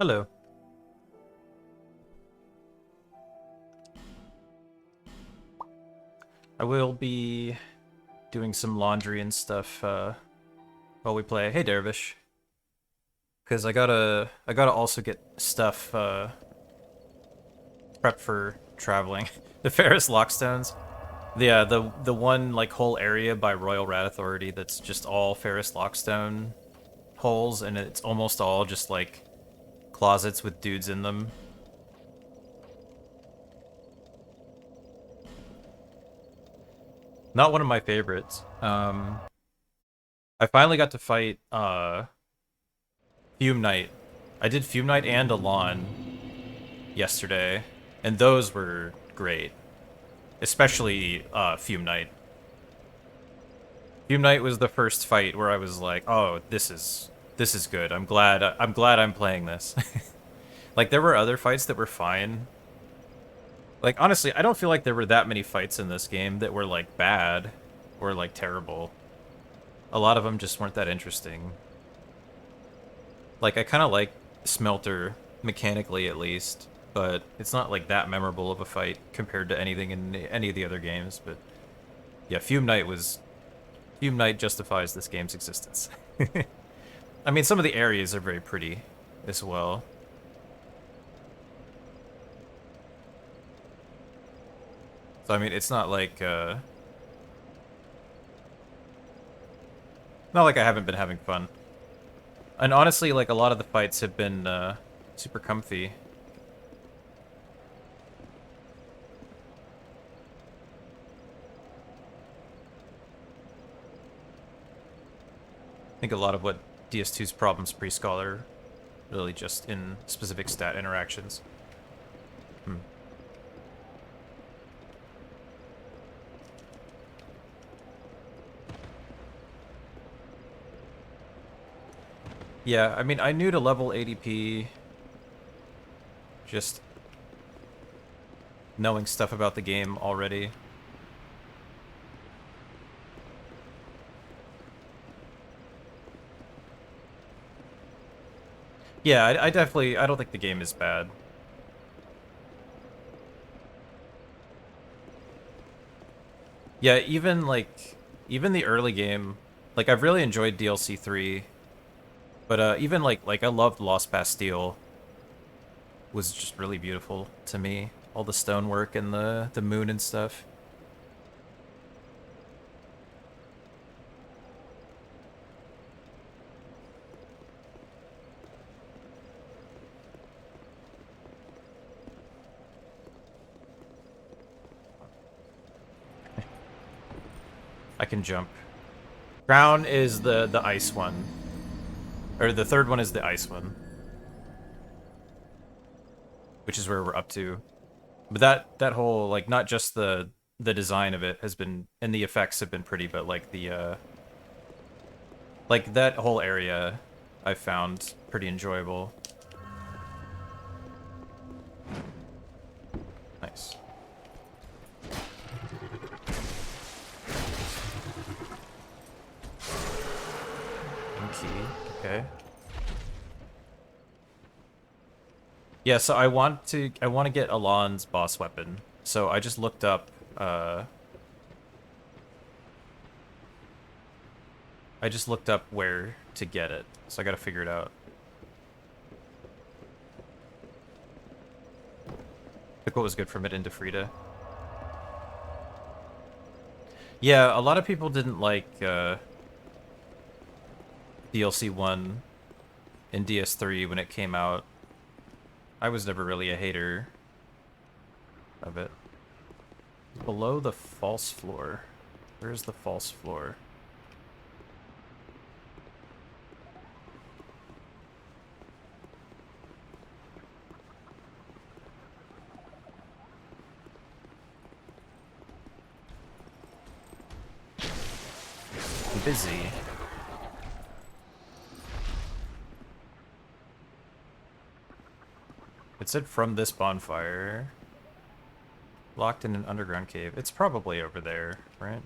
Hello. I will be doing some laundry and stuff while we play. Hey, Dervish. Because I gotta also get stuff prepped for traveling. The Ferris Lockstones. The one like whole area by Royal Rat Authority that's just all Ferris Lockstone holes, and it's almost all just like closets with dudes in them. Not one of my favorites. I finally got to fight Fume Knight. I did Fume Knight and Alon yesterday, and those were great. Especially Fume Knight. Fume Knight was the first fight where I was like, "Oh, this is good. I'm glad I'm playing this." Like there were other fights that were fine. Like honestly, I don't feel like there were that many fights in this game that were like bad or like terrible. A lot of them just weren't that interesting. Like I kind of like Smelter mechanically at least, but it's not like that memorable of a fight compared to anything in any of the other games. But yeah, Fume Knight justifies this game's existence. I mean, some of the areas are very pretty as well. So I mean, it's not like I haven't been having fun. And honestly, like a lot of the fights have been super comfy. I think a lot of what DS2's problems pre-Skull are really just in specific stat interactions. Hmm. Yeah, I mean, I knew to level ADP just knowing stuff about the game already. Yeah, I definitely, I don't think the game is bad. Yeah, even the early game, like I've really enjoyed DLC 3, but even like I loved Lost Bastille was just really beautiful to me. All the stonework and the moon and stuff. I can jump. Crown is the ice one. Or the third one is the ice one, which is where we're up to. But that whole like not just the design of it has been and the effects have been pretty, but like the like that whole area I found pretty enjoyable. Nice. Key. Okay. Yeah, so I want to get Alon's boss weapon. So I just looked up I just looked up where to get it. So I got to figure it out. Look what was good from it into Frida. Yeah, a lot of people didn't like DLC 1 in DS3 when it came out. I was never really a hater of it. Below the false floor. Where's the false floor? I'm busy. It said from this bonfire. Locked in an underground cave. It's probably over there, right?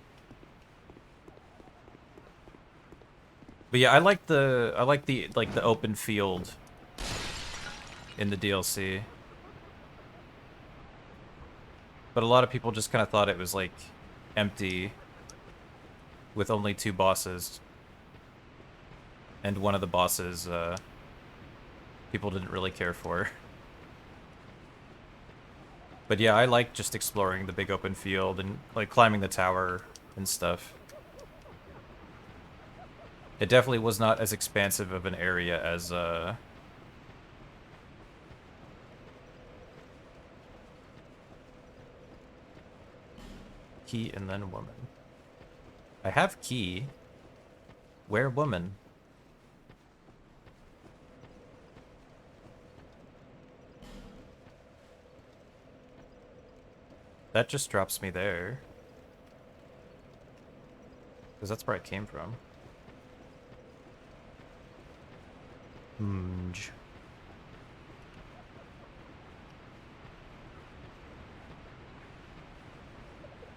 But yeah, I like the like the open field in the DLC. But a lot of people just kind of thought it was like empty with only 2 bosses. And one of the bosses people didn't really care for. But yeah, I like just exploring the big open field and like climbing the tower and stuff. It definitely was not as expansive of an area as Key and then woman. I have key. Where woman? That just drops me there. Because that's where I came from.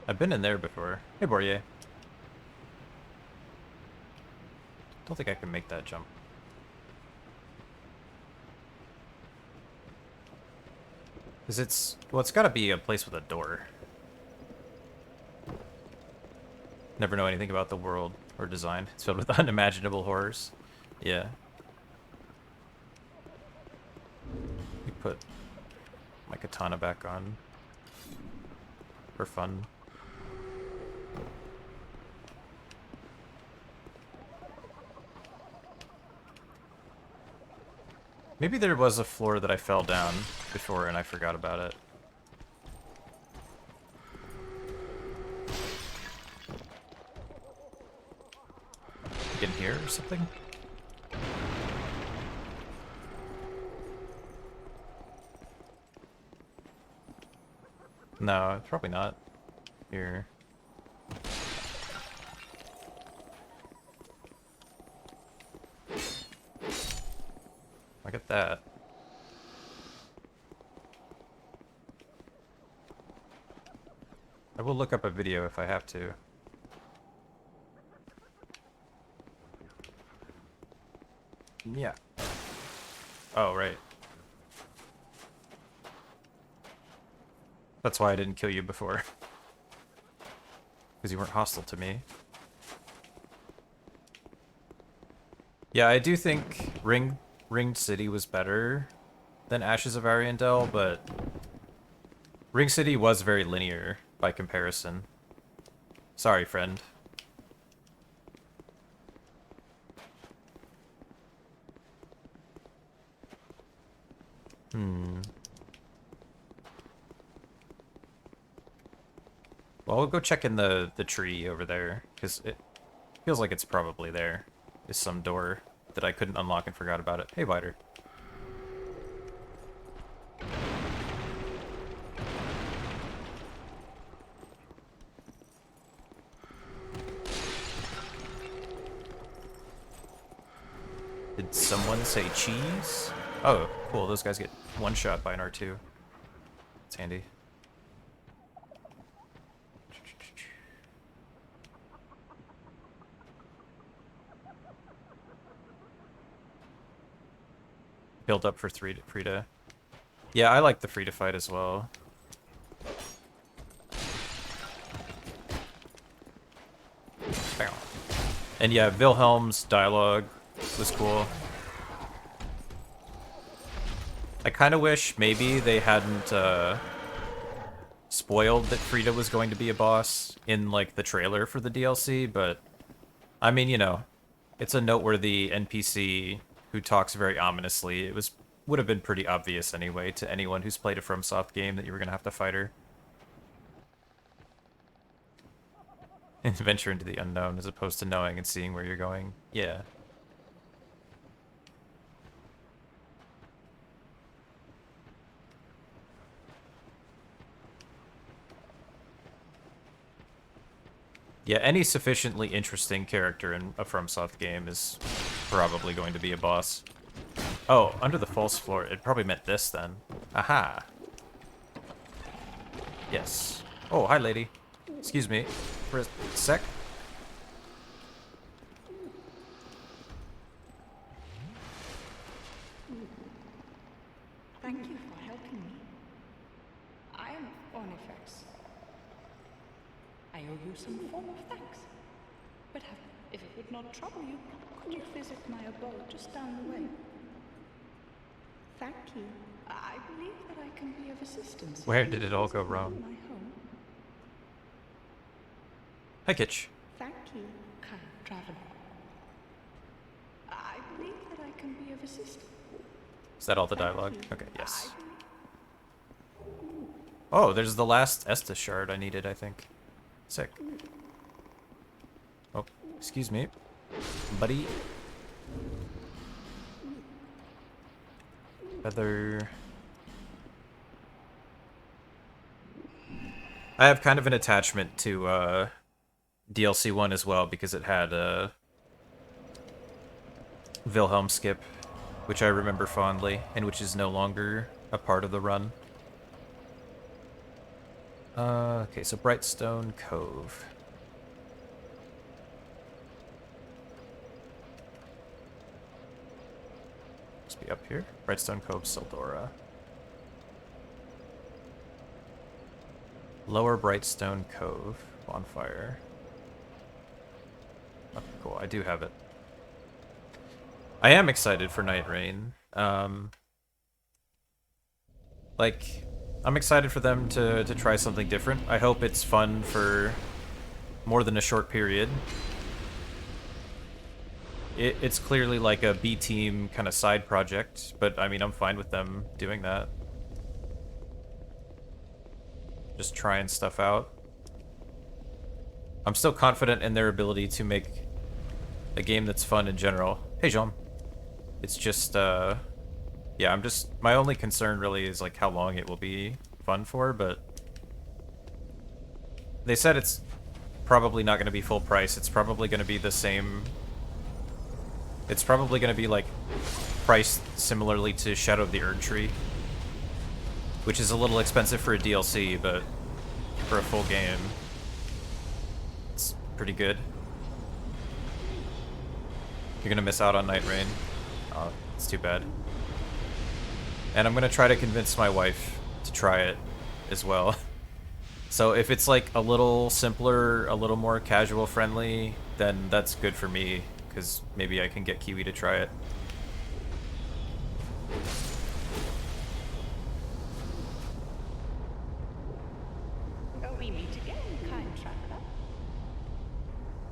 I've been in there before. Hey, Bourrier. Don't think I can make that jump. Because it's... Well, it's gotta be a place with a door. Never know anything about the world or design. It's filled with unimaginable horrors. Yeah. You put my katana back on. For fun. Maybe there was a floor that I fell down before and I forgot about it. Like in here or something? No, probably not. Here. I get that. I will look up a video if I have to. Yeah. Oh, right. That's why I didn't kill you before. Because you weren't hostile to me. Yeah, I do think Ringed City was better than Ashes of Ariandel, but Ring City was very linear by comparison. Sorry, friend. Well, we'll go check in the tree over there, because it feels like it's probably there. Is some door that I couldn't unlock and forgot about it. Hey, Vider. Did someone say cheese? Oh, cool. Those guys get one shot by an R2. It's handy. Build up for Frida. Yeah, I like the Frida fight as well. And yeah, Wilhelm's dialogue was cool. I kind of wish maybe they hadn't spoiled that Frida was going to be a boss in like the trailer for the DLC, but I mean, you know, it's a noteworthy NPC who talks very ominously. It would have been pretty obvious anyway to anyone who's played a FromSoft game that you were gonna have to fight her. And venture into the unknown as opposed to knowing and seeing where you're going. Yeah. Yeah, any sufficiently interesting character in a FromSoft game is probably going to be a boss. Oh, under the false floor. It probably meant this then. Aha. Yes. Oh, hi, lady. Excuse me for a sec. you some form of thanks. But if it would not trouble you, could you visit my abode just down the way? Thank you. I believe that I can be of assistance. Where did it all go wrong? My home. Hi, Kitch. Thank you, kind traveler. I believe that I can be of assistance. Is that all the dialogue? Okay, yes. Oh, there's the last Estus shard I needed, I think. Sick. Oh, excuse me. Buddy. Feather. I have kind of an attachment to DLC 1 as well because it had Wilhelm skip, which I remember fondly, and which is no longer a part of the run. Okay, so Brightstone Cove. Must be up here. Brightstone Cove, Sildora. Lower Brightstone Cove, bonfire. Okay, cool, I do have it. I am excited for Night Rain. Like, I'm excited for them to try something different. I hope it's fun for more than a short period. It's clearly like a B-team kind of side project, but I mean, I'm fine with them doing that. Just trying stuff out. I'm still confident in their ability to make a game that's fun in general. Hey, Jean. It's just, yeah, my only concern really is like how long it will be fun for, but they said it's probably not going to be full price. It's probably going to be the same. It's probably going to be like priced similarly to Shadow of the Erdtree, which is a little expensive for a DLC, but for a full game, it's pretty good. You're going to miss out on Night Rain. Oh, it's too bad. And I'm gonna try to convince my wife to try it as well. So if it's like a little simpler, a little more casual friendly, then that's good for me, because maybe I can get Kiwi to try it. We meet again, kind traveler.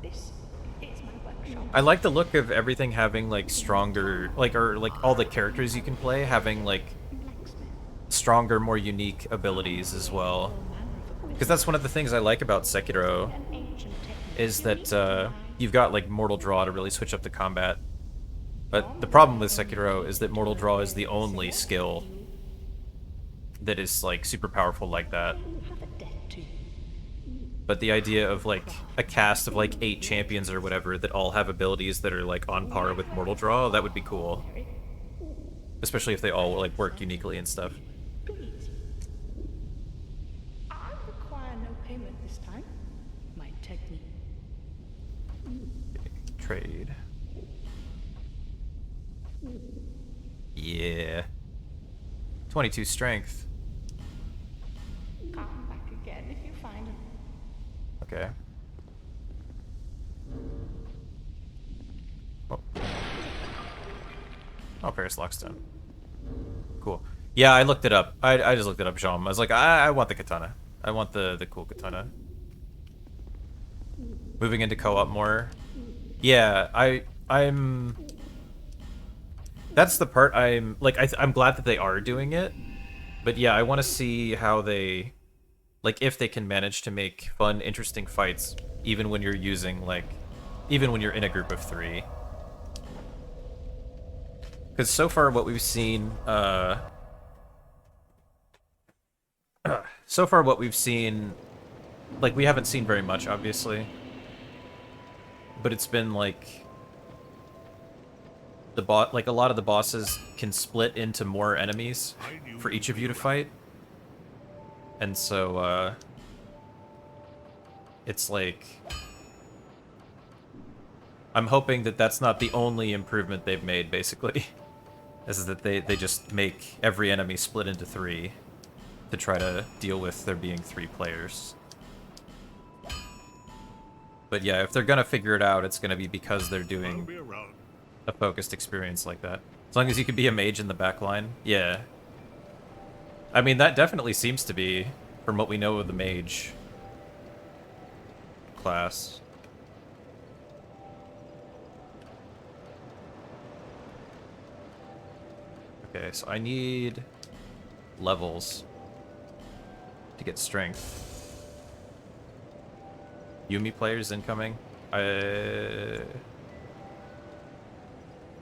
This is my workshop. I like the look of everything having like stronger, like, or like all the characters you can play having like stronger, more unique abilities as well. Because that's one of the things I like about Sekiro, is that you've got like Mortal Draw to really switch up the combat. But the problem with Sekiro is that Mortal Draw is the only skill that is like super powerful like that. But the idea of like a cast of like 8 champions or whatever that all have abilities that are like on par with Mortal Draw, that would be cool. Especially if they all like work uniquely and stuff. I require no payment this time. My technique. Trade. Yeah. 22 strength. Come back again if you find him. Okay. Oh. Oh, Paris Lockstone. Cool. Yeah, I looked it up. I just looked it up, Jean. I was like, I want the katana. I want the cool katana. Moving into co-op more. Yeah, I'm... That's the part I'm... Like, I'm glad that they are doing it. But yeah, I want to see how they... Like, if they can manage to make fun, interesting fights, even when you're using, like... Even when you're in a group of 3. Because so far what we've seen, so far what we've seen, like, we haven't seen very much, obviously. But it's been, like... like, a lot of the bosses can split into more enemies for each of you to fight. And so, it's like... I'm hoping that that's not the only improvement they've made, basically. Is that they just make every enemy split into 3 to try to deal with there being 3 players. But yeah, if they're gonna figure it out, it's gonna be because they're I'll doing be around. a focused experience like that. As long as you can be a mage in the back line. Yeah. I mean, that definitely seems to be, from what we know of the mage class. Okay, so I need levels to get strength. Yuumi players incoming. I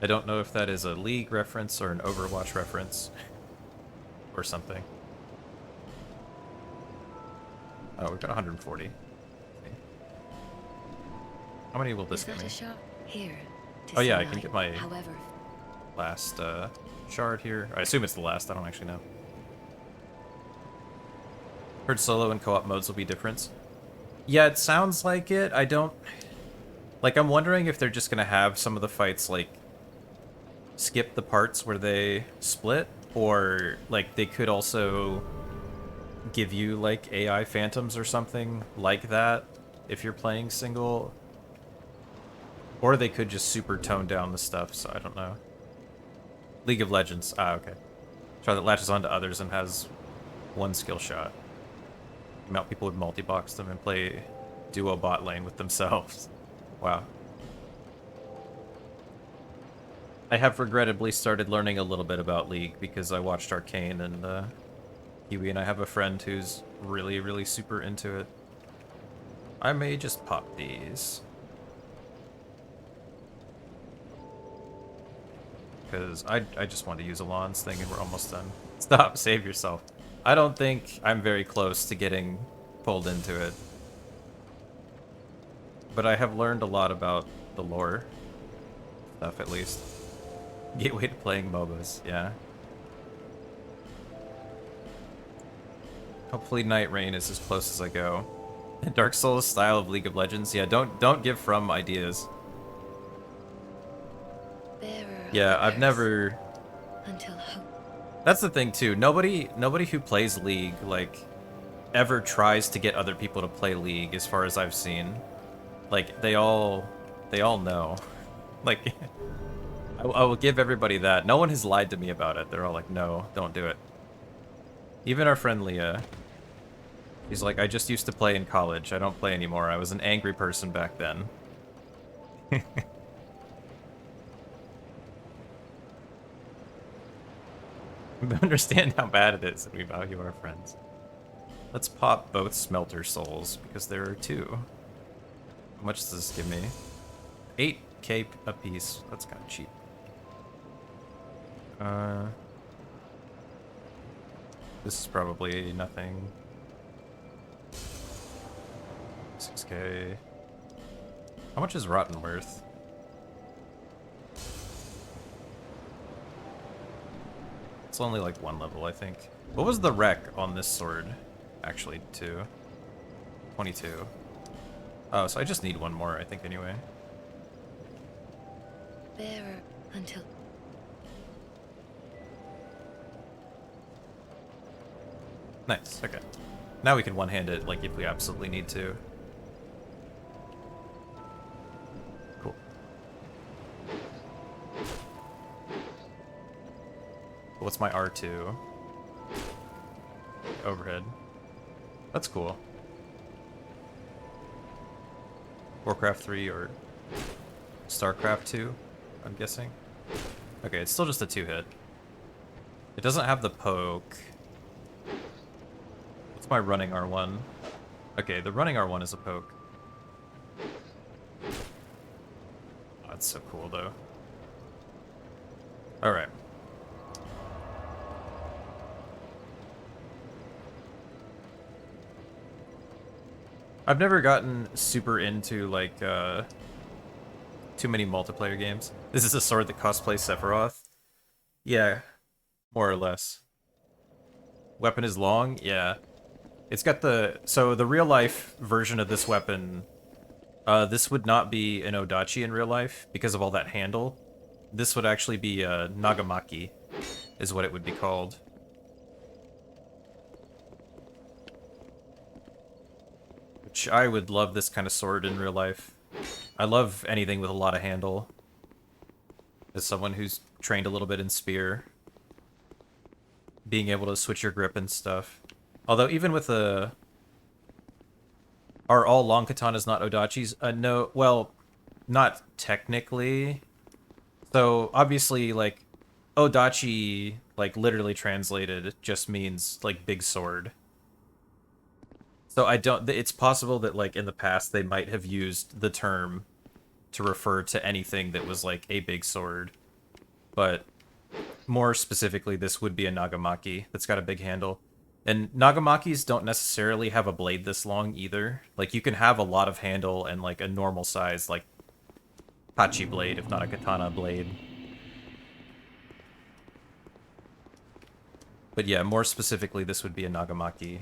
don't know if that is a League reference or an Overwatch reference or something. Oh, we've got 140. How many will this Is give that me? a shot? Here. Oh yeah, see I can light. get my However, last shard here. I assume it's the last, I don't actually know. Heard solo and co-op modes will be different. Yeah, it sounds like it. I don't... Like, I'm wondering if they're just gonna have some of the fights, like, skip the parts where they split, or, like, they could also give you, like, AI phantoms or something like that if you're playing single. Or they could just super tone down the stuff, so I don't know. League of Legends. Ah, okay. Try that latches onto others and has one skill shot. The amount people would multi-box them and play duo bot lane with themselves. Wow. I have regrettably started learning a little bit about League because I watched Arcane and Kiwi, and I have a friend who's really, really super into it. I may just pop these. Because I just want to use Alon's thing and we're almost done. Stop, save yourself. I don't think I'm very close to getting pulled into it. But I have learned a lot about the lore stuff, at least. Gateway to playing MOBAs, yeah. Hopefully Night Rain is as close as I go. Dark Souls style of League of Legends, yeah, don't give From ideas. bearer Yeah, of I've curse never... until hope. That's the thing too. Nobody who plays League, like, ever tries to get other people to play League, as far as I've seen. Like, they all know. Like, I will give everybody that. No one has lied to me about it. They're all like, no, don't do it. Even our friend Leah. He's like, I just used to play in college. I don't play anymore. I was an angry person back then. We understand how bad it is, and we value our friends. Let's pop both Smelter Souls, because there are two. How much does this give me? 8k a piece. That's kind of cheap. This is probably nothing. 6k. How much is Rotten worth? It's only like one level, I think. What was the rec on this sword, actually, too? 22. Oh, so I just need one more, I think, anyway. Bearer until Nice, okay. Now we can one-hand it, like, if we absolutely need to. Cool. What's my R2? Overhead. That's cool. Warcraft 3 or StarCraft 2, I'm guessing. Okay, it's still just a 2-hit. It doesn't have the poke. What's my running R1? Okay, the running R1 is a poke. Oh, that's so cool, though. Alright. I've never gotten super into, like, too many multiplayer games. This is a sword that cosplays Sephiroth? Yeah, more or less. Weapon is long? Yeah. It's got the... So, the real-life version of this weapon, this would not be an Odachi in real life, because of all that handle. This would actually be a Nagamaki, is what it would be called. I would love this kind of sword in real life. I love anything with a lot of handle. As someone who's trained a little bit in spear, being able to switch your grip and stuff. Although even with the... Are all long katanas not odachis? No, well, not technically. So obviously, like, odachi, like, literally translated, just means, like, big sword. So I don't... It's possible that, like, in the past they might have used the term to refer to anything that was, like, a big sword. But more specifically, this would be a nagamaki that's got a big handle. And nagamakis don't necessarily have a blade this long either. Like, you can have a lot of handle and, like, a normal size, like, hachi blade, if not a katana blade. But yeah, more specifically, this would be a nagamaki.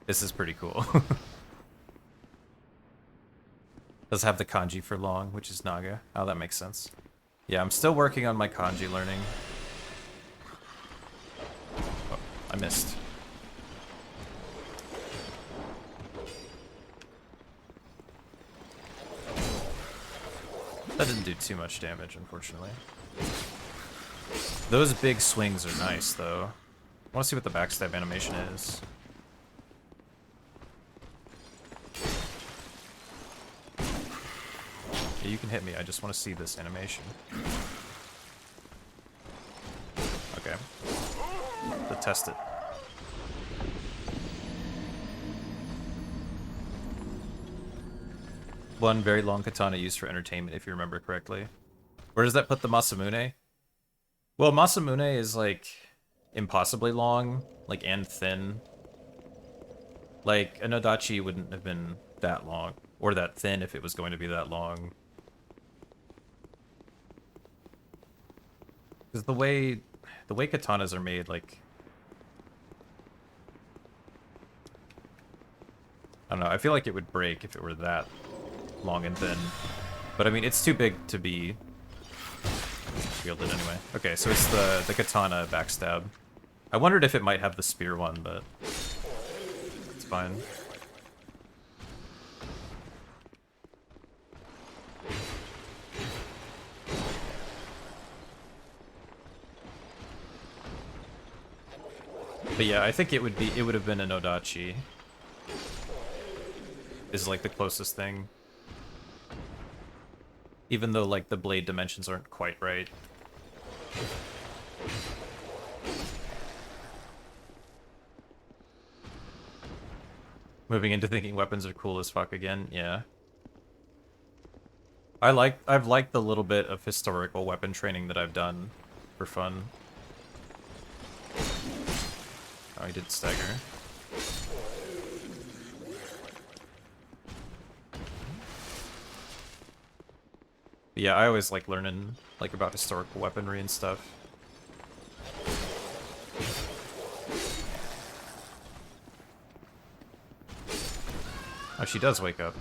This is pretty cool. Does have the kanji for long, which is naga. Oh, that makes sense. Yeah, I'm still working on my kanji learning. Oh, I missed. That didn't do too much damage, unfortunately. Those big swings are nice, though. I want to see what the backstab animation is. Yeah, you can hit me, I just want to see this animation. Okay. Let's test it. One very long katana used for entertainment, if you remember correctly. Where does that put the Masamune? Well, Masamune is, like, impossibly long, like, and thin. Like, an odachi wouldn't have been that long, or that thin if it was going to be that long. Because the way katanas are made, like... I don't know, I feel like it would break if it were that long and thin. But I mean, it's too big to be wielded anyway. Okay, so it's the katana backstab. I wondered if it might have the spear one, but it's fine. But yeah, I think it would have been an odachi. Is like the closest thing. Even though, like, the blade dimensions aren't quite right. Moving into thinking weapons are cool as fuck again, yeah. I've liked the little bit of historical weapon training that I've done for fun. Oh, he did stagger. But yeah, I always like learning, like, about historical weaponry and stuff. Oh, she does wake up.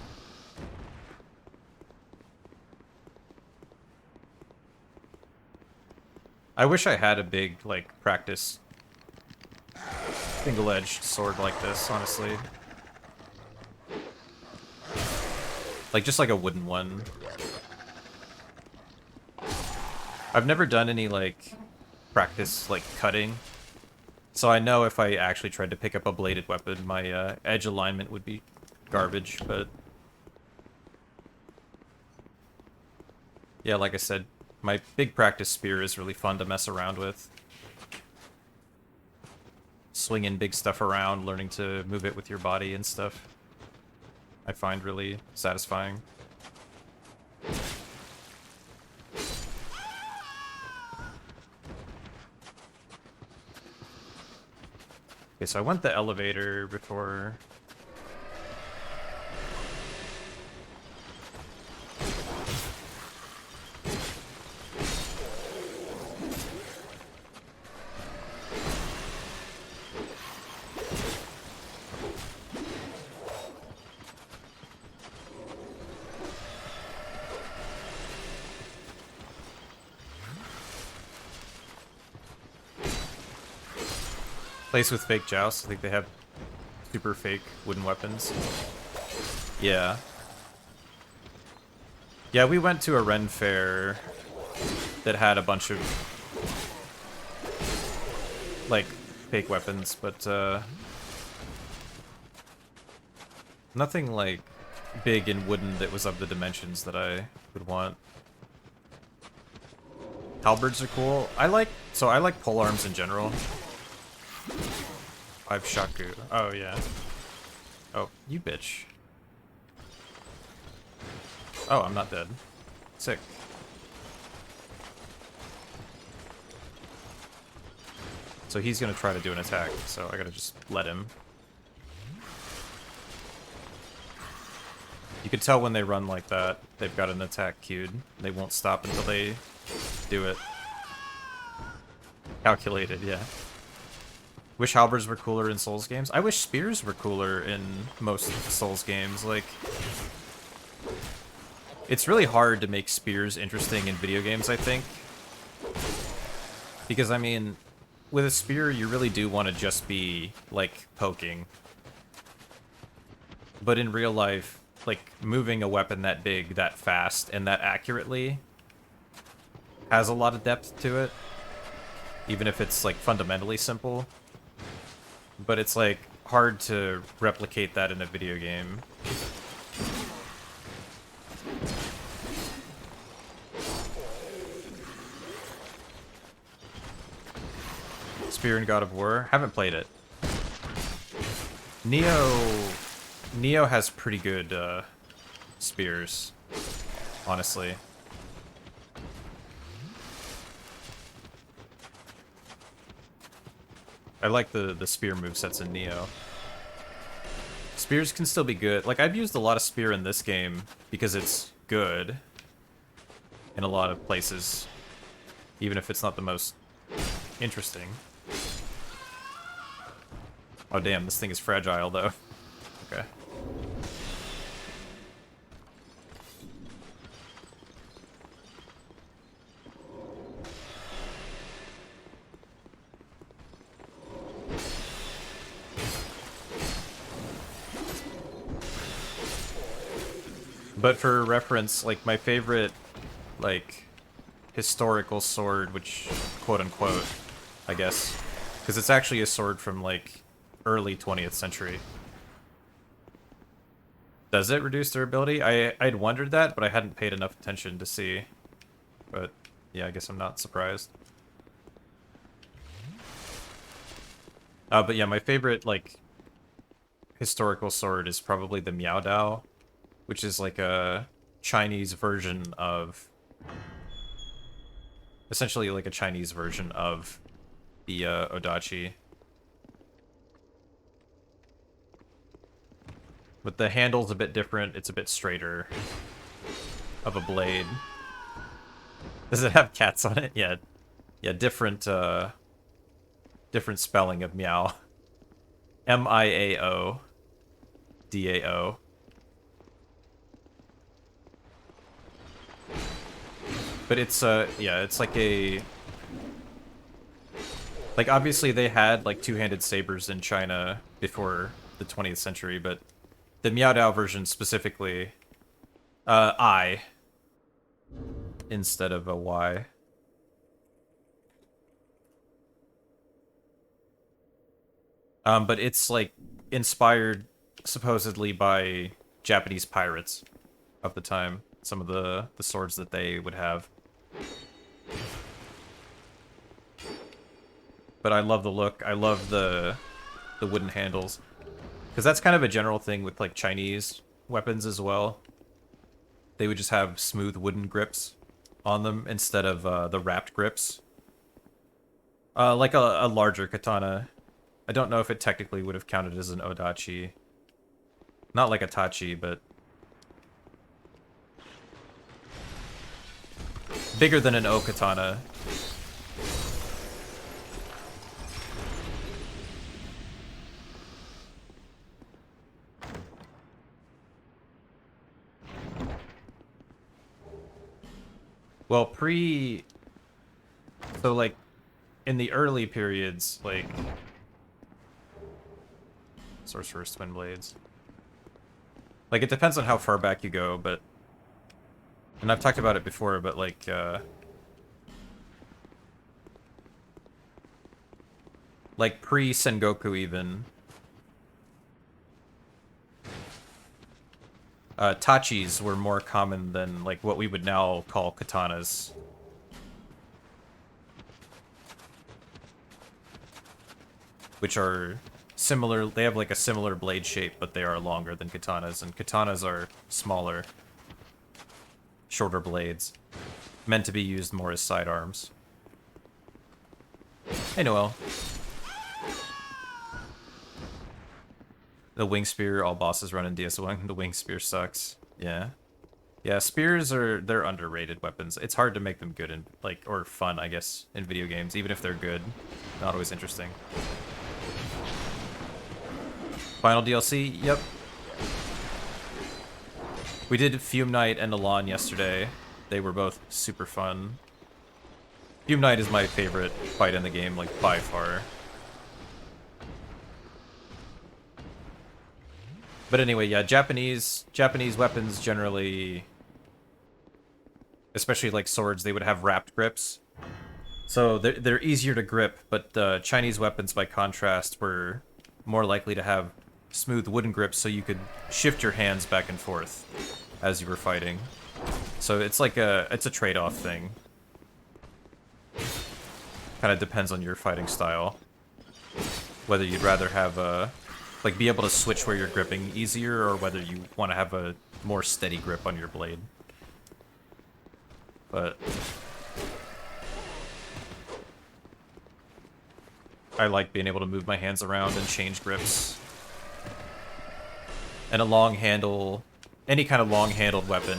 I wish I had a big, like, practice single-edged sword like this, honestly. Like, just like a wooden one. I've never done any, like, practice, like, cutting. So I know if I actually tried to pick up a bladed weapon, my edge alignment would be garbage, but... Yeah, like I said, my big practice spear is really fun to mess around with. Swinging big stuff around, learning to move it with your body and stuff. I find really satisfying. Okay, so I went the elevator before... Place with fake jousts. I think they have super fake wooden weapons. Yeah. Yeah, we went to a Ren fair that had a bunch of like fake weapons, but nothing like big and wooden that was of the dimensions that I would want. Halberds are cool. I like polearms in general. 5 shaku. Oh yeah. Oh, you bitch. Oh, I'm not dead. Sick. So he's gonna try to do an attack, so I gotta just let him. You can tell when they run like that, they've got an attack queued. They won't stop until they do it. Calculated, yeah. Wish halberds were cooler in Souls games. I wish spears were cooler in most Souls games. Like, it's really hard to make spears interesting in video games, I think. Because, I mean, with a spear, you really do want to just be, like, poking. But in real life, like, moving a weapon that big, that fast, and that accurately has a lot of depth to it. Even if it's, like, fundamentally simple. But it's, like, hard to replicate that in a video game. Spear in God of War? Haven't played it. Neo has pretty good spears, honestly. I like the spear movesets in Neo. Spears can still be good. Like, I've used a lot of spear in this game because it's good in a lot of places, even if it's not the most interesting. Oh damn, this thing is fragile though. Okay. But for reference, like, my favorite, like, historical sword, which, quote-unquote, I guess, because it's actually a sword from, like, early 20th century. Does it reduce durability? I'd wondered that, but I hadn't paid enough attention to see. But, yeah, I guess I'm not surprised. But yeah, my favorite, like, historical sword is probably the Miao Dao, which is like a Chinese version of... essentially like a Chinese version of the Odachi. But the handle's a bit different, it's a bit straighter of a blade. Does it have cats on it? Yeah. Yeah, different spelling of meow. M-I-A-O. D-A-O. But it's, yeah, it's like a... like, obviously they had, like, two-handed sabers in China before the 20th century, but the Miao Dao version specifically, I instead of a Y. But it's, like, inspired, supposedly, by Japanese pirates of the time. Some of the swords that they would have. But I love the look. I love the wooden handles. Because that's kind of a general thing with, like, Chinese weapons as well. They would just have smooth wooden grips on them instead of the wrapped grips. Like a larger katana. I don't know if it technically would have counted as an Odachi. Not like a Tachi, but... bigger than an O-katana. Well, so, like, in the early periods, like, Sorcerer's Twin Blades. Like, it depends on how far back you go, but... And I've talked about it before, but like, like pre-Sengoku even, tachis were more common than like what we would now call katanas. Which are similar, they have like a similar blade shape, but they are longer than katanas, and katanas are smaller, shorter blades, meant to be used more as sidearms. Hey, Noel. The wing spear, all bosses run in DS1. The wing spear sucks. Yeah. Yeah, spears they're underrated weapons. It's hard to make them good and like, or fun, I guess, in video games, even if they're good. Not always interesting. Final DLC, yep. We did Fume Knight and Elan yesterday. They were both super fun. Fume Knight is my favorite fight in the game, like, by far. But anyway, yeah, Japanese weapons generally, especially like swords, they would have wrapped grips. So they're easier to grip, but Chinese weapons, by contrast, were more likely to have smooth wooden grips, so you could shift your hands back and forth as you were fighting. So it's like it's a trade-off thing. Kind of depends on your fighting style. Whether you'd rather have like be able to switch where you're gripping easier, or whether you want to have a more steady grip on your blade. But I like being able to move my hands around and change grips. And a long handle, any kind of long-handled weapon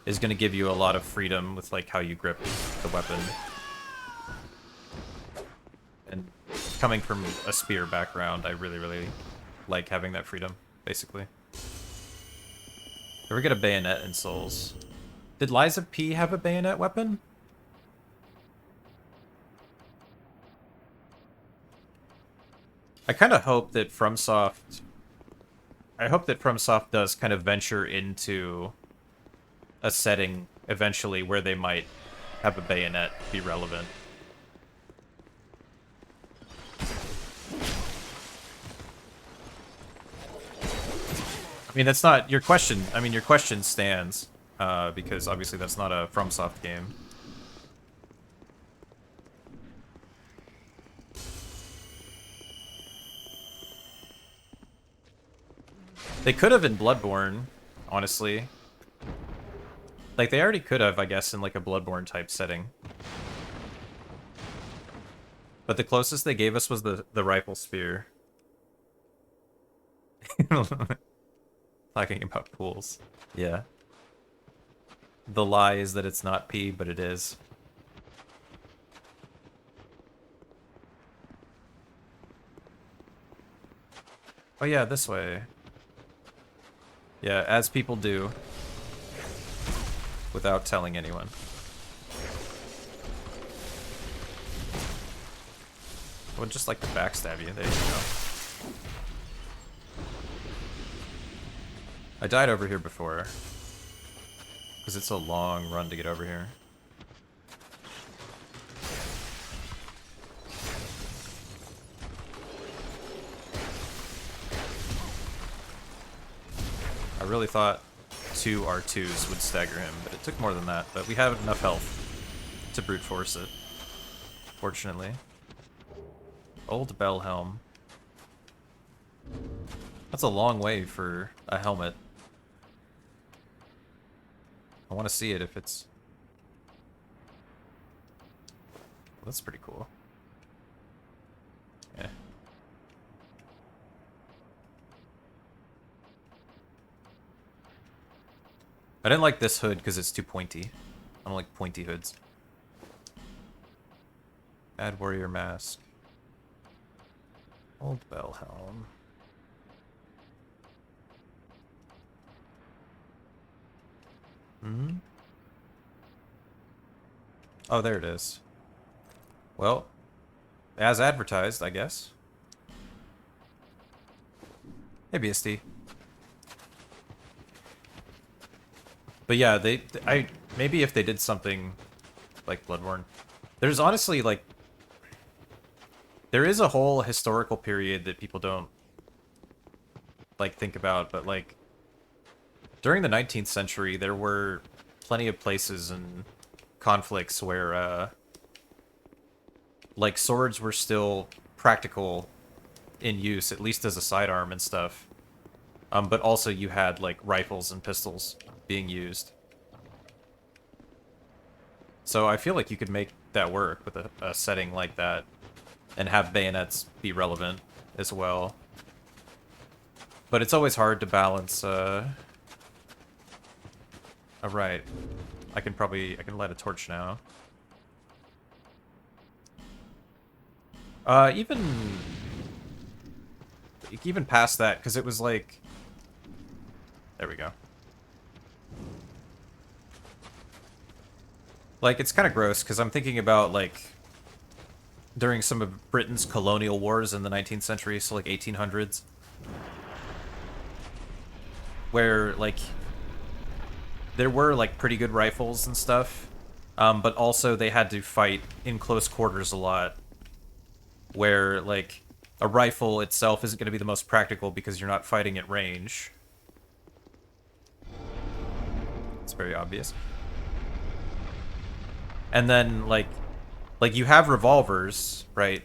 is going to give you a lot of freedom with like how you grip the weapon. And coming from a spear background, I really, really like having that freedom, basically. Ever get a bayonet in Souls? Did Lies of P have a bayonet weapon? I kind of hope that FromSoft... I hope that FromSoft does kind of venture into a setting eventually where they might have a bayonet be relevant. I mean, that's not your question. I mean, your question stands, because obviously that's not a FromSoft game. They could have in Bloodborne, honestly. Like, they already could have, I guess, in like a Bloodborne type setting. But the closest they gave us was the rifle spear. Talking about pools. Yeah. The lie is that it's not P, but it is. Oh yeah, this way. Yeah, as people do. Without telling anyone. I would just like to backstab you. There you go. I died over here before. Because it's a long run to get over here. I really thought 2 R2s would stagger him, but it took more than that. But we have enough health to brute force it, fortunately. Old bell helm. That's a long way for a helmet. I want to see it if it's... That's pretty cool. Yeah. I didn't like this hood because it's too pointy. I don't like pointy hoods. Add warrior mask. Old bell helm. Hmm? Oh, there it is. Well, as advertised, I guess. Hey, BSD. But yeah, maybe if they did something like Bloodborne. There's honestly, like, there is a whole historical period that people don't, like, think about, but, like, during the 19th century, there were plenty of places and conflicts where, like, swords were still practical in use, at least as a sidearm and stuff. But also you had, like, rifles and pistols being used. So I feel like you could make that work with a setting like that and have bayonets be relevant as well. But it's always hard to balance, Alright. I can light a torch now. Even past that, because it was like... There we go. Like, it's kind of gross, because I'm thinking about, like, during some of Britain's colonial wars in the 19th century, so, like, 1800s. Where, like, there were, like, pretty good rifles and stuff, but also they had to fight in close quarters a lot. Where, like, a rifle itself isn't going to be the most practical because you're not fighting at range. It's very obvious. And then, like you have revolvers, right?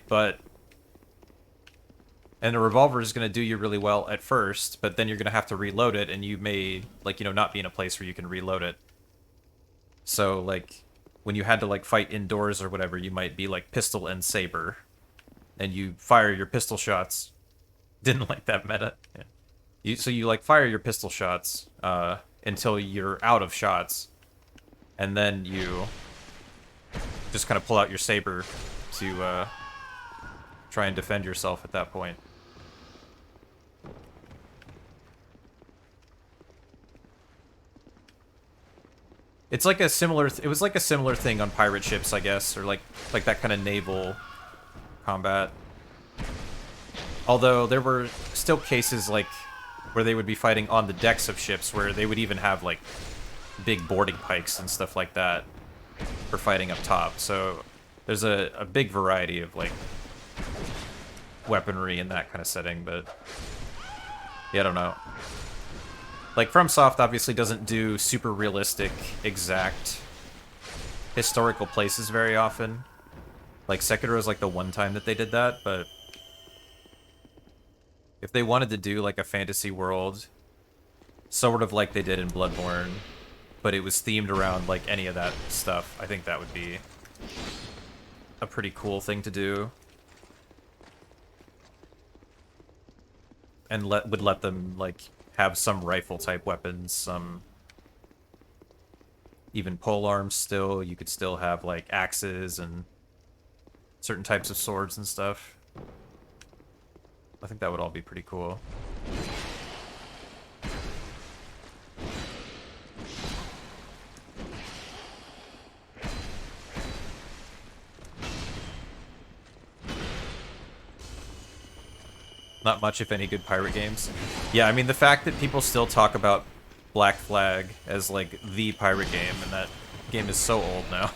And a revolver is going to do you really well at first, but then you're going to have to reload it, and you may, like, you know, not be in a place where you can reload it. So, like, when you had to, like, fight indoors or whatever, you might be, like, pistol and saber. And you fire your pistol shots. Didn't like that meta. Yeah. So you, like, fire your pistol shots until you're out of shots. And then you just kind of pull out your saber to try and defend yourself at that point. It's like a similar... it was like a similar thing on pirate ships, I guess, or like that kind of naval combat. Although there were still cases like where they would be fighting on the decks of ships, where they would even have like big boarding pikes and stuff like that for fighting up top. So there's a big variety of like weaponry in that kind of setting, but yeah, I don't know. Like, FromSoft obviously doesn't do super realistic, exact historical places very often. Like, Sekiro is like the one time that they did that, but if they wanted to do like a fantasy world, sort of like they did in Bloodborne, but it was themed around like any of that stuff, I think that would be a pretty cool thing to do. And would let them like have some rifle type weapons, some even pole arms still. You could still have like axes and certain types of swords and stuff. I think that would all be pretty cool. Not much, if any, good pirate games. Yeah, I mean, the fact that people still talk about Black Flag as, like, the pirate game, and that game is so old now,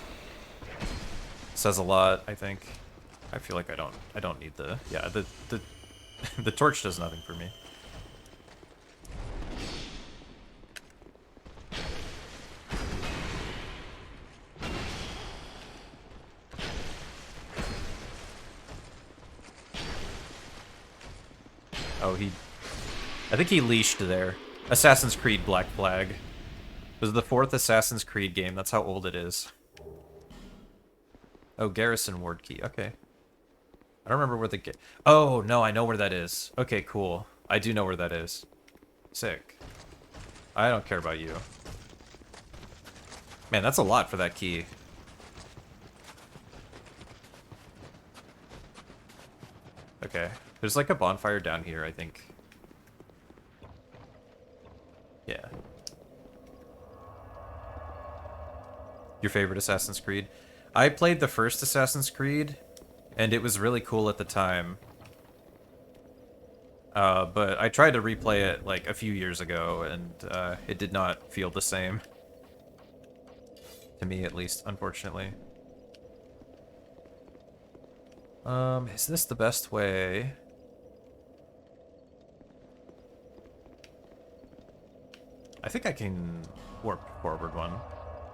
says a lot, I think. I feel like I don't need the... Yeah, the torch does nothing for me. Oh, I think he leashed there. Assassin's Creed Black Flag. It was the 4th Assassin's Creed game. That's how old it is. Oh, Garrison Ward Key. Okay. I don't remember where the... Oh, no, I know where that is. Okay, cool. I do know where that is. Sick. I don't care about you. Man, that's a lot for that key. Okay. There's like a bonfire down here, I think. Yeah. Your favorite Assassin's Creed? I played the first Assassin's Creed, and it was really cool at the time. But I tried to replay it like a few years ago, and it did not feel the same. To me, at least, unfortunately. Is this the best way? I think I can warp forward one.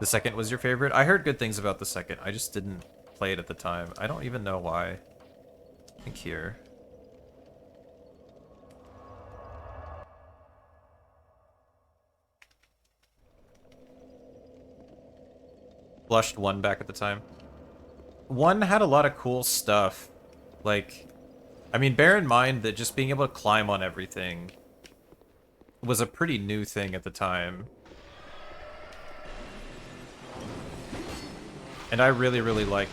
The second was your favorite? I heard good things about the second. I just didn't play it at the time. I don't even know why. I think here. Blushed 1 back at the time. 1 had a lot of cool stuff. Like, I mean, bear in mind that just being able to climb on everything was a pretty new thing at the time. And I really, really like,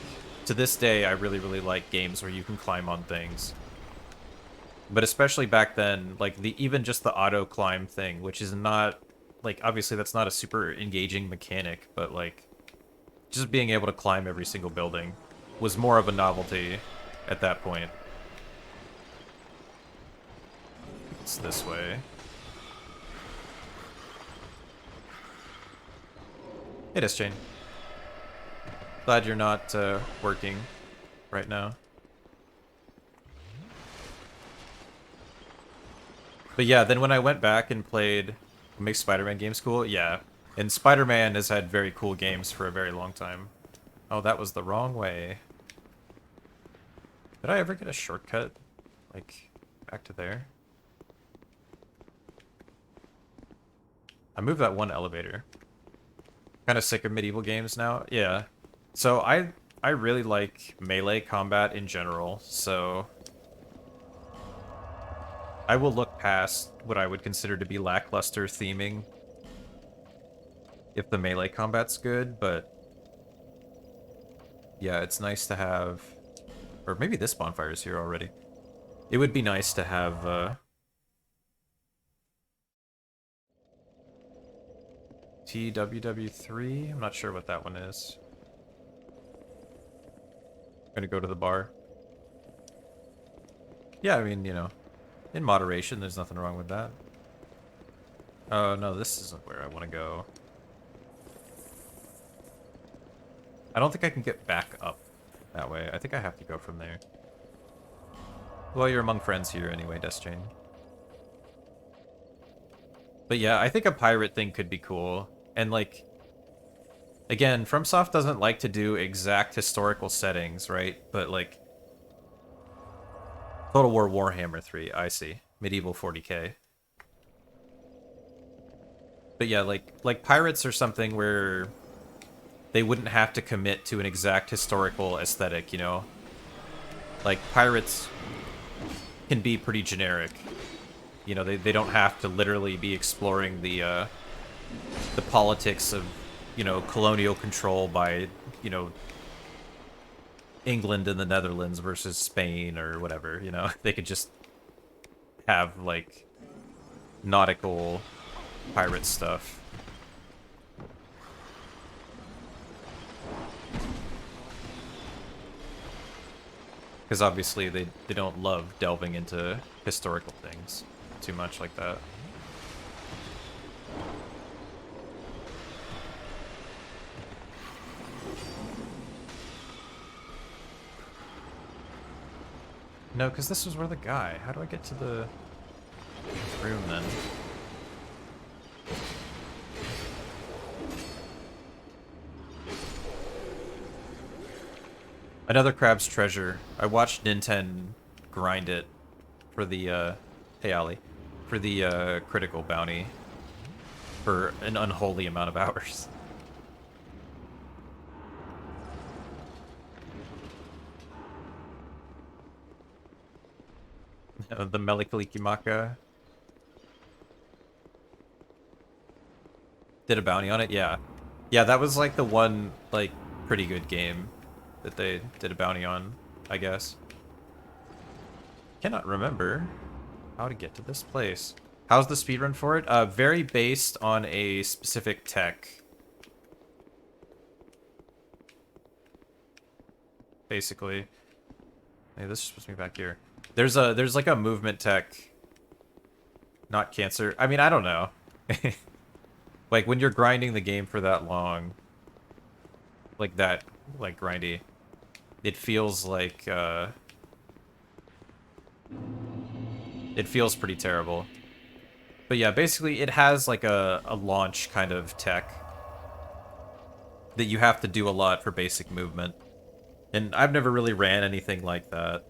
to this day, I really, really like games where you can climb on things. But especially back then, like, even just the auto climb thing, which is not, like, obviously that's not a super engaging mechanic, but, like, just being able to climb every single building was more of a novelty at that point. It's this way. It is, Jane. Glad you're not working right now. But yeah, then when I went back and played what makes Spider-Man games cool, yeah. And Spider-Man has had very cool games for a very long time. Oh, that was the wrong way. Did I ever get a shortcut? Like, back to there? I moved that one elevator. Kind of sick of medieval games now. Yeah. So I really like melee combat in general, so I will look past what I would consider to be lackluster theming if the melee combat's good, but yeah, it's nice to have, or maybe this bonfire is here already. It would be nice to have TWW3. I'm not sure what that one is. I'm gonna go to the bar. Yeah, I mean, you know, in moderation, there's nothing wrong with that. Oh, no, this isn't where I want to go. I don't think I can get back up that way. I think I have to go from there. Well, you're among friends here anyway, Desjane. But yeah, I think a pirate thing could be cool. And like, again, FromSoft doesn't like to do exact historical settings, right? But like, Total War Warhammer 3, I see. Medieval 40k. But yeah, like pirates are something where they wouldn't have to commit to an exact historical aesthetic, you know? Like, pirates can be pretty generic. You know, they don't have to literally be exploring the politics of, you know, colonial control by, you know, England and the Netherlands versus Spain or whatever, you know? They could just have, like, nautical pirate stuff. Because obviously they don't love delving into historical things too much like that. No, because this was where the guy. How do I get to the room then? Another crab's treasure. I watched Nintendo grind it for the, hey Ollie, for the, critical bounty for an unholy amount of hours. The Melikalikimaka did a bounty on it? Yeah. Yeah, that was like the one, like, pretty good game that they did a bounty on, I guess. Cannot remember how to get to this place. How's the speedrun for it? Very based on a specific tech. Basically. Hey, this is supposed to be back here. There's like a movement tech Not cancer. I mean, I don't know. Like, when you're grinding the game for that long, like that, like, grindy, it feels like, it feels pretty terrible. But yeah, basically, it has, like, a launch kind of tech that you have to do a lot for basic movement. And I've never really ran anything like that.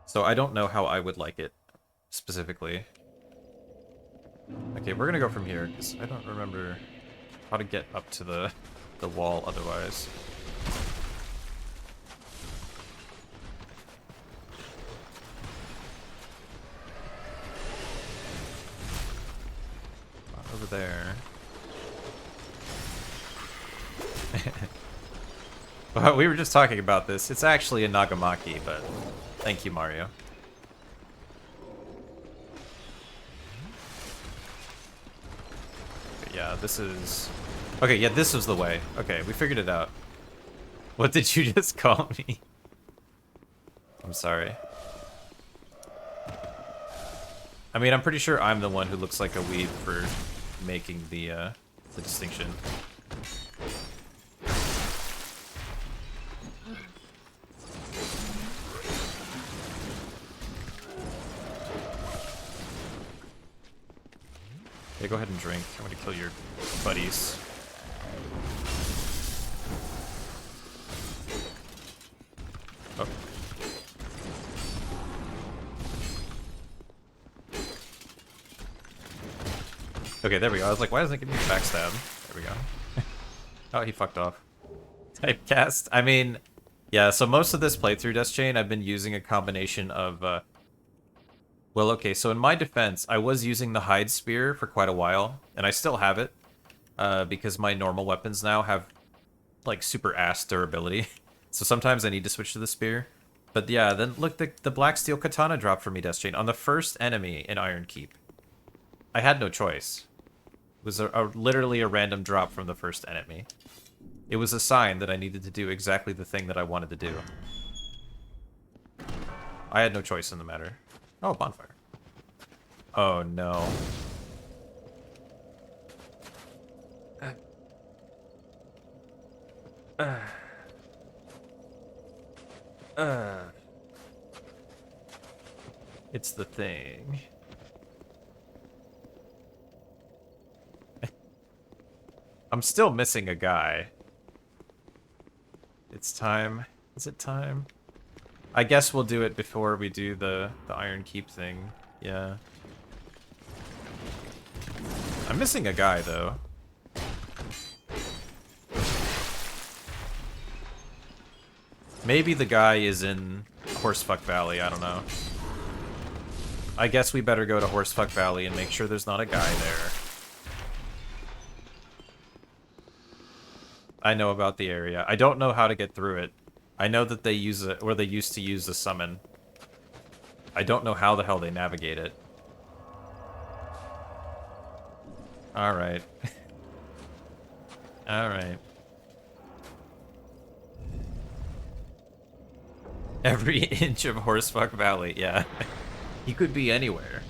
So I don't know how I would like it, specifically. Okay, we're gonna go from here, because I don't remember how to get up to the wall otherwise. Over there. Well, we were just talking about this. It's actually a Nagamaki, but thank you, Mario. Okay, yeah, this is... Okay, yeah, this was the way. Okay, we figured it out. What did you just call me? I'm sorry. I mean, I'm pretty sure I'm the one who looks like a weeb for making the distinction. Yeah, go ahead and drink. I want to kill your buddies. Oh. Okay, there we go. I was like, why doesn't it give me a backstab? There we go. Oh, he fucked off. Typecast. I mean, yeah, so most of this playthrough, Death Chain, I've been using a combination of, well, okay, so in my defense, I was using the Hide Spear for quite a while, and I still have it, because my normal weapons now have, like, super ass durability. So sometimes I need to switch to the Spear. But yeah, then look, the Black Steel Katana dropped for me, Death Chain, on the first enemy in Iron Keep. I had no choice. It was literally a random drop from the first enemy. It was a sign that I needed to do exactly the thing that I wanted to do. I had no choice in the matter. Oh, bonfire. Oh, no. It's the thing. I'm still missing a guy. It's time. Is it time? I guess we'll do it before we do the Iron Keep thing. Yeah. I'm missing a guy, though. Maybe the guy is in Horsefuck Valley, I don't know. I guess we better go to Horsefuck Valley and make sure there's not a guy there. I know about the area. I don't know how to get through it. I know that they use it, or they used to use the summon. I don't know how the hell they navigate it. Alright. Alright. Every inch of Horsefuck Valley, yeah. He could be anywhere.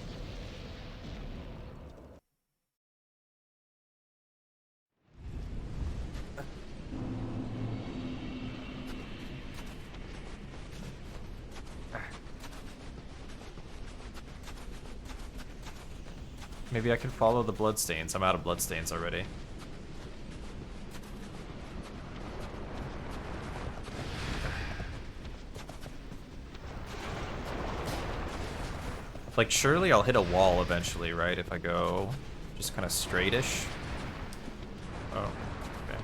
Maybe I can follow the bloodstains. I'm out of bloodstains already. Like, surely I'll hit a wall eventually, right? If I go just kind of straightish. Oh, okay.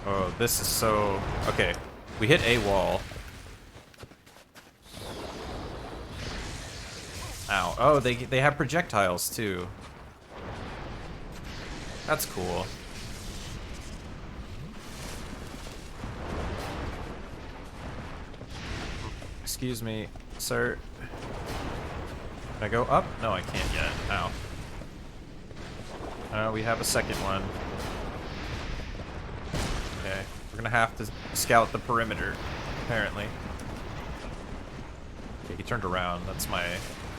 Oh, this is so... Okay, we hit a wall. Ow. Oh, they have projectiles, too. That's cool. Excuse me, sir. Can I go up? No, I can't yet. Ow. We have a second one. Okay. We're gonna have to scout the perimeter, apparently. Okay, he turned around. That's my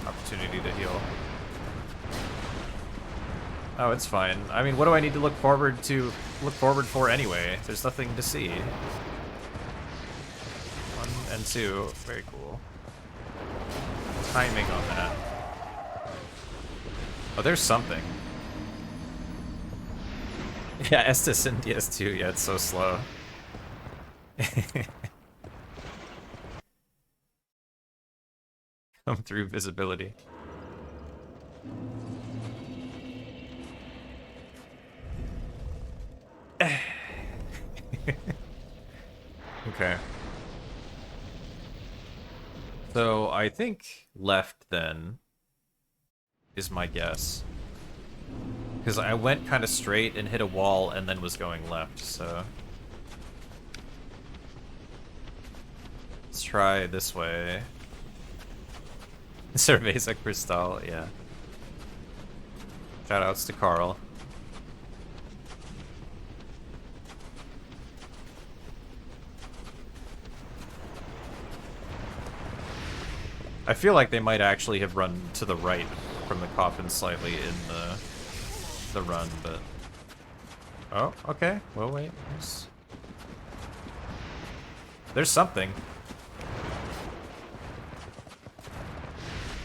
opportunity to heal. Oh, it's fine. I mean, what do I need to look forward for anyway? There's nothing to see. 1 and 2. Very cool. Timing on that. Oh, there's something. Yeah, Estes and DS2. Yeah, it's so slow. Come through visibility. Okay. So I think left then is my guess. Because I went kind of straight and hit a wall and then was going left, so... Let's try this way. Cerveza Cristal, yeah. Shoutouts to Carl. I feel like they might actually have run to the right from the coffin slightly in the run, but... Oh, okay. Well, wait. There's something.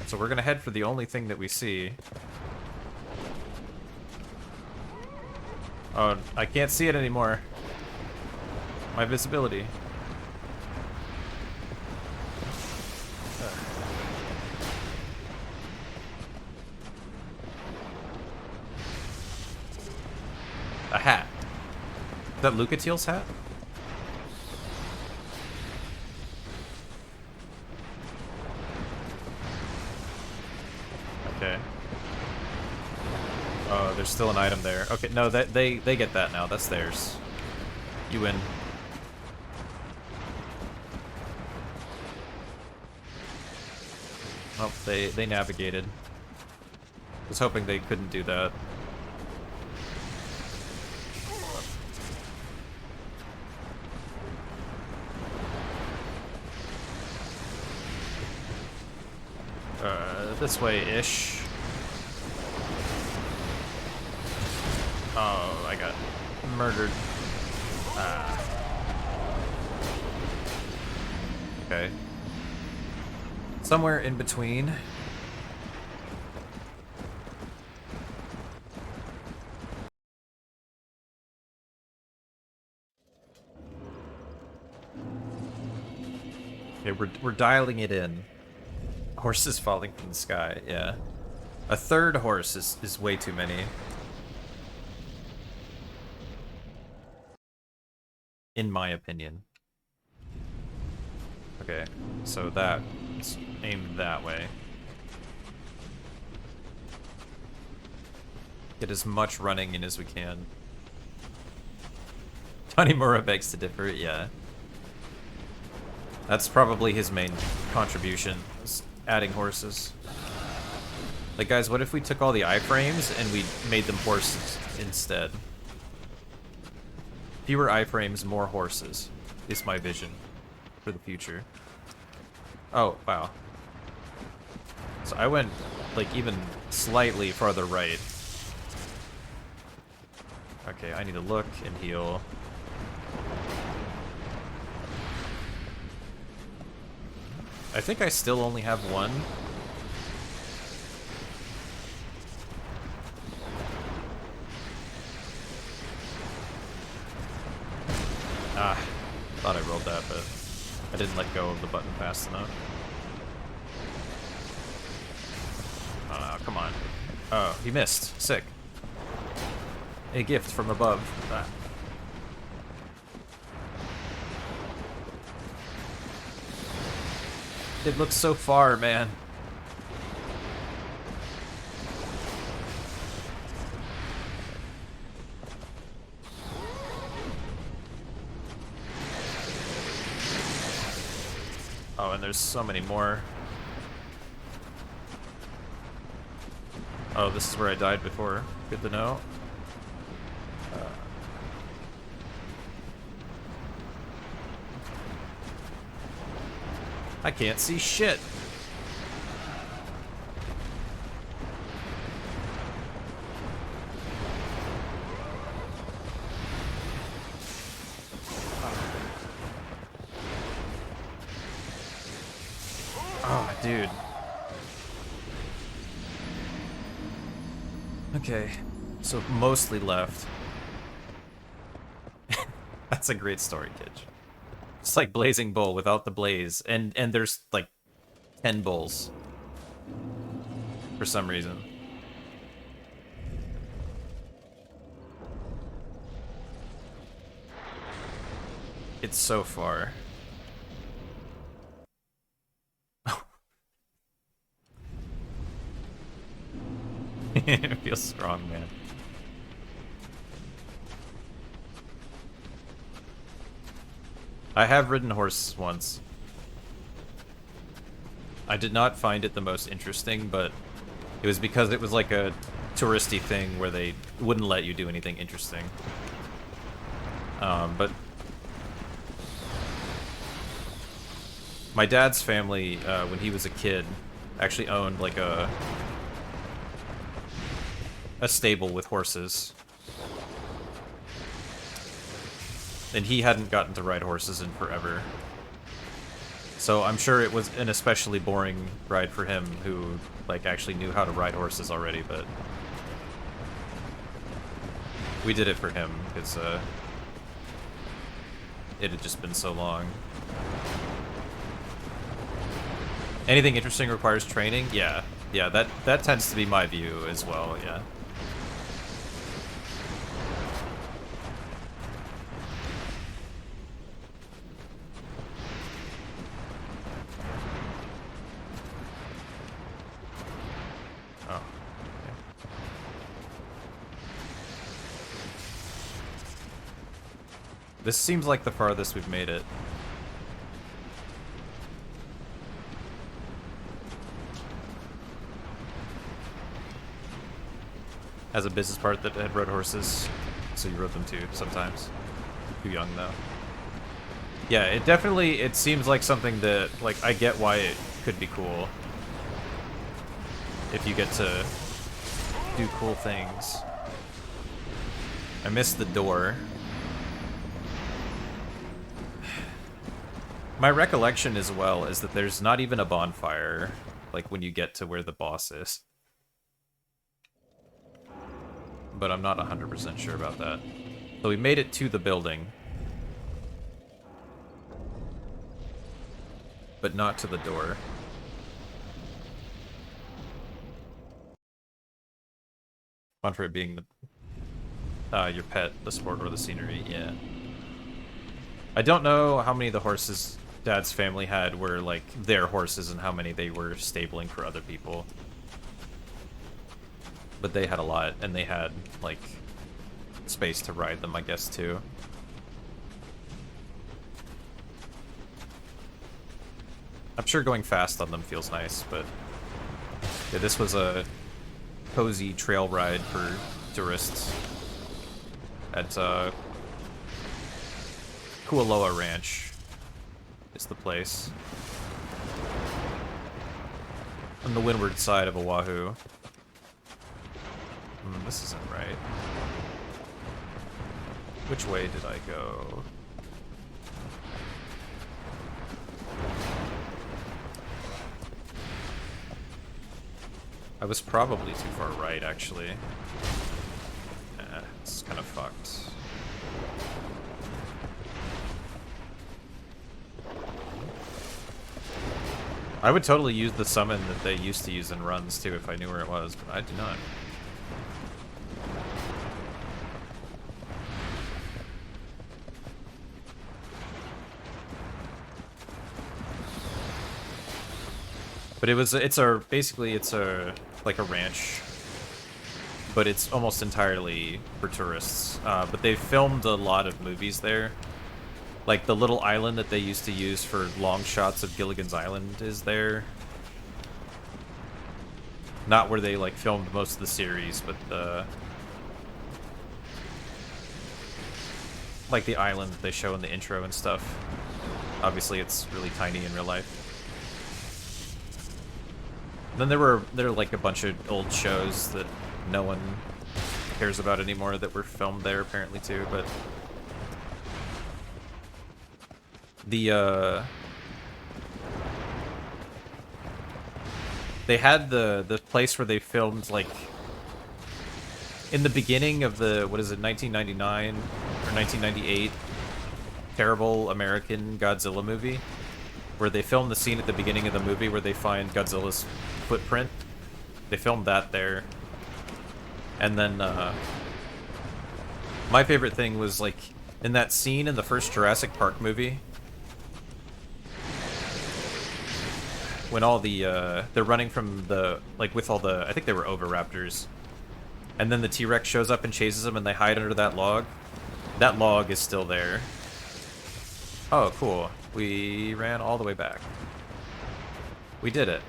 So we're gonna head for the only thing that we see. Oh, I can't see it anymore. My visibility. A hat. Is that Lucatiel's hat? Okay. Oh, there's still an item there. Okay, no, they get that now. That's theirs. You win. Oh, they navigated. Was hoping they couldn't do that. This way-ish. Oh, I got murdered. Okay. Somewhere in between. Okay, we're dialing it in. Horses falling from the sky, yeah. A third horse is way too many. In my opinion. Okay, so let's aim that way. Get as much running in as we can. Tanimura begs to differ, yeah. That's probably his main contribution, is adding horses. Like, guys, what if we took all the iframes and we made them horses instead? Fewer iframes, more horses is my vision for the future. Oh, wow. So I went, like, even slightly farther right. Okay, I need to look and heal. I think I still only have one. Ah, thought I rolled that, but I didn't let go of the button fast enough. Oh, no, come on. Oh, he missed. Sick. A gift from above. Ah. It looks so far, man. Oh, and there's so many more. Oh, this is where I died before. Good to know. I can't see shit. Okay, so mostly left. That's a great story, Kitch. It's like Blazing Bull without the blaze, and there's like 10 bulls for some reason. It's so far. It feels strong, man. I have ridden horses once. I did not find it the most interesting, but it was because it was like a touristy thing where they wouldn't let you do anything interesting. But my dad's family, when he was a kid, actually owned like a stable with horses. And he hadn't gotten to ride horses in forever. So I'm sure it was an especially boring ride for him, who like actually knew how to ride horses already, but we did it for him because it had just been so long. Anything interesting requires training? Yeah. Yeah, that tends to be my view as well, yeah. Oh. Okay. This seems like the farthest we've made it. Has a business part that had rode horses, so you rode them too sometimes. Too young though. Yeah, it seems like something that, like, I get why it could be cool. If you get to do cool things. I missed the door. My recollection as well is that there's not even a bonfire, like, when you get to where the boss is. But I'm not 100% sure about that. So we made it to the building. But not to the door. Fun for it being the, your pet, the sport, or the scenery, yeah. I don't know how many of the horses Dad's family had were, like, their horses and how many they were stabling for other people. But they had a lot, and they had, like, space to ride them, I guess, too. I'm sure going fast on them feels nice, but yeah, this was a cozy trail ride for tourists at Kualoa Ranch is the place. On the windward side of Oahu. This isn't right. Which way did I go? I was probably too far right, actually. It's kind of fucked. I would totally use the summon that they used to use in runs, too, if I knew where it was, but I do not. But basically it's like a ranch, but it's almost entirely for tourists. But they filmed a lot of movies there. Like the little island that they used to use for long shots of Gilligan's Island is there. Not where they like filmed most of the series, but like the island that they show in the intro and stuff. Obviously it's really tiny in real life. Then there were like a bunch of old shows that no one cares about anymore that were filmed there apparently too, but the they had the place where they filmed like in the beginning of the, what is it, 1999 or 1998 terrible American Godzilla movie, where they filmed the scene at the beginning of the movie where they find Godzilla's footprint. They filmed that there. And then, my favorite thing was, like, in that scene in the first Jurassic Park movie, when all the, they're running from the, like, with all the, I think they were Oviraptors, and then the T-Rex shows up and chases them and they hide under that log. That log is still there. Oh, cool. We ran all the way back. We did it.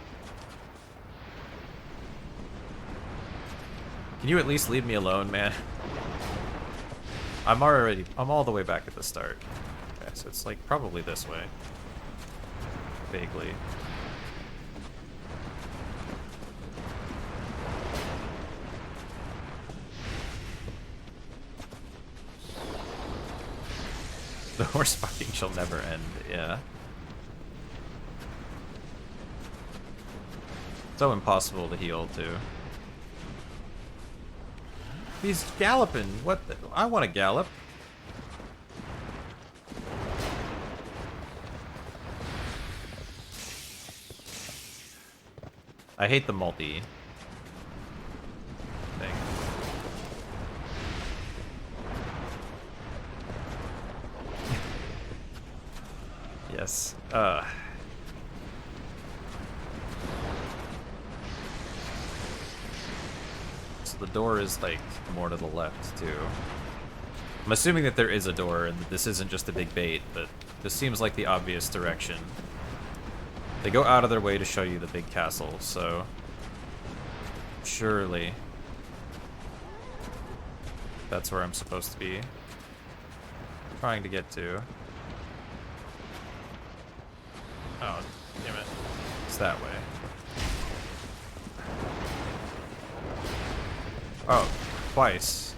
Can you at least leave me alone, man? I'm all the way back at the start. Okay, so it's like probably this way. Vaguely. The horse fucking shall never end, yeah. So impossible to heal, too. He's galloping. What the? I want to gallop. I hate the multi thing. Yes. So the door is, like, more to the left, too. I'm assuming that there is a door and that this isn't just a big bait, but this seems like the obvious direction. They go out of their way to show you the big castle, so surely that's where I'm supposed to be trying to get to. Oh, damn it. It's that way. Oh, twice.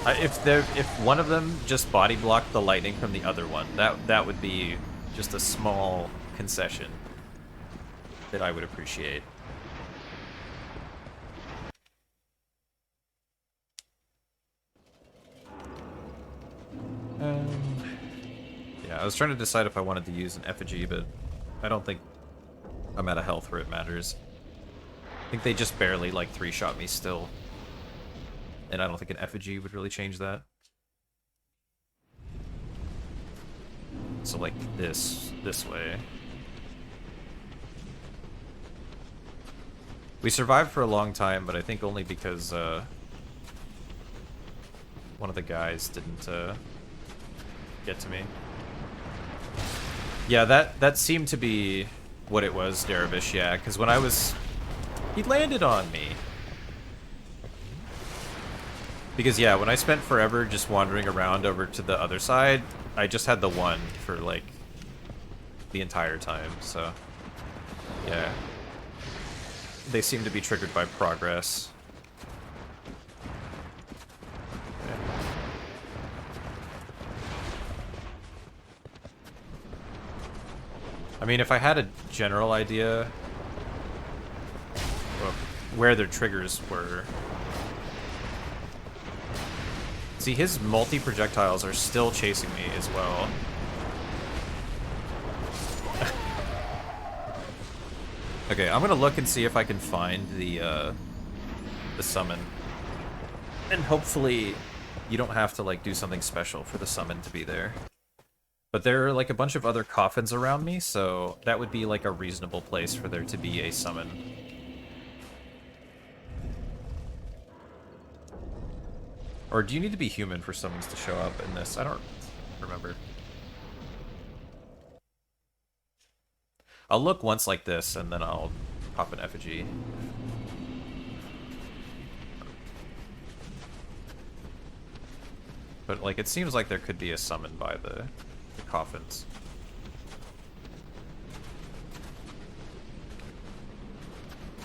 If one of them just body blocked the lightning from the other one, that would be just a small concession that I would appreciate. Yeah, I was trying to decide if I wanted to use an effigy, but I don't think I'm at a health where it matters. I think they just barely, like, 3-shot me still. And I don't think an effigy would really change that. So, like, this way. We survived for a long time, but I think only because, one of the guys didn't, get to me. Yeah, that seemed to be what it was, Daravish, yeah, because when I was... He landed on me. Because, yeah, when I spent forever just wandering around over to the other side, I just had the one for, like, the entire time, so... Yeah. They seem to be triggered by progress. I mean, if I had a general idea of where their triggers were... See, his multi-projectiles are still chasing me as well. Okay, I'm gonna look and see if I can find the summon. And hopefully you don't have to, like, do something special for the summon to be there. But there are, like, a bunch of other coffins around me, so that would be, like, a reasonable place for there to be a summon. Or do you need to be human for summons to show up in this? I don't remember. I'll look once like this, and then I'll pop an effigy. But, like, it seems like there could be a summon by the coffins.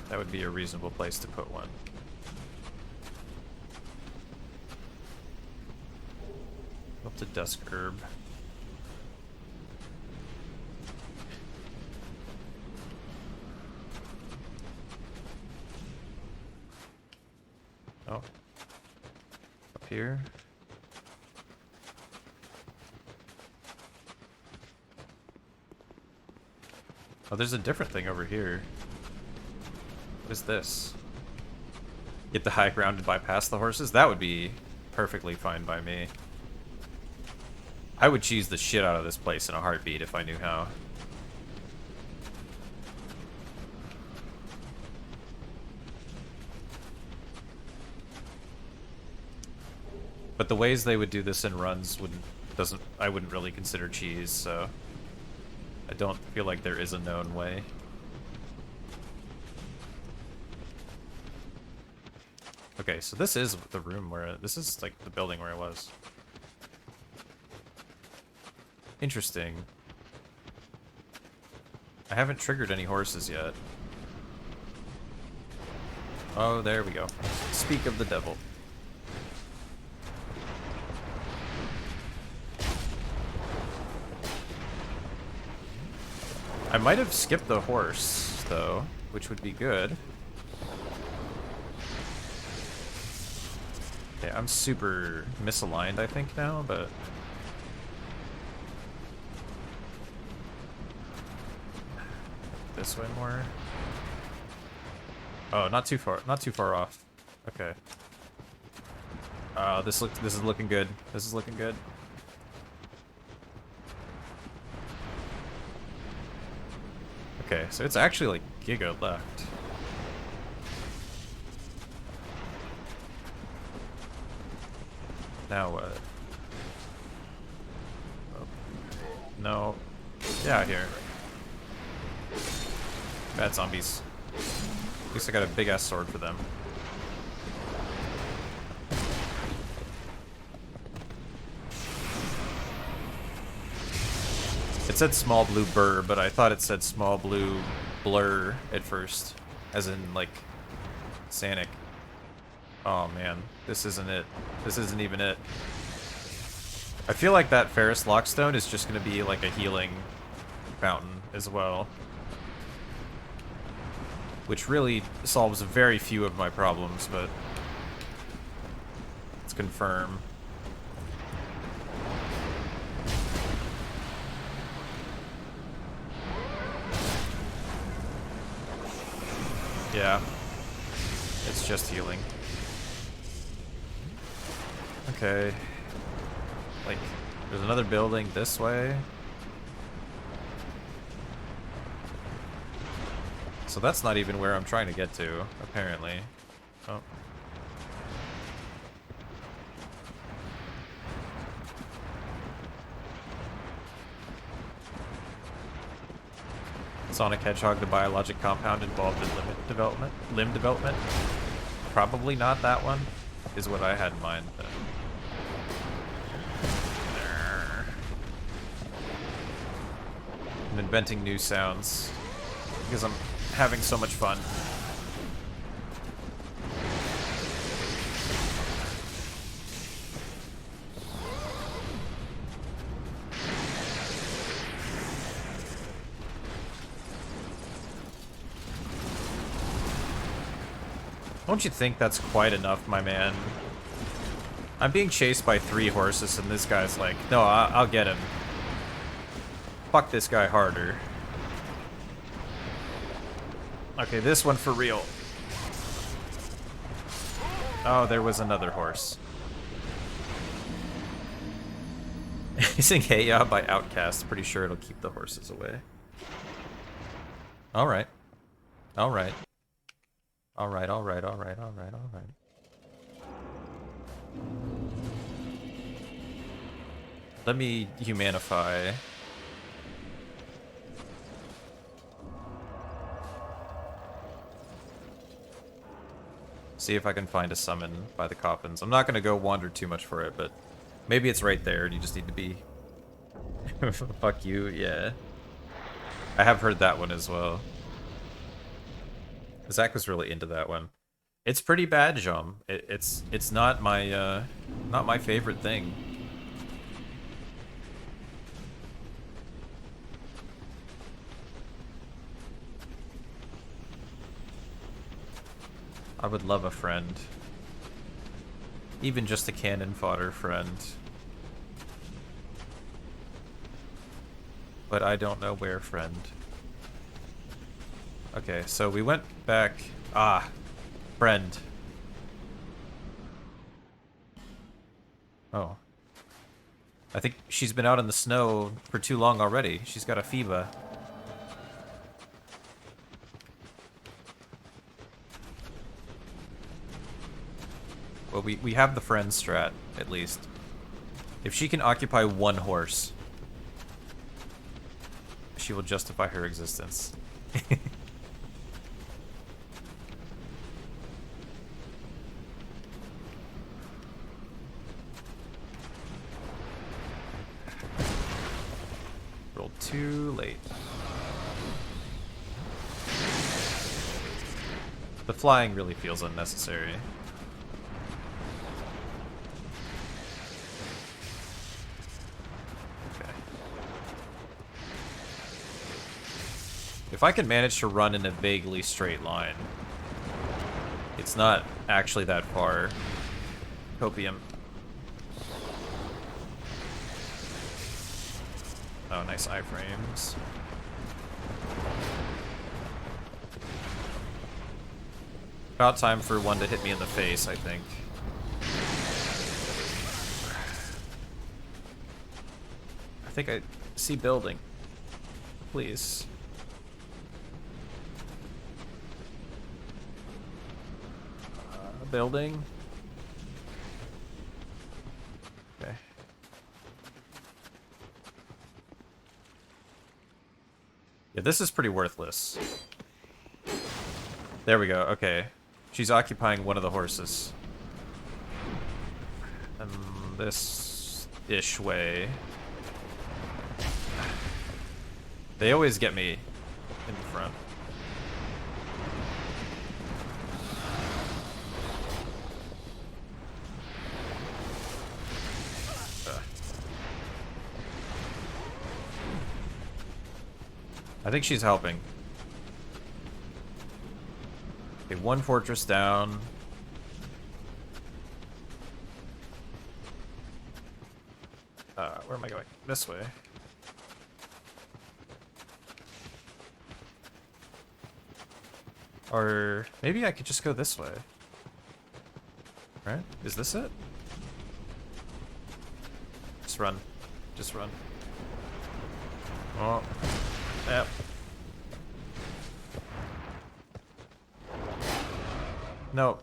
That would be a reasonable place to put one. Up to Dusk Herb. here. Oh, there's a different thing over here. What is this? Get the high ground and bypass the horses? That would be perfectly fine by me. I would cheese the shit out of this place in a heartbeat if I knew how. But the ways they would do this in runs I wouldn't really consider cheese, so I don't feel like there is a known way. Okay, so this is the room where this is like the building where I was. Interesting. I haven't triggered any horses yet. Oh, there we go. Speak of the devil. I might have skipped the horse, though, which would be good. Okay, I'm super misaligned, I think, now, but... this way more. Oh, not too far off. Okay. This is looking good. This is looking good. Okay, so it's actually like Giga left. Now what? Oh. No. Get out of here. Bad zombies. At least I got a big ass sword for them. It said small blue burr, but I thought it said small blue blur at first. As in, like, Sanic. Oh man, this isn't it. This isn't even it. I feel like that Ferris Lockstone is just going to be like a healing fountain as well. Which really solves very few of my problems, but let's confirm. Yeah, it's just healing. Okay. Like, there's another building this way. So that's not even where I'm trying to get to, apparently. Oh. Sonic Hedgehog, the biologic compound involved in limb development? Probably not that one, is what I had in mind. But... I'm inventing new sounds because I'm having so much fun. Don't you think that's quite enough, my man? I'm being chased by 3 horses and this guy's like, no, I'll get him. Fuck this guy harder. Okay, this one for real. Oh, there was another horse. Using Hey Ya by Outcast. Pretty sure it'll keep the horses away. Alright. Alright. Alright, alright, alright, alright, alright. Let me humanify. See if I can find a summon by the coffins. I'm not going to go wander too much for it, but maybe it's right there and you just need to be... Fuck you, yeah. I have heard that one as well. Zach was really into that one. It's pretty bad, Jom. It's not my favorite thing. I would love a friend. Even just a cannon fodder friend. But I don't know where, friend. Okay, so we went back... Ah, friend. Oh. I think she's been out in the snow for too long already. She's got a FIBA. Well, we have the friend strat, at least. If she can occupy one horse, she will justify her existence. Rolled too late. The flying really feels unnecessary. If I can manage to run in a vaguely straight line, it's not actually that far. Copium. Oh, nice iframes. About time for one to hit me in the face, I think. I think I see building. Please. Building. Okay. Yeah, this is pretty worthless. There we go. Okay. She's occupying one of the horses. And this-ish way. They always get me in the front. I think she's helping. Okay, one fortress down. Where am I going? This way. Or maybe I could just go this way. Right? Is this it? Just run. Just run. Oh. Yep. No.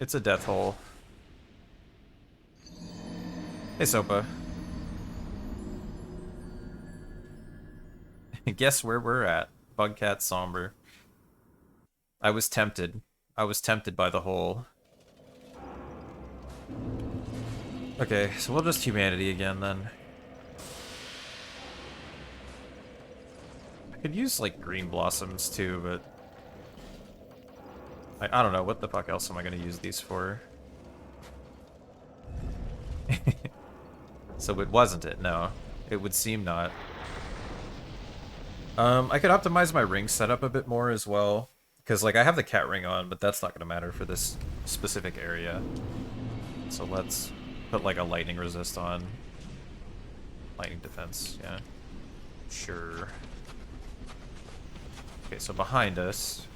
It's a death hole. Hey, Sopa. Guess where we're at. Bugcat Somber. I was tempted. I was tempted by the hole. Okay, so we'll just humanity again then. I could use like green blossoms too, but I don't know, what the fuck else am I gonna use these for? So it wasn't it, no. It would seem not. I could optimize my ring setup a bit more as well. Because like I have the cat ring on, but that's not gonna matter for this specific area. So let's put like a lightning resist on. Lightning defense, yeah. Sure. Okay, so behind us.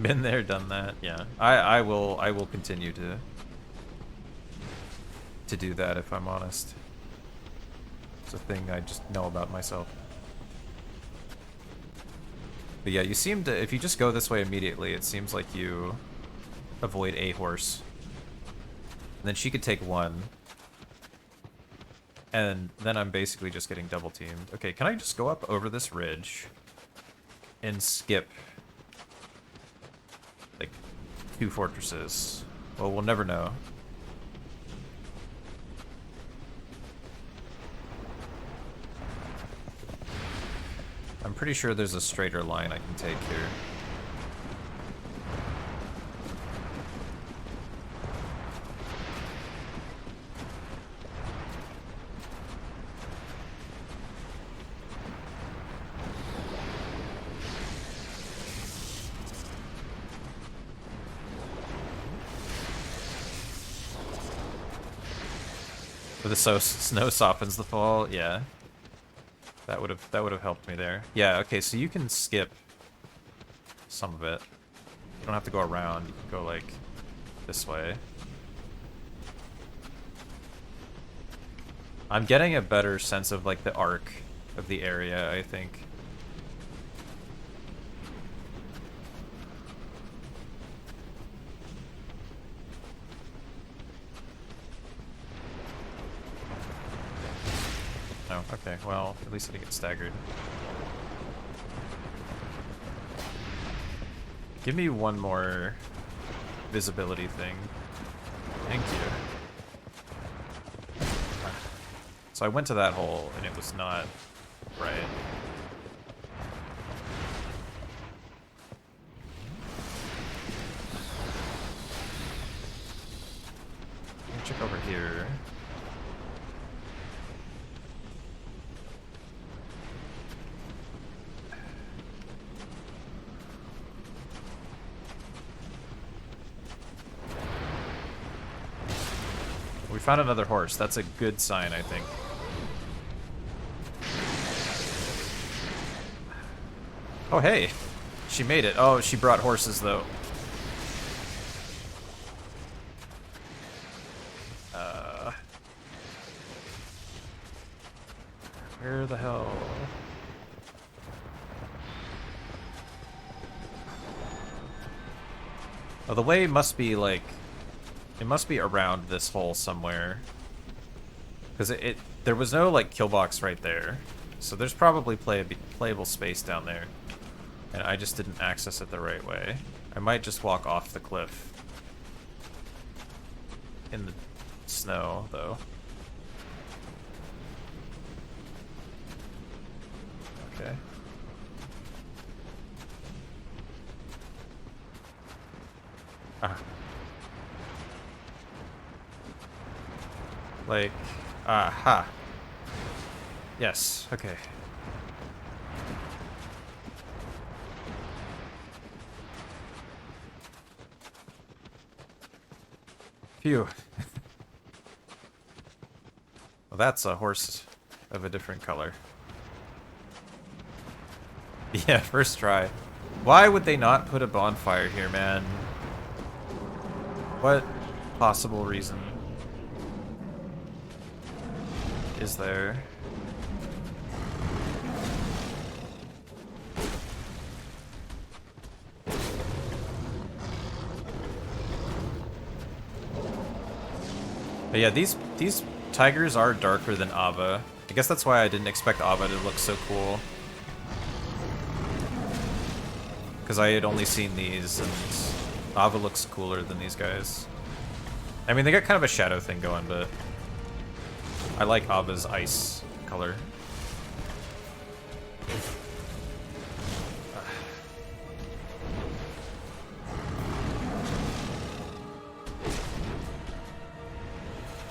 Been there, done that. Yeah, I will continue to do that if I'm honest. It's a thing I just know about myself. But yeah, you seem to, if you just go this way immediately, it seems like you avoid a horse. And then she could take one. And then I'm basically just getting double teamed. Okay, can I just go up over this ridge and skip like 2 fortresses? Well, we'll never know. I'm pretty sure there's a straighter line I can take here. But the snow softens the fall. Yeah, that would have helped me there. Yeah. Okay, so you can skip some of it. You don't have to go around. You can go like this way. I'm getting a better sense of like the arc of the area, I think. Oh, okay. Well, at least I didn't get staggered. Give me one more visibility thing. Thank you. So I went to that hole, and it was not right. Let me check over here. We found another horse. That's a good sign, I think. Oh, hey. She made it. Oh, she brought horses, though. Where the hell? Oh, the way must be, like... It must be around this hole somewhere. Because there was no, like, kill box right there. So there's probably playable space down there. And I just didn't access it the right way. I might just walk off the cliff. In the snow, though. Okay. Ah. Like, aha. Yes, okay. Phew. Well, that's a horse of a different color. Yeah, first try. Why would they not put a bonfire here, man? What possible reason is there? But yeah, these tigers are darker than Ava. I guess that's why I didn't expect Ava to look so cool. Because I had only seen these, and Ava looks cooler than these guys. I mean, they got kind of a shadow thing going, but I like Ava's ice color.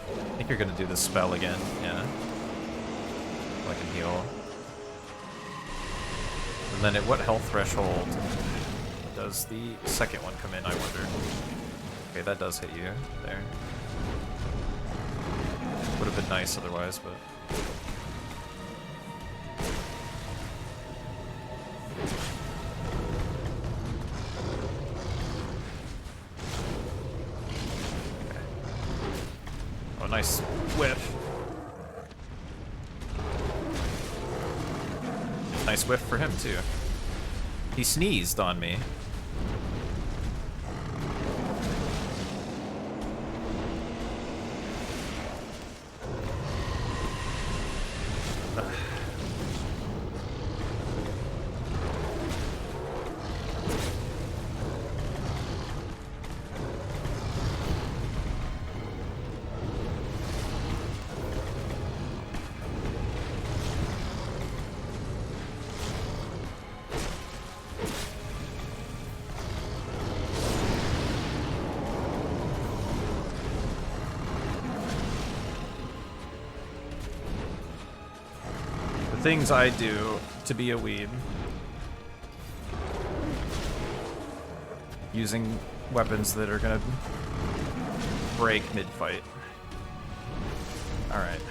I think you're gonna do the spell again, yeah. I can heal. And then at what health threshold does the second one come in, I wonder? Okay, that does hit you there. Would have been nice otherwise, but... Okay. Oh, nice whiff. Nice whiff for him, too. He sneezed on me. Things I do to be a weeb. Using weapons that are gonna break mid-fight. Alright.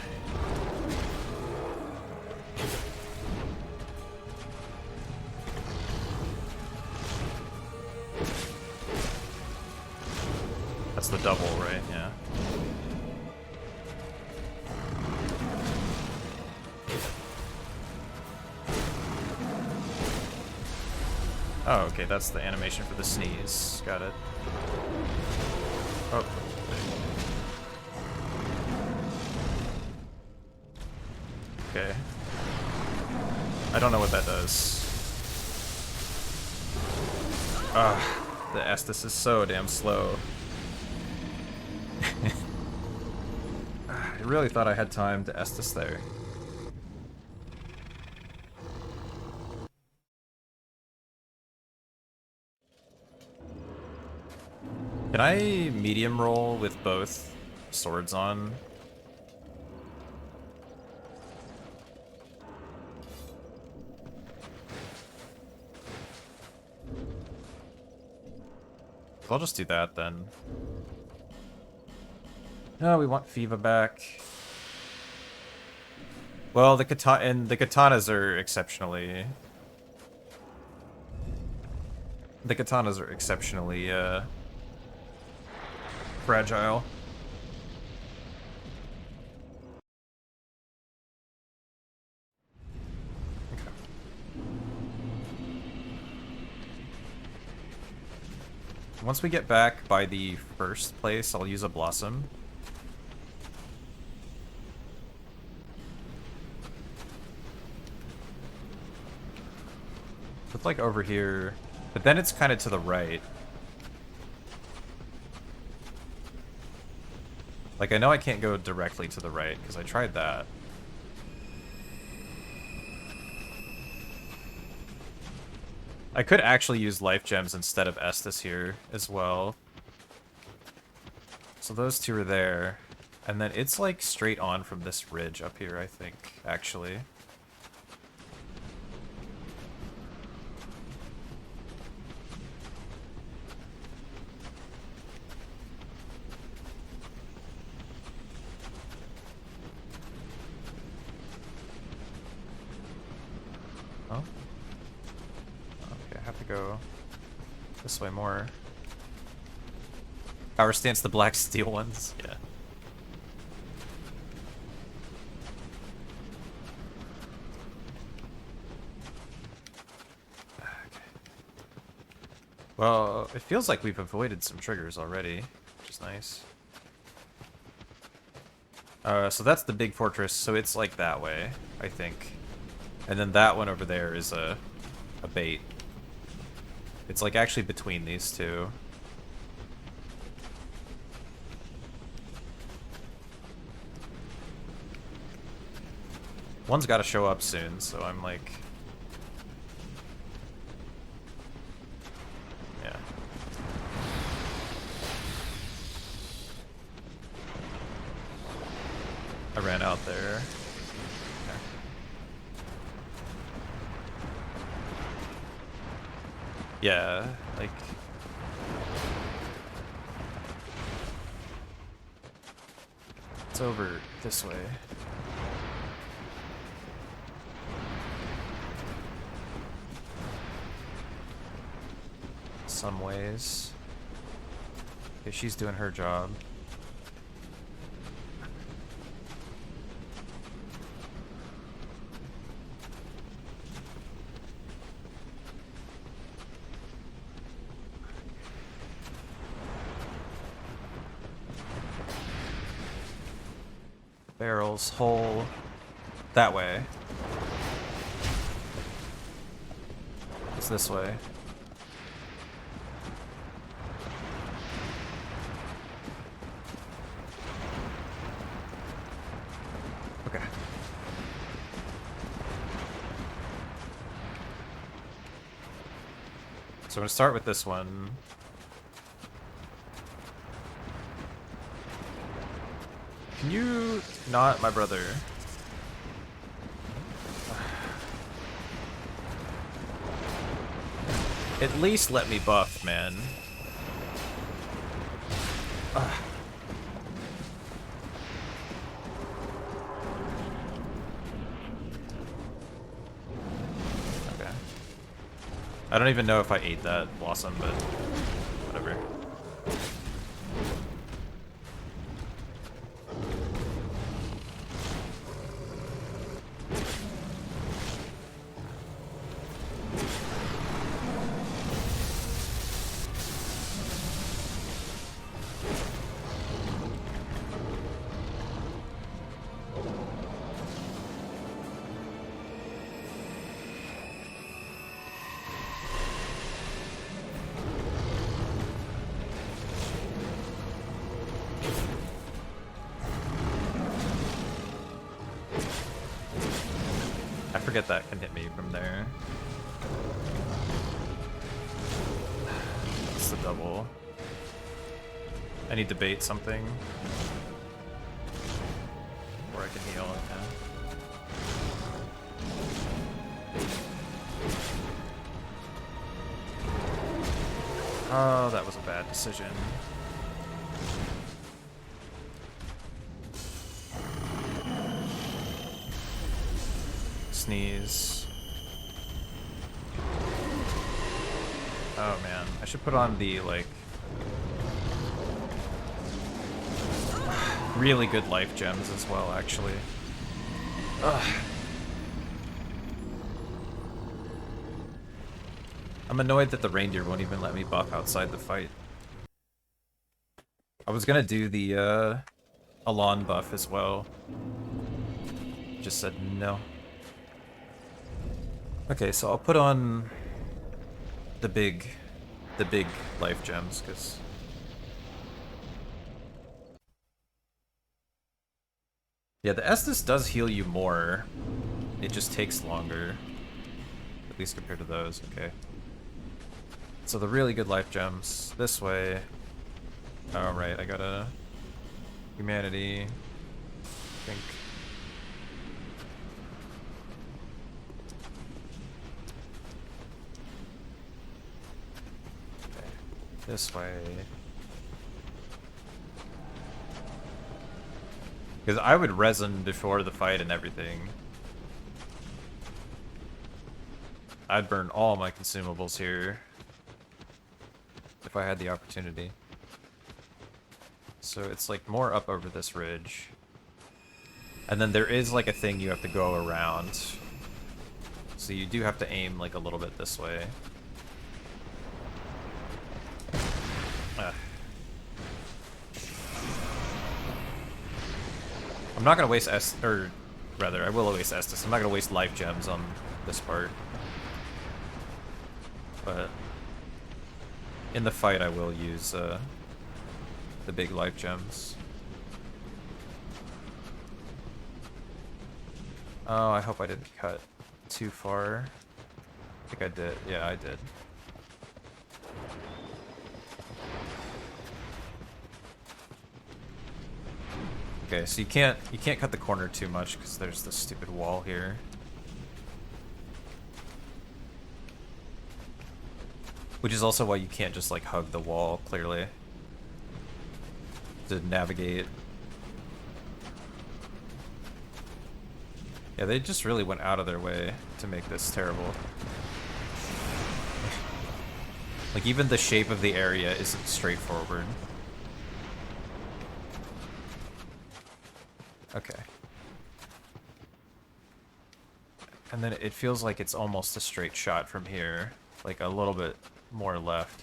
That's the double, right? Yeah. Oh, okay, that's the animation for the sneeze. Got it. Oh. Okay. I don't know what that does. Ah, the Estus is so damn slow. I really thought I had time to Estus there. Can I medium roll with both swords on? I'll just do that then. No, we want Fiva back. Well, the katanas are exceptionally... The katanas are exceptionally, fragile. Okay. Once we get back by the first place, I'll use a Blossom. It's like over here, but then it's kind of to the right. Like, I know I can't go directly to the right, because I tried that. I could actually use life gems instead of Estus here as well. So those two are there. And then it's like straight on from this ridge up here, I think, actually. Oh. Okay, I have to go this way more. Power stance the black steel ones, yeah. Okay. Well, it feels like we've avoided some triggers already, which is nice. So that's the big fortress, so it's like that way, I think. And then that one over there is a bait. It's like actually between these two. One's got to show up soon, so I'm like... Yeah. I ran out there. Okay. Yeah, like... It's over this way. Some ways. Okay, she's doing her job. Barrels, hole, that way. It's this way. Okay. So I'm gonna start with this one. Can you not, my brother? At least let me buff, man. I don't even know if I ate that blossom, but whatever. I forget that can hit me from there. It's the double. I need to bait something. Or I can heal it, yeah. Oh, that was a bad decision. Sneeze. Oh man, I should put on the, like, really good life gems as well, actually. Ugh. I'm annoyed that the reindeer won't even let me buff outside the fight. I was gonna do the, Alon buff as well. Just said no. Okay, so I'll put on the big life gems, because... Yeah, the Estus does heal you more. It just takes longer. At least compared to those, okay. So the really good life gems, this way. Oh, right, I got a humanity, I think. Okay, this way. Because I would resin before the fight and everything. I'd burn all my consumables here if I had the opportunity. So it's like more up over this ridge. And then there is like a thing you have to go around. So you do have to aim like a little bit this way. Ugh. I'm not gonna waste or rather, I will waste Estus. I'm not gonna waste life gems on this part. But in the fight, I will use the big life gems. Oh, I hope I didn't cut too far. I think I did. Yeah, I did. Okay, so you can't cut the corner too much because there's this stupid wall here. Which is also why you can't just like hug the wall, clearly. To navigate. Yeah, they just really went out of their way to make this terrible. Like, even the shape of the area isn't straightforward. Okay. And then it feels like it's almost a straight shot from here. Like, a little bit more left.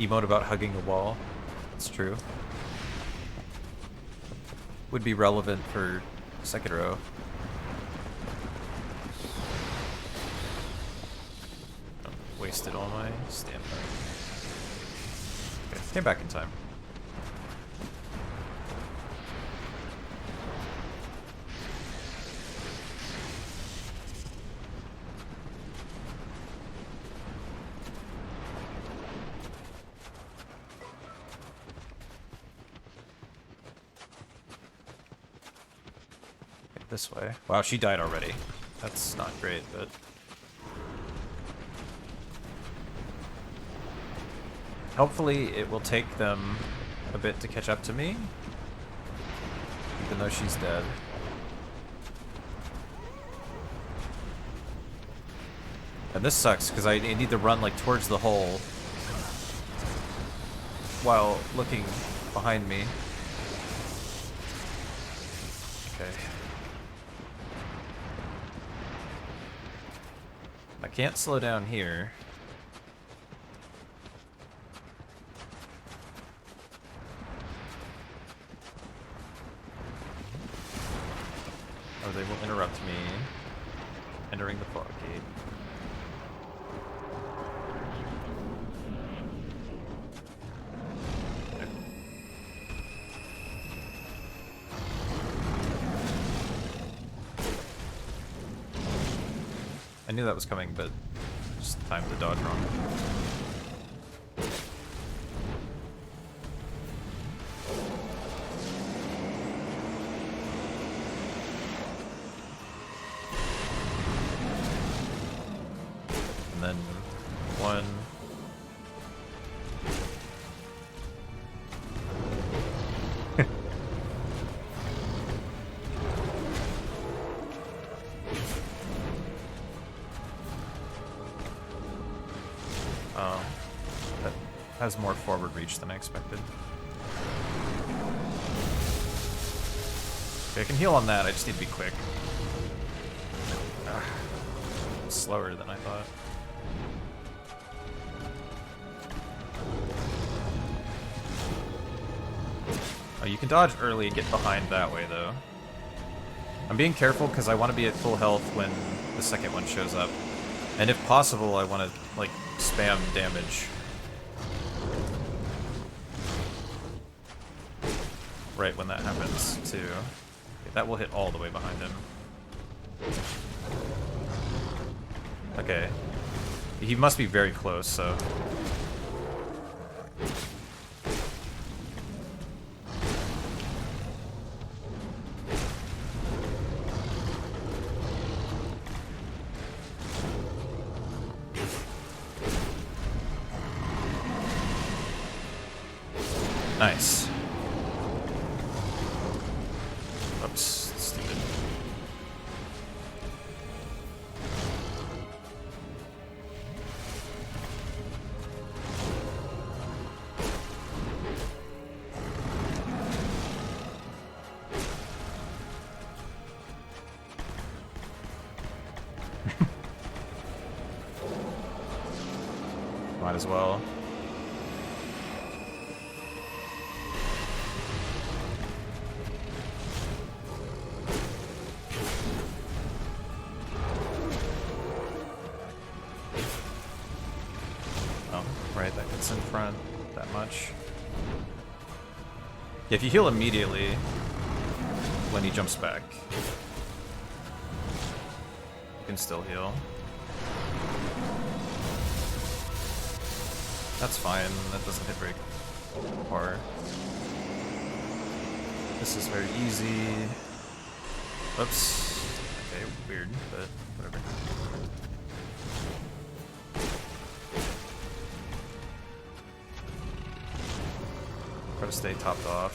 Emote about hugging a wall. It's true. Would be relevant for Sekiro. Wasted all my stamina. Okay, came back in time. This way. Wow, she died already. That's not great, but... Hopefully it will take them a bit to catch up to me. Even though she's dead. And this sucks, because I need to run, like, towards the hole while looking behind me. Okay. I can't slow down here. Oh, they will interrupt me entering the fog gate. I knew that was coming, but just timed the dodge wrong. And then one. Oh, that has more forward reach than I expected. Okay, I can heal on that, I just need to be quick. Ugh, slower than I thought. Oh, you can dodge early and get behind that way, though. I'm being careful because I want to be at full health when the second one shows up. And if possible, I want to, like, spam damage. Right when that happens, too. Okay, that will hit all the way behind him. Okay. He must be very close, so... Nice. Oops, stupid. Might as well. Right, that gets in front that much. Yeah, if you heal immediately when he jumps back, you can still heal. That's fine, that doesn't hit very far. This is very easy. Oops. Okay, weird, but whatever. Try to stay topped off.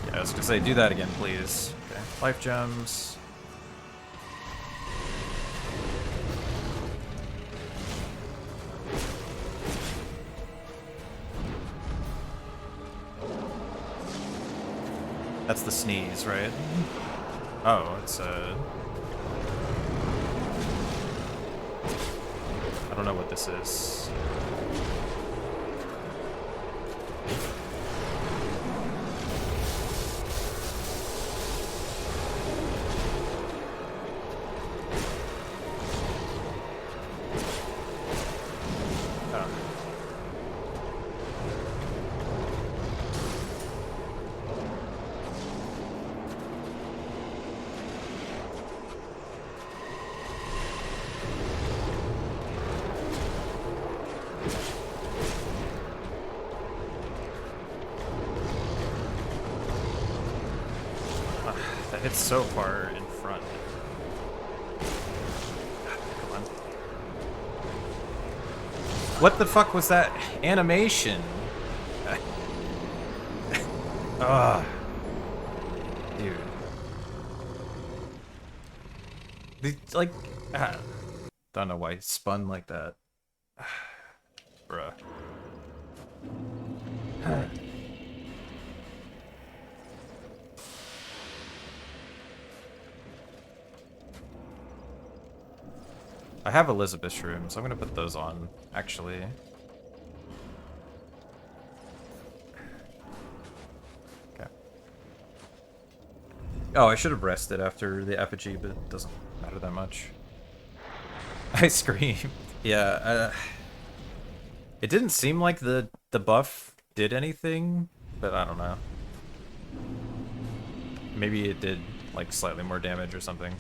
Yeah, I was gonna say, do that again, please. Okay, life gems. That's the sneeze, right? Oh, it's I don't know what this is. Oh. That hits so far in front. Come on. What the fuck was that animation? Ugh. Dude. Like, don't know why it spun like that. Bruh. I have Elizabeth shrooms, so I'm gonna put those on, actually. Okay. Oh, I should have rested after the effigy, but it doesn't matter that much. I screamed. Yeah, it didn't seem like the buff did anything, but I don't know. Maybe it did, like, slightly more damage or something.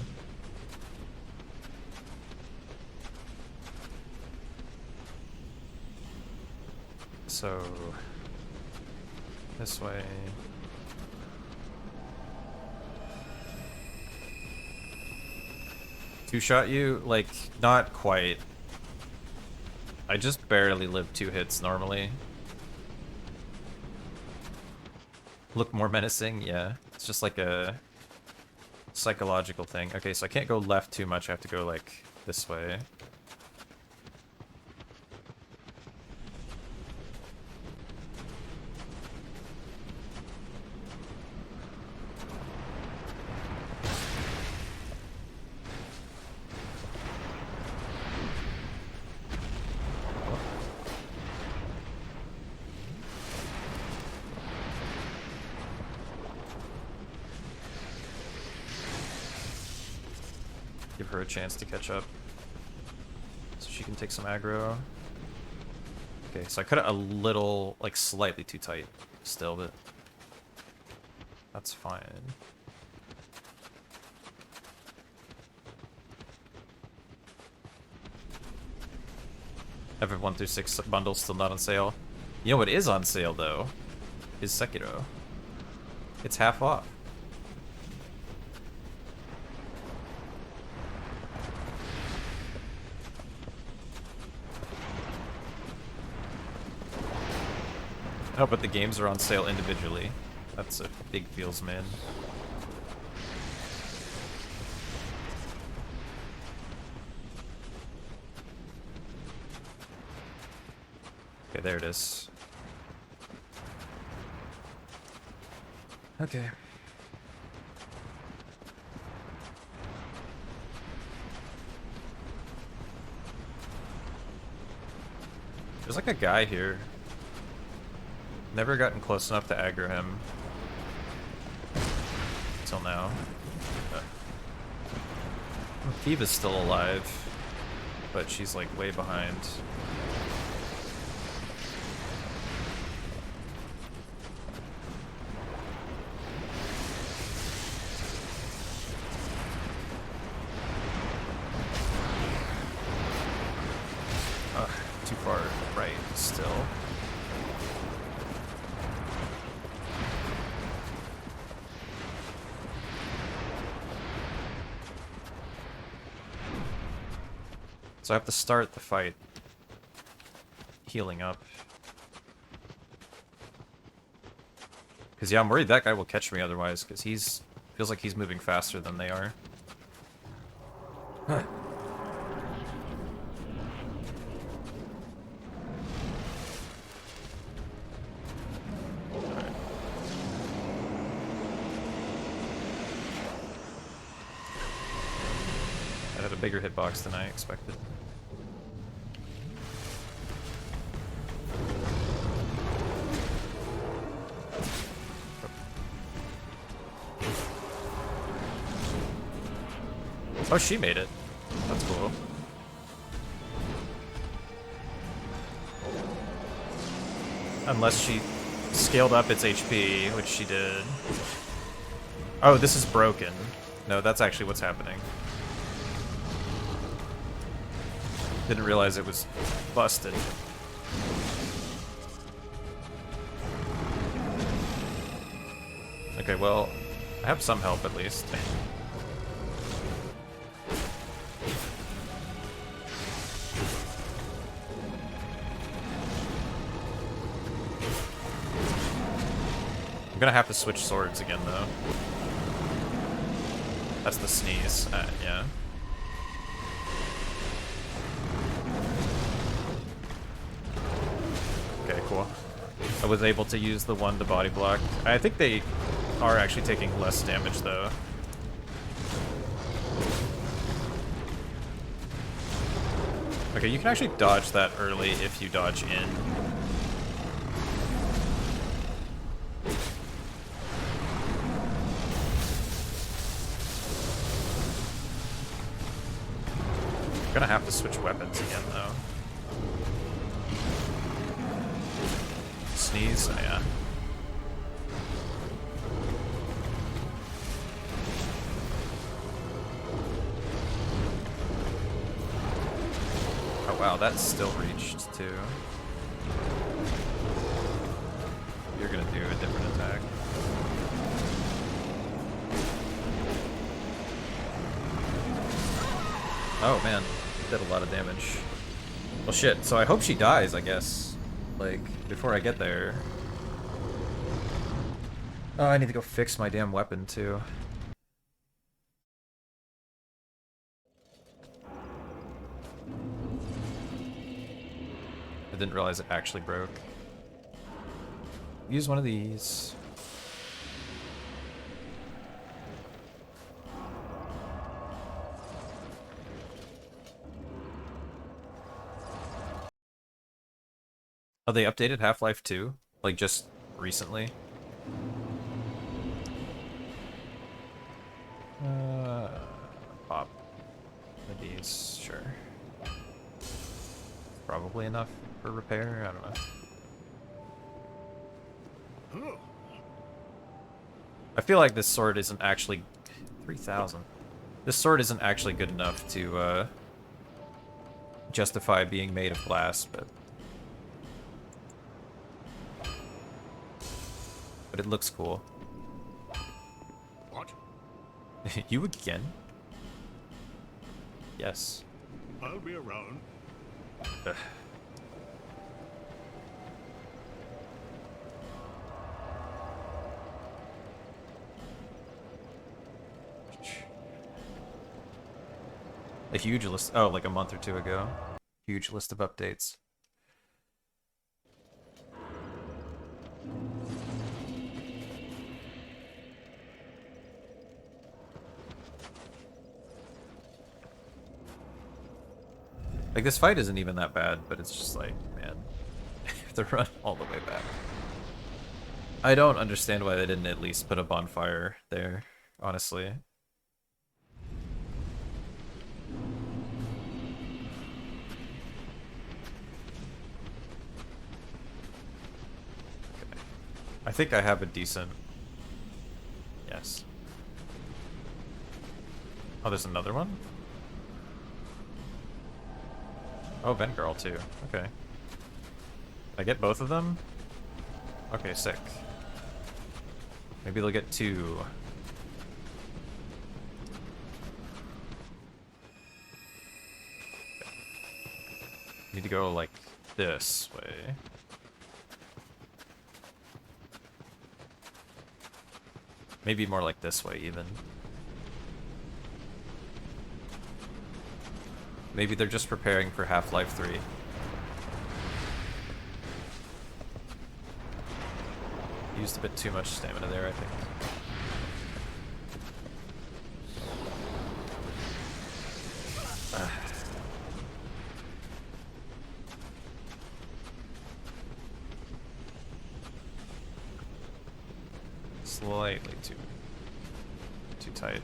So, this way. Two-shot you? Like, not quite. I just barely live 2 hits normally. Look more menacing? Yeah. It's just like a psychological thing. Okay, so I can't go left too much. I have to go, like, this way. Give her a chance to catch up. So she can take some aggro. Okay, so I cut it a little, like, slightly too tight still, but that's fine. Ever 1 through 6 bundles still not on sale. You know what is on sale, though? Is Sekiro. It's half off. Oh, but the games are on sale individually. That's a big feels, man. Okay, there it is. Okay. There's like a guy here. Never gotten close enough to aggro him. Until now. Thiva's still alive, but she's like way behind. Ugh, too far right still. So I have to start the fight healing up. Because, yeah, I'm worried that guy will catch me otherwise, because he's... feels like he's moving faster than they are. Huh. I had a bigger hitbox than I expected. Oh, she made it. That's cool. Unless she scaled up its HP, which she did. Oh, this is broken. No, that's actually what's happening. Didn't realize it was busted. Okay, well, I have some help at least. I'm gonna have to switch swords again, though. That's the sneeze. Yeah. I was able to use the one to body block. I think they are actually taking less damage, though. Okay, you can actually dodge that early if you dodge in. I'm gonna have to switch weapons again, though. Sneeze? Oh, yeah. Oh, wow, that's still reached, too. You're gonna do a different attack. Oh, man. Did a lot of damage. Well, shit. So I hope she dies, I guess. Like, before I get there. Oh, I need to go fix my damn weapon, too. I didn't realize it actually broke. Use one of these. Oh, they updated Half-Life 2? Like, just recently? Pop. The Ds, sure. Probably enough for repair, I don't know. I feel like this sword isn't actually... 3,000. This sword isn't actually good enough to, justify being made of glass, but... But it looks cool. What? You again? Yes. I'll be around. Ugh. A huge list. Oh, like a month or two ago. Huge list of updates. Like, this fight isn't even that bad, but it's just like, man, I have to run all the way back. I don't understand why they didn't at least put a bonfire there, honestly. Okay. I think I have a decent... Yes. Oh, there's another one? Oh, Vengirl too. Okay. I get both of them? Okay, sick. Maybe they'll get two. Okay. Need to go like this way. Maybe more like this way even. Maybe they're just preparing for Half-Life 3. Used a bit too much stamina there, I think. Slightly too tight.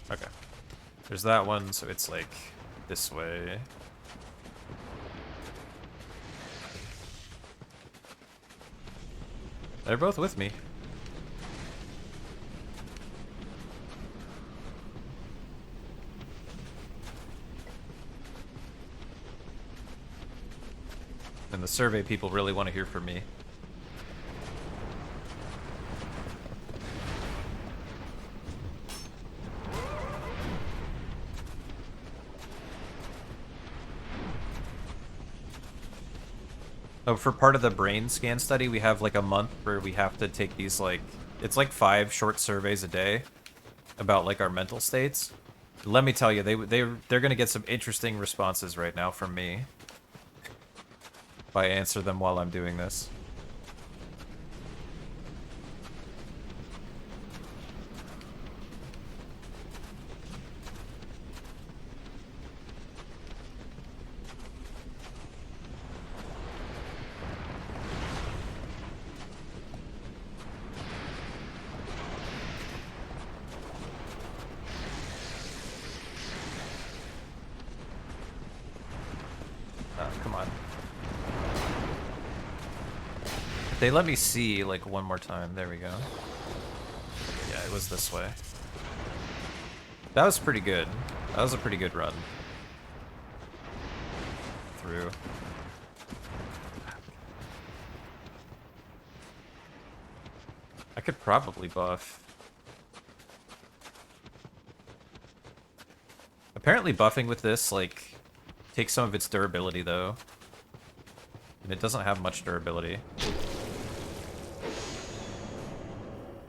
Okay. There's that one, so it's like this way. They're both with me. And the survey people really want to hear from me. Oh, for part of the brain scan study, we have like a month where we have to take these like, it's like 5 short surveys a day about like our mental states. Let me tell you, they're gonna get some interesting responses right now from me. I answer them while I'm doing this. Come on. They let me see, like, one more time. There we go. Yeah, it was this way. That was pretty good. That was a pretty good run. Through. I could probably buff. Apparently buffing with this, like, takes some of its durability, though. And it doesn't have much durability.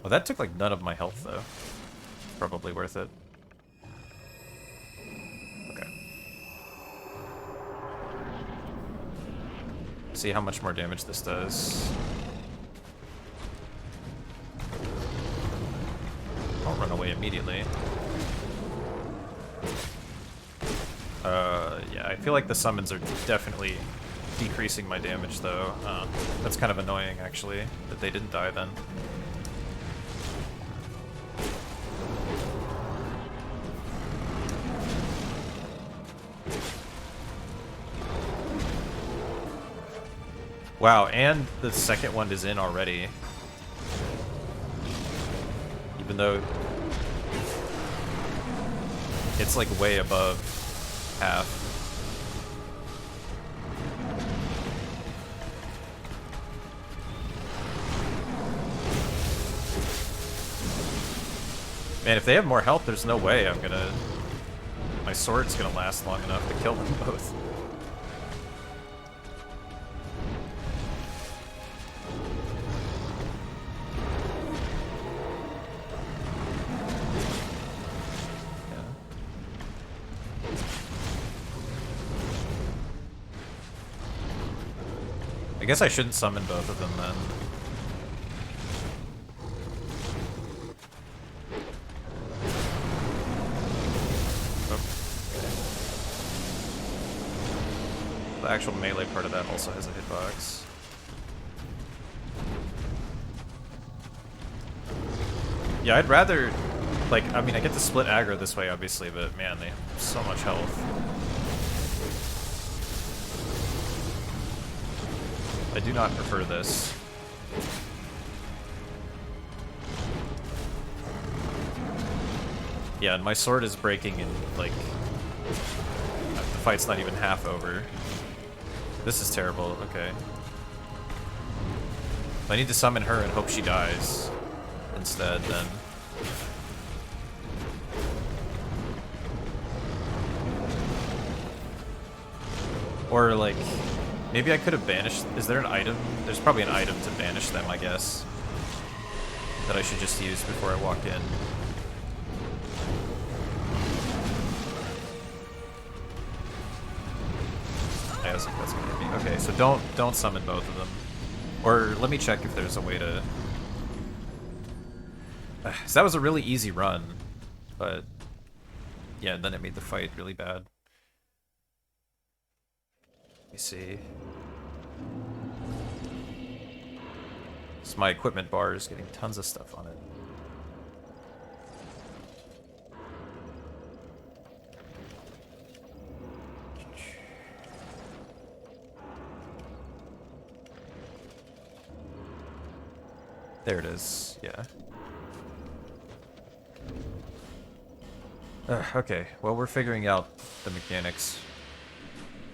Well, that took, like, none of my health, though. Probably worth it. Okay. See how much more damage this does. Don't run away immediately. Yeah, I feel like the summons are definitely decreasing my damage, though. That's kind of annoying, actually, that they didn't die then. Wow, and the second one is in already. Even though it's like way above half. Man, if they have more health, there's no way I'm gonna... My sword's gonna last long enough to kill them both. I guess I shouldn't summon both of them then. Oh. The actual melee part of that also has a hitbox. Yeah, I'd rather... Like, I mean, I get to split aggro this way, obviously, but man, they have so much health. I do not prefer this. Yeah, and my sword is breaking and, like, the fight's not even half over. This is terrible, okay. I need to summon her and hope she dies instead, then. Or, like... Maybe I could have banished... Is there an item? There's probably an item to banish them, I guess. That I should just use before I walk in. I was like, that's gonna be... Okay, so don't summon both of them. Or let me check if there's a way to... So that was a really easy run. But... Yeah, then it made the fight really bad. Let me see. So my equipment bar is getting tons of stuff on it. There it is, yeah. Okay, well, we're figuring out the mechanics.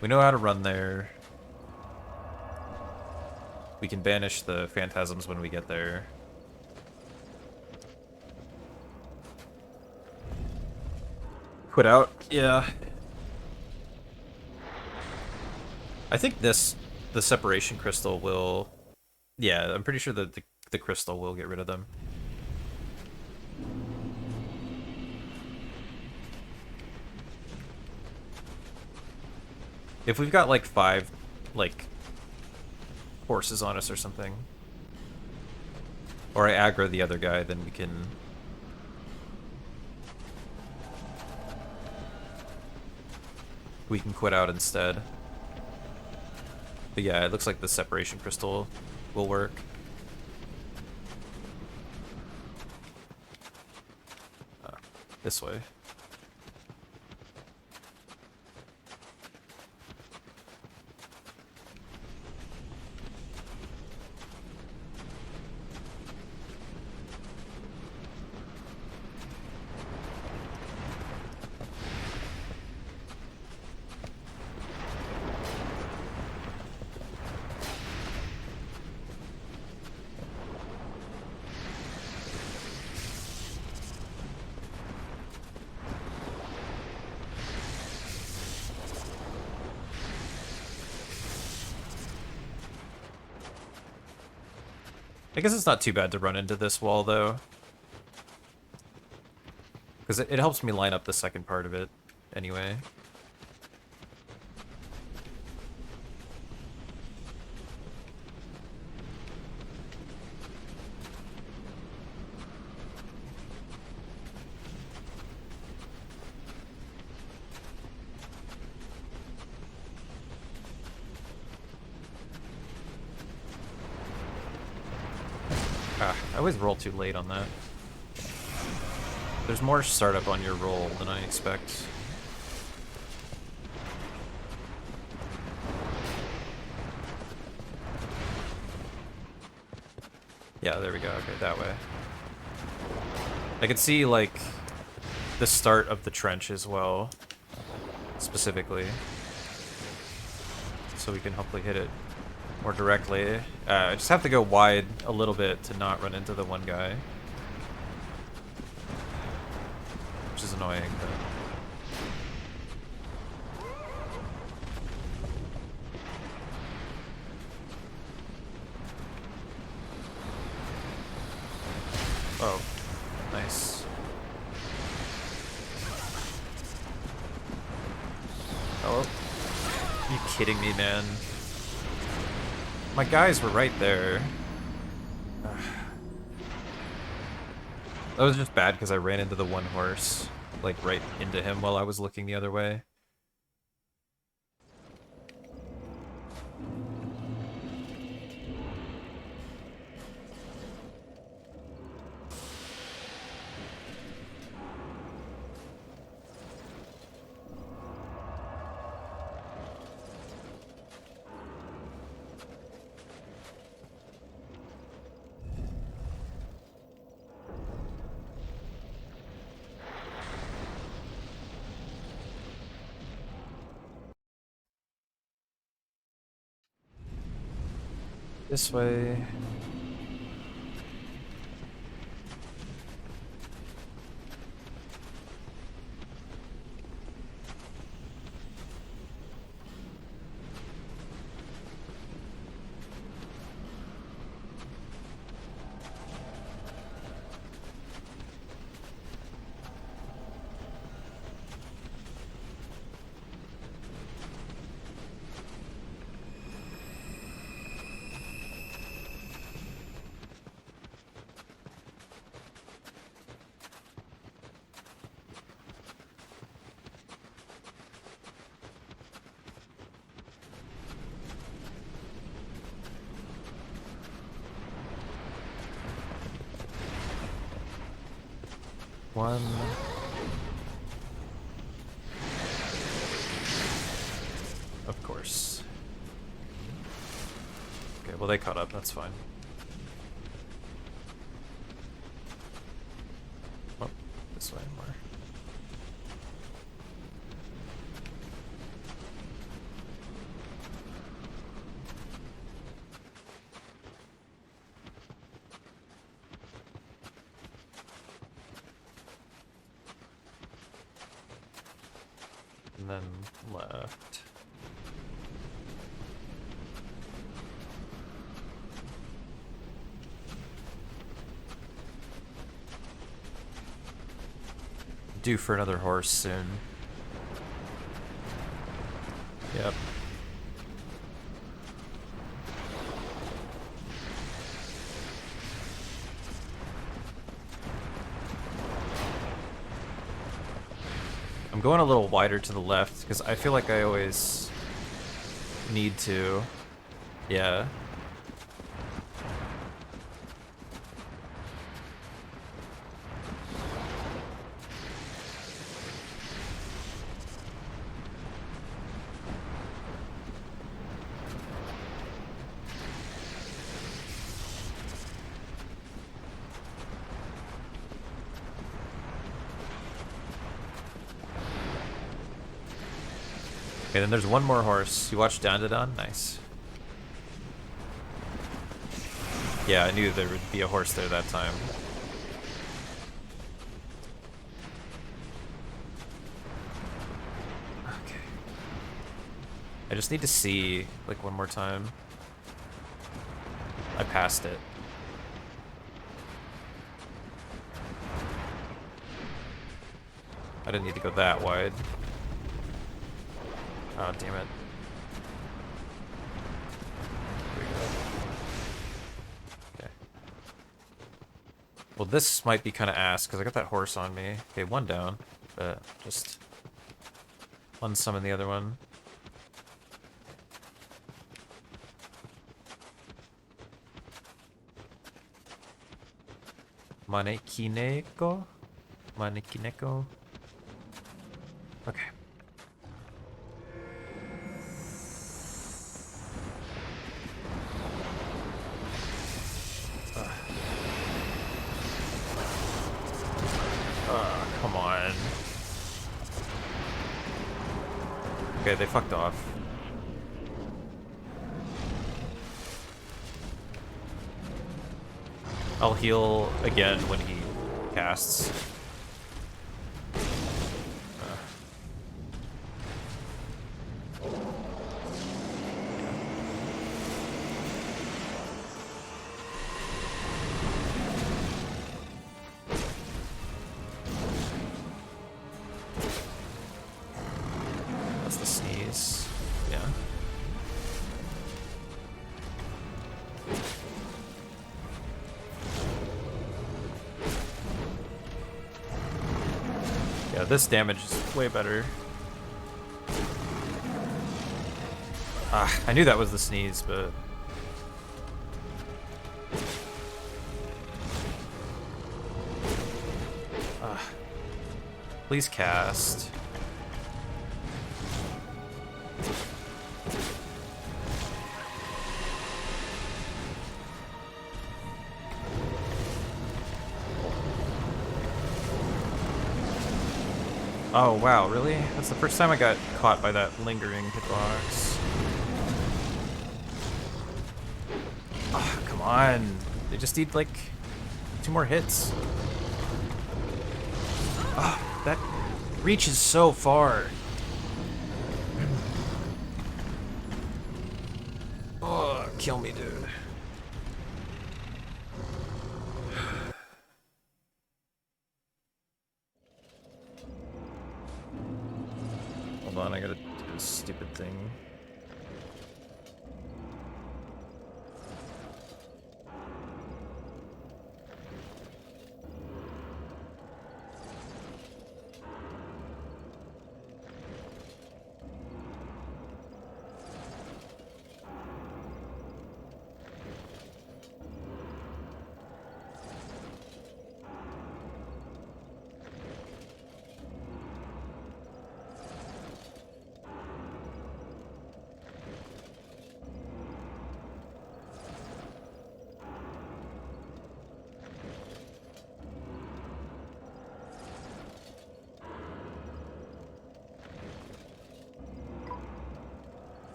We know how to run there. We can banish the phantasms when we get there. Quit out, yeah. I think the separation crystal will... Yeah, I'm pretty sure that the crystal will get rid of them. If we've got like 5, like, horses on us or something. Or I aggro the other guy, then we can... quit out instead. But yeah, it looks like the separation crystal will work. This way. I guess it's not too bad to run into this wall, though. Because it helps me line up the second part of it, anyway. I always roll too late on that. There's more startup on your roll than I expect. Yeah, there we go. Okay, that way. I can see, like, the start of the trench as well, specifically. So we can hopefully hit it more directly. I just have to go wide a little bit to not run into the one guy. Which is annoying, but... Oh, nice. Oh, are you kidding me, man? My guys were right there. That was just bad because I ran into the one horse, like right into him while I was looking the other way. This way. One. Of course. Okay, well they caught up, that's fine. Oh, this way more. And then left. Due for another horse soon. Yep. I'm going a little wider to the left because I feel like I always need to. Yeah. Okay, then there's one more horse. You watched Dandadan? Nice. Yeah, I knew there would be a horse there that time. Okay. I just need to see, like, one more time. I passed it. I didn't need to go that wide. Oh, damn it. There we go. Okay. Well, this might be kind of ass, because I got that horse on me. Okay, one down, but just one summon the other one. Manekineko? Manekineko? Okay. Come on. Okay, they fucked off. I'll heal again when he casts. That's the sneeze. Yeah. Yeah, this damage is way better. Ah, I knew that was the sneeze, but... Ah. Please cast. Oh wow, really? That's the first time I got caught by that lingering hitbox. Oh, come on. They just need like 2 more hits. Oh, that reaches so far. Oh, kill me, dude. Hold on, I gotta do this stupid thing.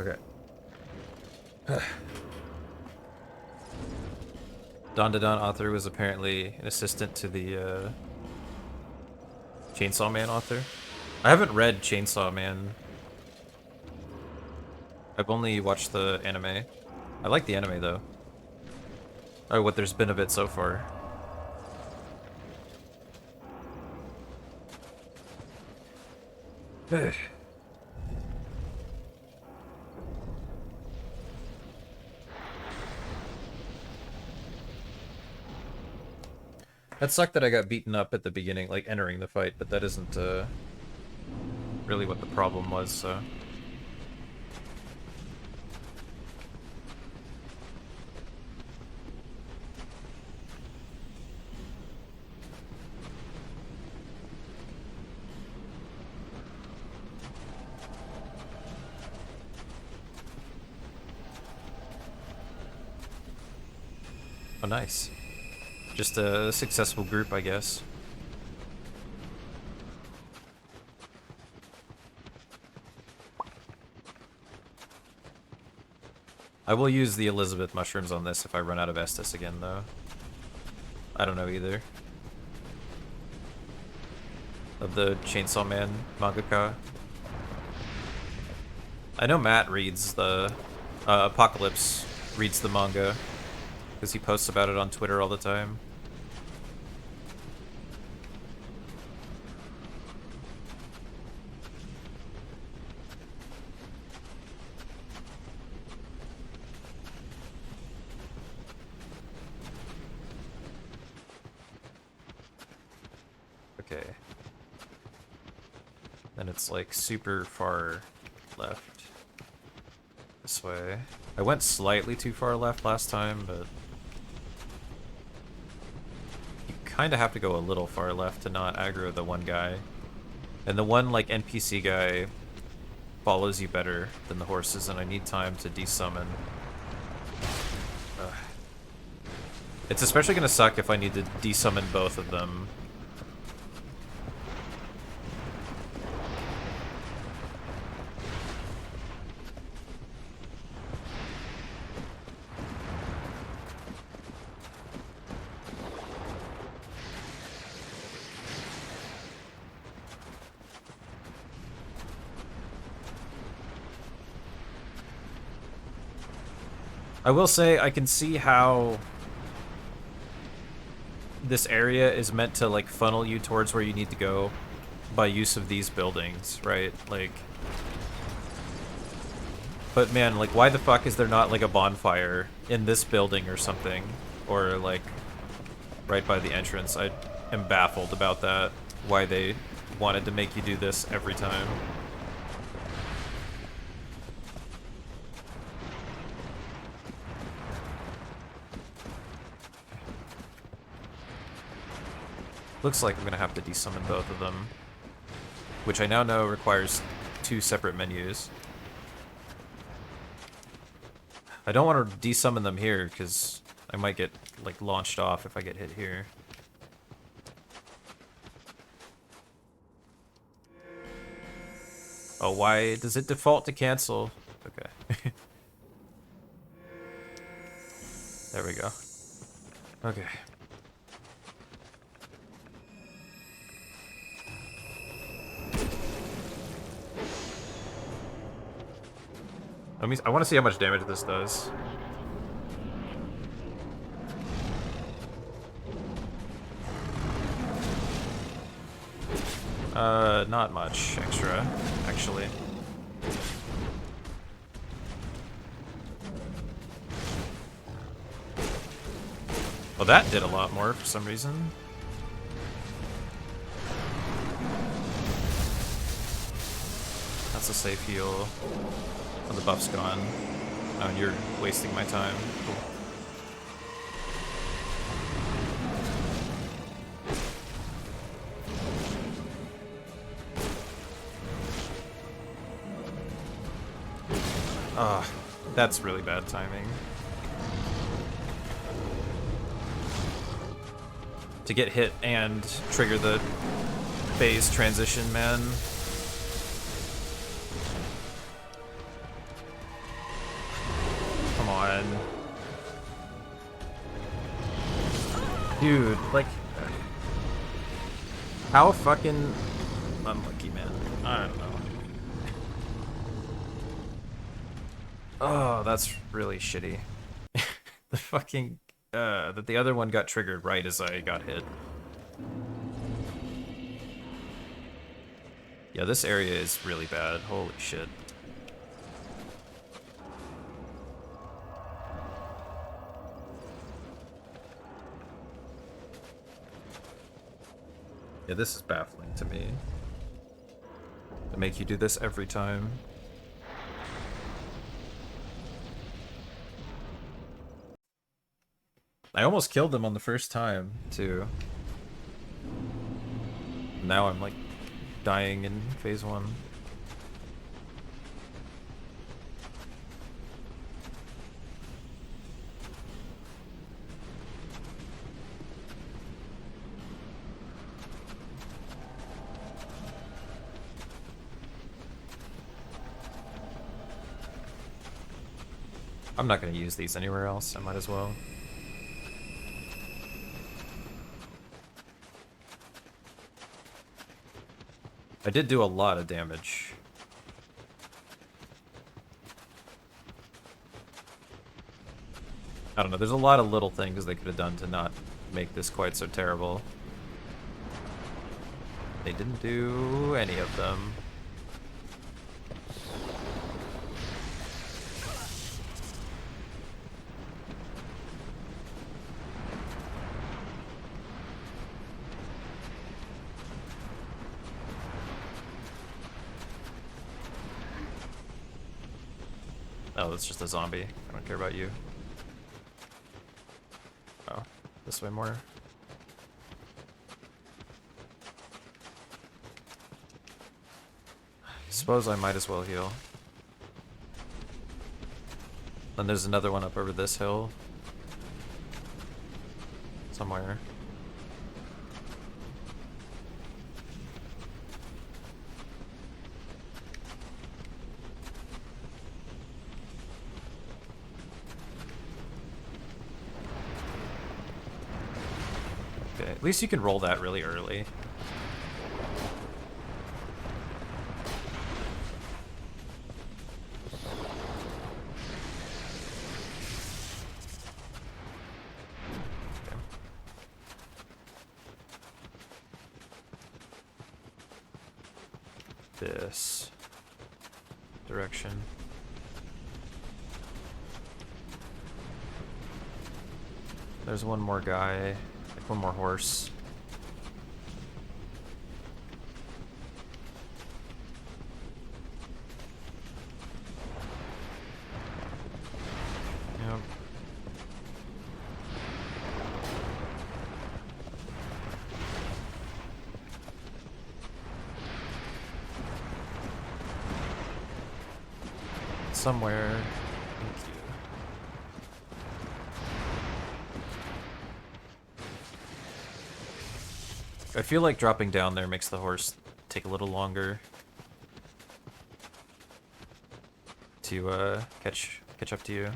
Okay. Dandadan author was apparently an assistant to the Chainsaw Man author. I haven't read Chainsaw Man. I've only watched the anime. I like the anime though. Or what there's been of it so far. That sucked that I got beaten up at the beginning, like entering the fight, but that isn't really what the problem was, so. Oh, nice. Just a successful group, I guess. I will use the Elizabeth mushrooms on this if I run out of Estus again, though. I don't know either. Of the Chainsaw Man mangaka. I know Matt reads the... Apocalypse reads the manga. Because he posts about it on Twitter all the time. Okay. Then it's like super far left. This way. I went slightly too far left last time, but... kind of have to go a little far left to not aggro the one guy. And the one, like, NPC guy follows you better than the horses, and I need time to desummon. Ugh. It's especially gonna suck if I need to desummon both of them. I will say, I can see how this area is meant to, like, funnel you towards where you need to go by use of these buildings, right? Like... But man, like, why the fuck is there not, like, a bonfire in this building or something? Or, like, right by the entrance? I am baffled about that. Why they wanted to make you do this every time. Looks like I'm gonna have to desummon both of them. Which I now know requires 2 separate menus. I don't want to desummon them here, because I might get, like, launched off if I get hit here. Oh, why does it default to cancel? Okay. There we go. Okay. I want to see how much damage this does. Not much extra, actually. Well, that did a lot more for some reason. That's a safe heal. Oh, the buff's gone. Oh, and you're wasting my time. Cool. Ah, that's really bad timing. To get hit and trigger the phase transition, man. Come on. Dude, like... how fucking unlucky, man. I don't know. Oh, that's really shitty. The fucking... that the other one got triggered right as I got hit. Yeah, this area is really bad. Holy shit. Yeah, this is baffling to me. To make you do this every time. I almost killed them on the first time, too. Now I'm, like, dying in phase 1. I'm not going to use these anywhere else, I might as well. I did do a lot of damage. I don't know, there's a lot of little things they could have done to not make this quite so terrible. They didn't do any of them. Oh, that's just a zombie. I don't care about you. Oh, this way more. I suppose I might as well heal. Then there's another one up over this hill. Somewhere. Okay, at least you can roll that really early. This direction. There's one more guy, like one more horse. Yep. Somewhere. Thank you. I feel like dropping down there makes the horse take a little longer to catch up to you.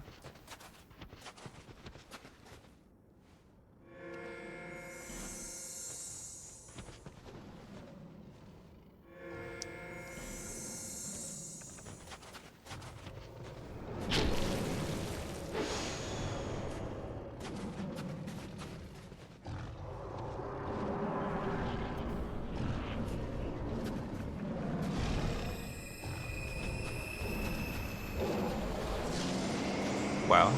Wow.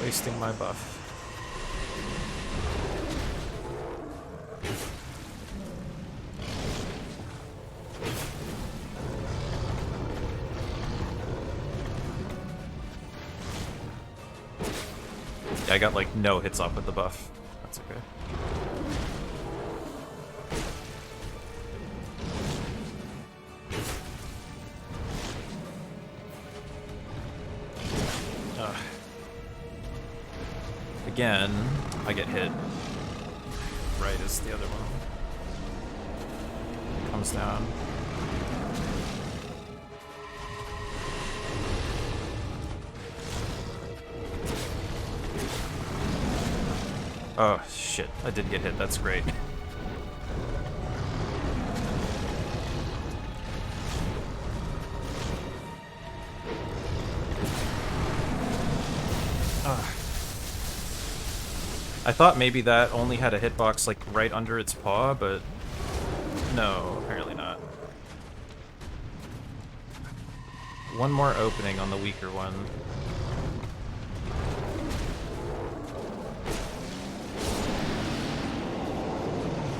Wasting my buff. Yeah, I got like no hits off with the buff. That's okay. Again, I get hit right as the other one comes down. Oh shit, I did get hit, that's great. I thought maybe that only had a hitbox like right under its paw, but no, apparently not. one more opening on the weaker one.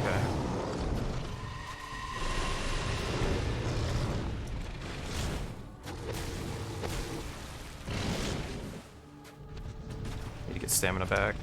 Okay. Need to get stamina back.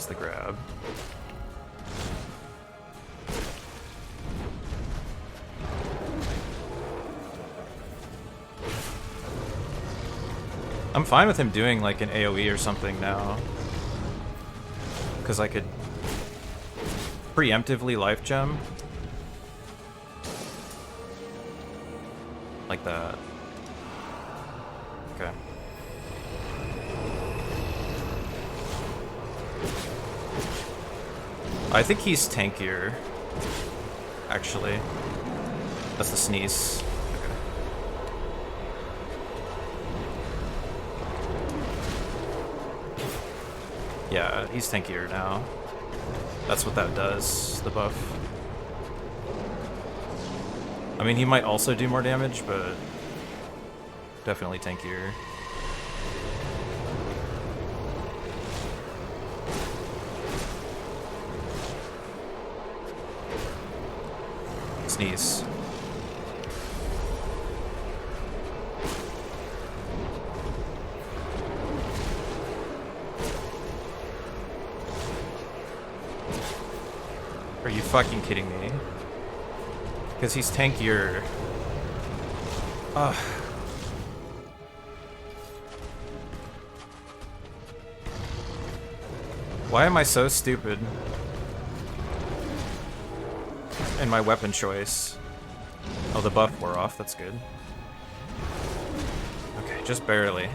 The grab. I'm fine with him doing like an AoE or something now, because I could preemptively life gem like that. Okay. I think he's tankier, actually. That's the sneeze. Okay. Yeah, he's tankier now. That's what that does, the buff. I mean, he might also do more damage, but definitely tankier. Sneeze. Are you fucking kidding me? Because he's tankier. Ugh. Why am I so stupid in my weapon choice? Oh, the buff wore off. That's good. Okay, just barely.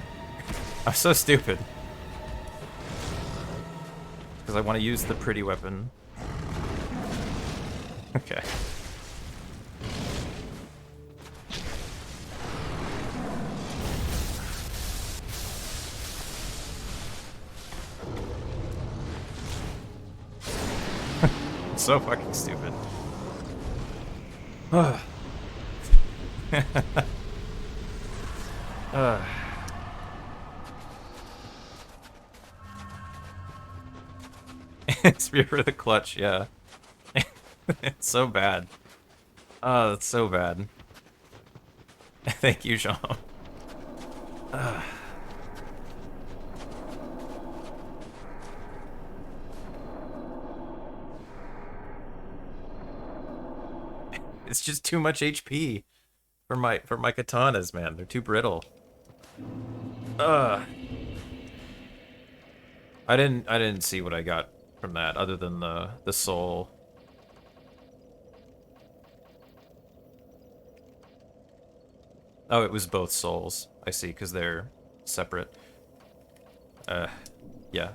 I'm so stupid. Because I want to use the pretty weapon. Okay. So fucking stupid. Spear for the clutch, yeah. It's so bad. Oh, that's so bad. Thank you, Jean. It's just too much HP for my katanas, man. They're too brittle. I didn't see what I got from that other than the soul. Oh, it was both souls. I see, because they're separate. Yeah.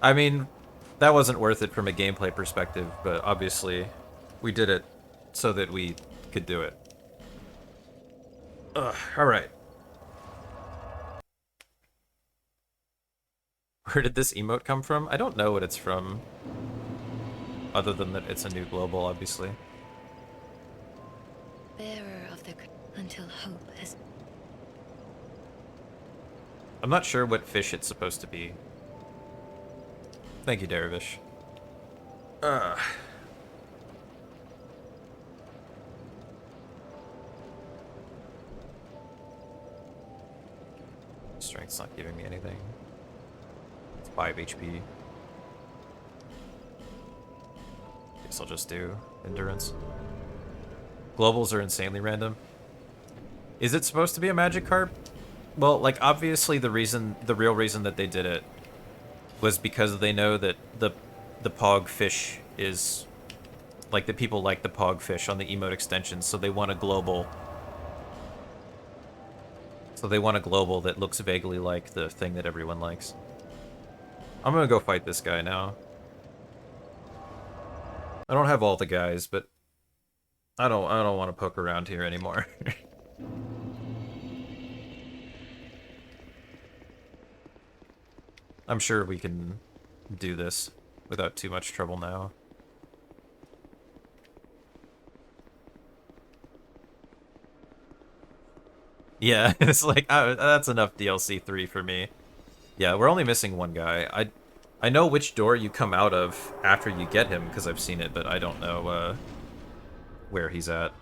I mean, that wasn't worth it from a gameplay perspective, but obviously we did it so that we could do it. Alright. Where did this emote come from? I don't know what it's from. Other than that it's a new global, obviously. Bearer of the until hope has. I'm not sure what fish it's supposed to be. Thank you, Derivish. Strength's not giving me anything. It's 5 HP. Guess I'll just do endurance. Globals are insanely random. Is it supposed to be a magic carp? Well, like, obviously the real reason that they did it was because they know that the Pog fish is, like, the people like the Pog fish on the emote extensions, so they want a global. So they want a global that looks vaguely like the thing that everyone likes. I'm gonna go fight this guy now. I don't have all the guys, but I don't want to poke around here anymore. I'm sure we can do this without too much trouble now. Yeah, it's like that's enough DLC 3 for me. Yeah, we're only missing one guy. I know which door you come out of after you get him because I've seen it, but I don't know where he's at.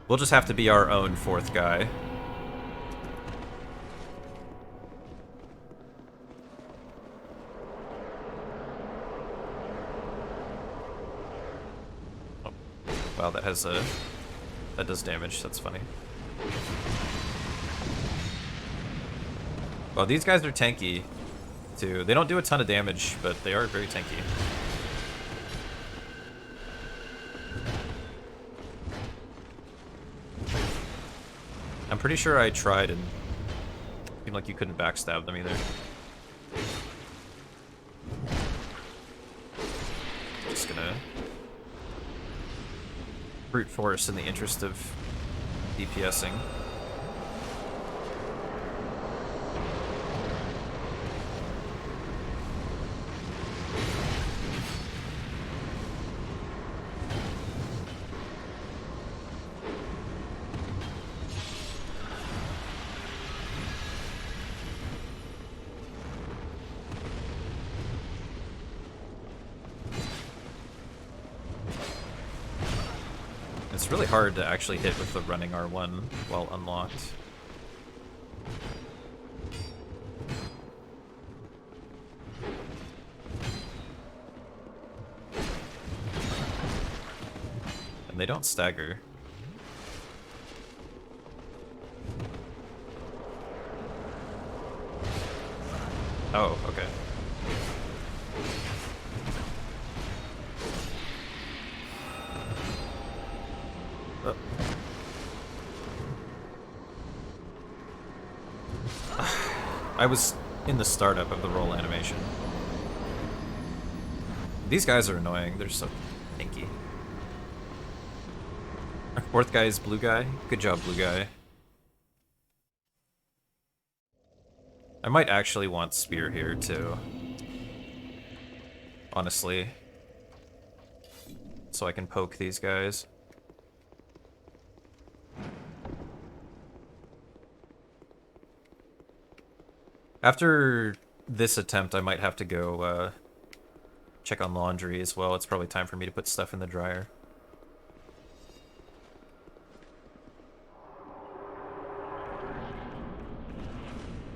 We'll just have to be our own fourth guy. Oh, wow, that does damage. That's funny. Well, these guys are tanky, too. They don't do a ton of damage, but they are very tanky. I'm pretty sure I tried and it seemed like you couldn't backstab them either. Just gonna brute force in the interest of DPSing. It's really hard to actually hit with the running R1 while unlocked. And they don't stagger. Oh, okay. I was in the startup of the roll animation. These guys are annoying. They're so tanky. Our fourth guy is blue guy. Good job, blue guy. I might actually want spear here, too. Honestly. So I can poke these guys. After this attempt, I might have to go check on laundry as well. It's probably time for me to put stuff in the dryer.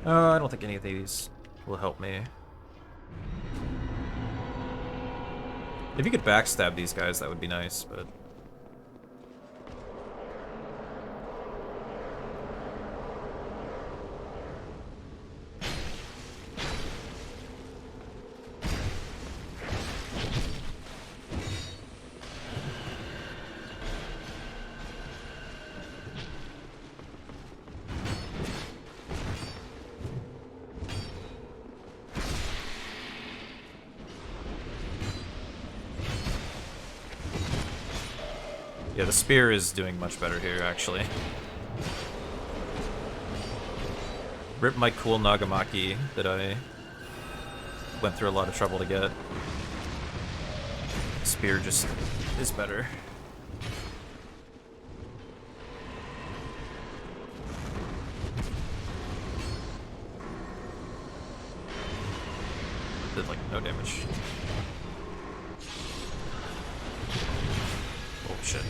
I don't think any of these will help me. If you could backstab these guys, that would be nice, but... Yeah, the spear is doing much better here, actually. Rip my cool Nagamaki that I went through a lot of trouble to get. Spear just is better. Did like no damage. Oh shit.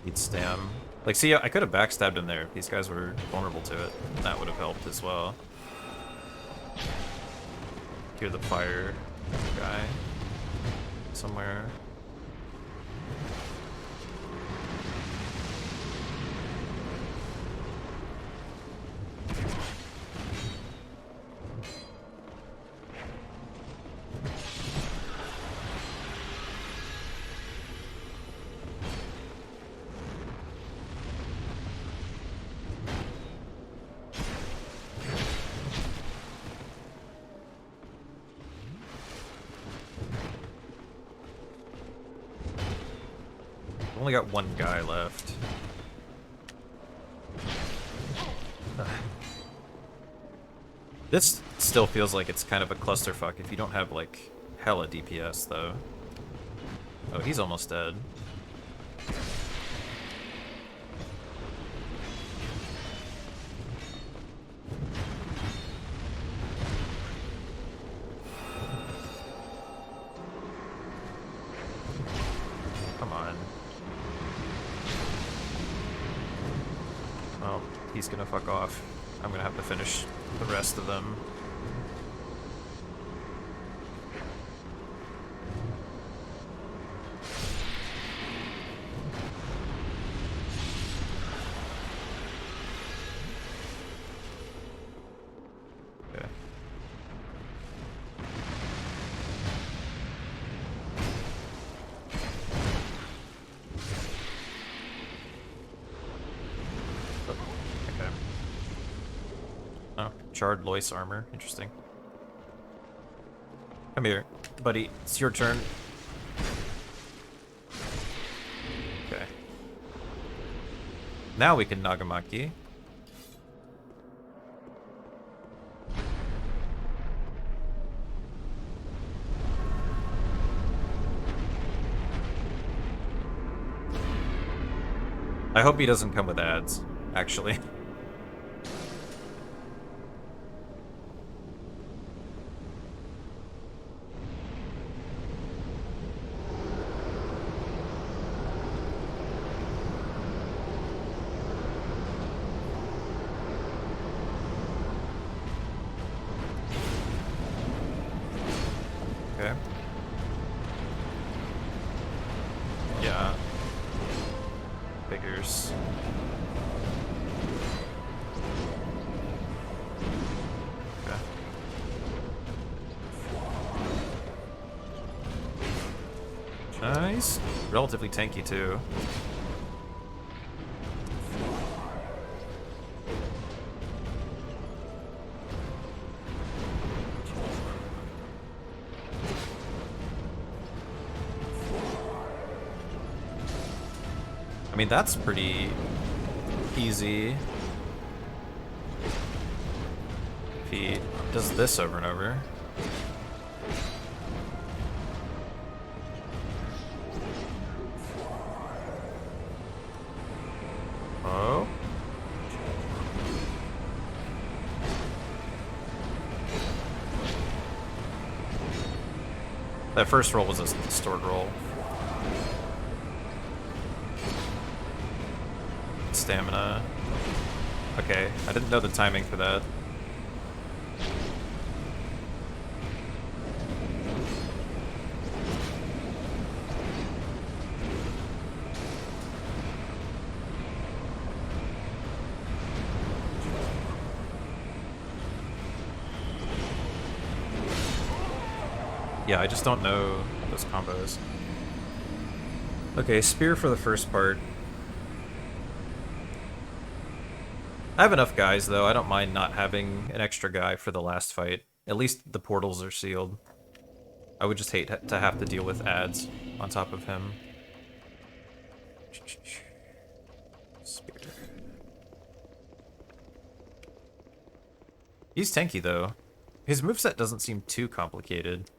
He'd stam. Like, see, I could have backstabbed him there if these guys were vulnerable to it. That would have helped as well. Hear the fire guy somewhere. only got one guy left. This still feels like it's kind of a clusterfuck if you don't have, like, hella DPS, though. Oh, he's almost dead. Come on. Oh, he's gonna fuck off. I'm gonna have to finish the rest of them. Okay. Okay. Oh, charred Lois armor. Interesting. Come here, buddy. It's your turn. Okay. Now we can Nagamaki. I hope he doesn't come with ads, actually. Okay. Yeah. Figures. Okay. Nice. Relatively tanky too. I mean, that's pretty easy. If he does this over and over. Oh. That first roll was a stored roll. Stamina. Okay, I didn't know the timing for that. Yeah, I just don't know those combos. Okay, spear for the first part. I have enough guys, though. I don't mind not having an extra guy for the last fight. At least the portals are sealed. I would just hate to have to deal with ads on top of him. Spear. He's tanky, though. His moveset doesn't seem too complicated.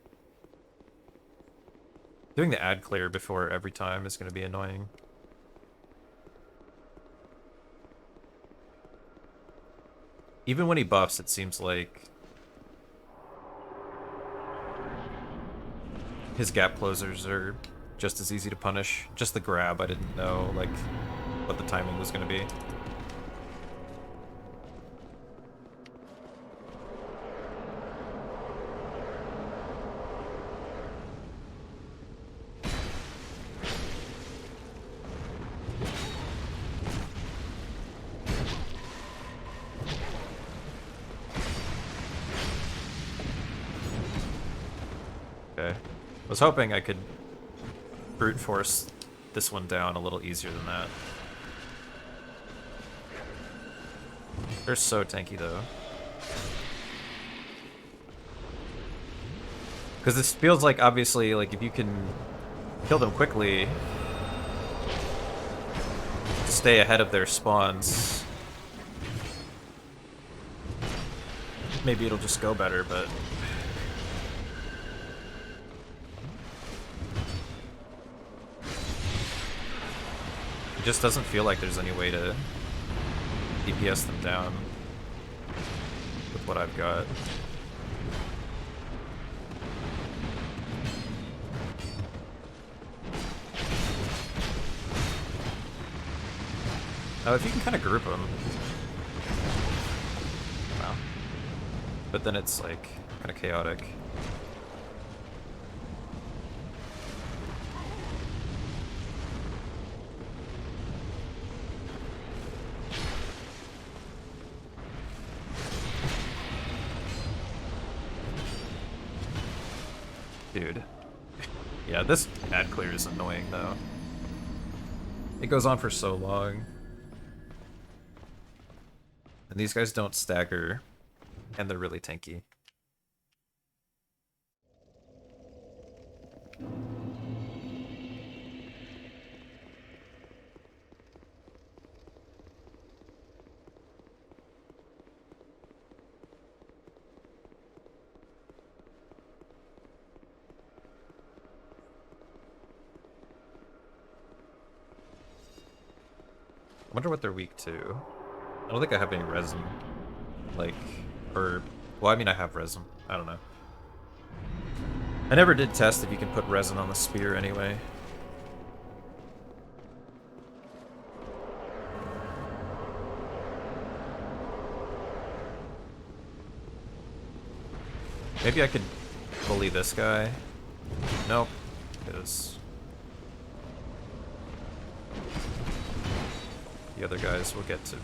Doing the ad clear before every time is going to be annoying. Even when he buffs, it seems like his gap closers are just as easy to punish. Just the grab, I didn't know, like, what the timing was going to be. Okay. I was hoping I could brute force this one down a little easier than that. They're so tanky, though. Because this feels like, obviously, like, if you can kill them quickly, stay ahead of their spawns, maybe it'll just go better, but... It just doesn't feel like there's any way to DPS them down with what I've got. Oh, if you can kind of group them. Wow. But then it's like kind of chaotic. Dude. Yeah, this ad clear is annoying though. It goes on for so long. And these guys don't stagger, and they're really tanky. I wonder what they're weak to. I don't think I have any resin. Like, or... Well, I mean I have resin. I don't know. I never did test if you can put resin on the spear anyway. Maybe I could bully this guy. Nope. Because... the other guys will get to...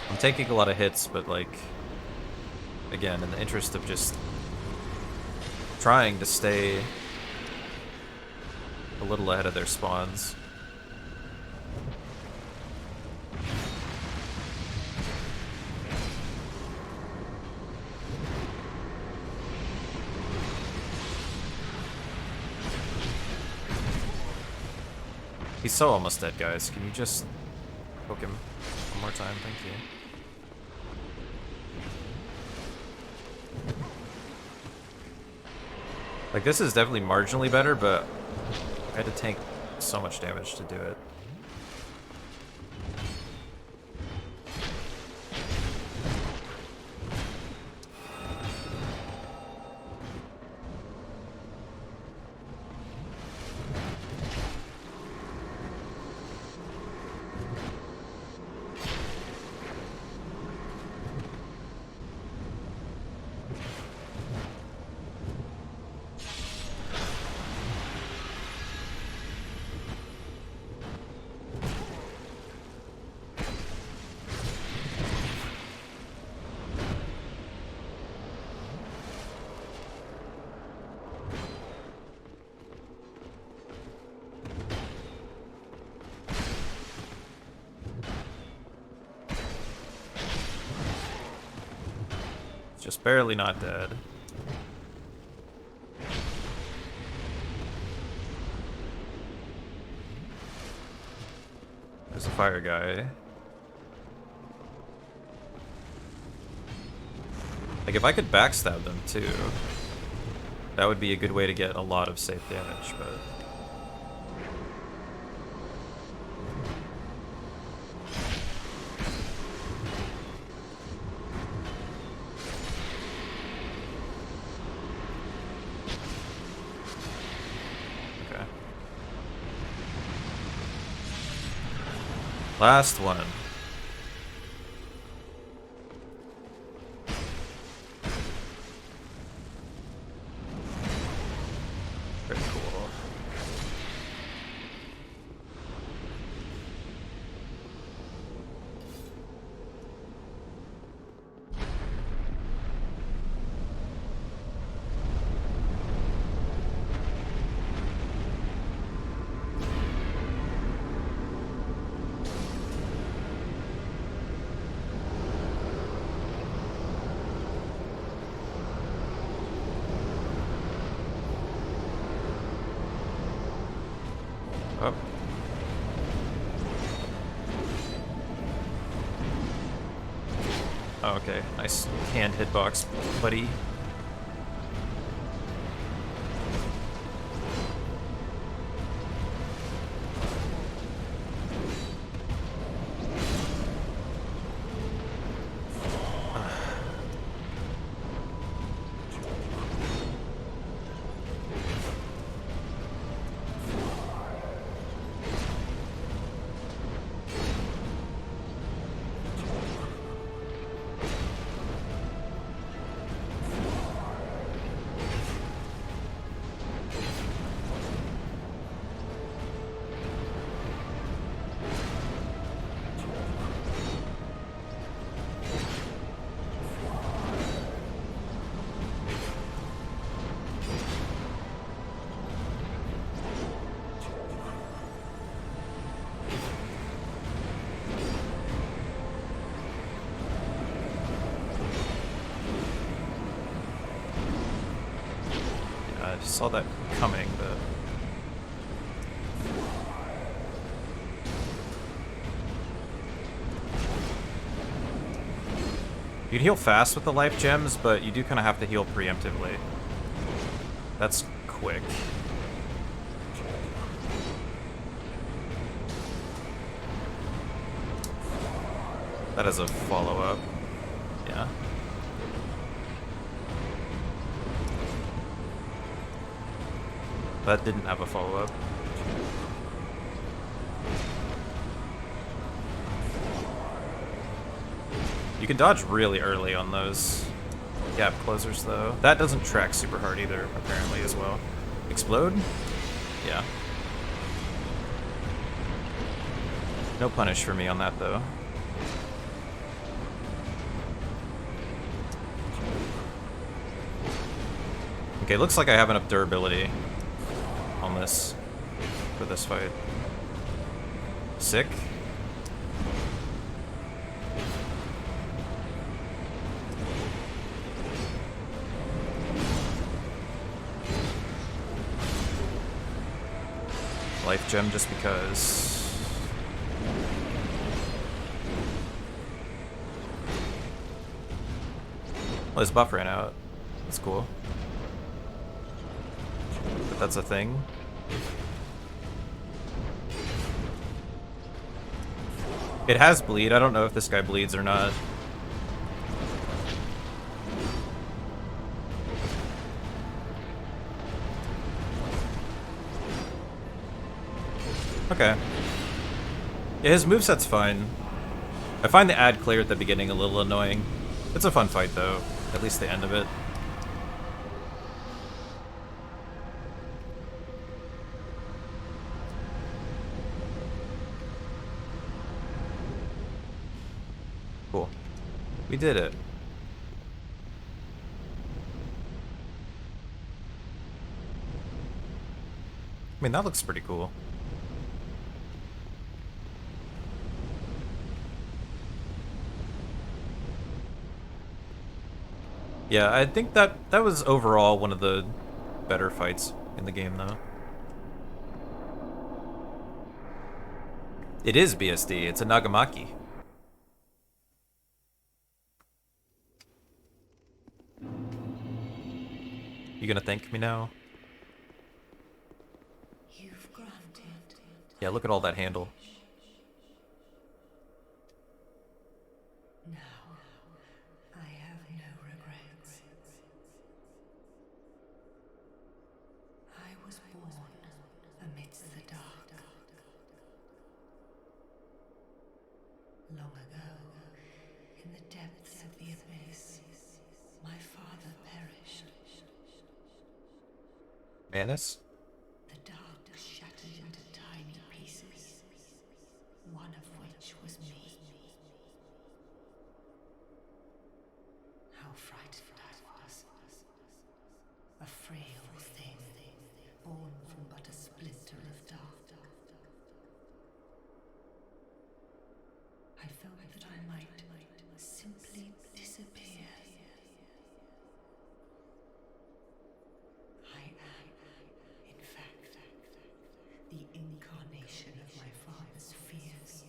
I'm taking a lot of hits, but like, again, in the interest of just trying to stay a little ahead of their spawns. He's so almost dead, guys. Can you just poke him one more time? Thank you. Like, this is definitely marginally better, but I had to tank so much damage to do it. Just barely not dead. There's a fire guy. Like, if I could backstab them too, that would be a good way to get a lot of safe damage, but... Last one. Very cool. Up. Oh, okay. Nice hand hitbox, buddy. I saw that coming, but... You can heal fast with the life gems, but you do kind of have to heal preemptively. That's quick. That is a follow-up. Yeah. That didn't have a follow-up. You can dodge really early on those gap closers, though. That doesn't track super hard either, apparently, as well. Explode? Yeah. No punish for me on that, though. Okay, looks like I have enough durability on this for this fight. Sick. Life gem just because. Well, his buff ran out. That's cool. But that's a thing. It has bleed. I don't know if this guy bleeds or not. Okay. Yeah, his moveset's fine. I find the ad clear at the beginning a little annoying. It's a fun fight, though. At least the end of it. Cool. We did it. I mean, that looks pretty cool. Yeah, I think that was overall one of the better fights in the game, though. It is BSD. It's a Nagamaki. You gonna thank me now? You've granted. Yeah, look at all that handle. Now, I have no regrets. I was born amidst the dark. Long ago, in the depths of the abyss, my father perished. Manus? The dark shattered into tiny pieces, one of which was me. How frightened I was. A frail thing, born from but a splinter of dark. I felt that I might simply disappear. I am the incarnation of my father's fears.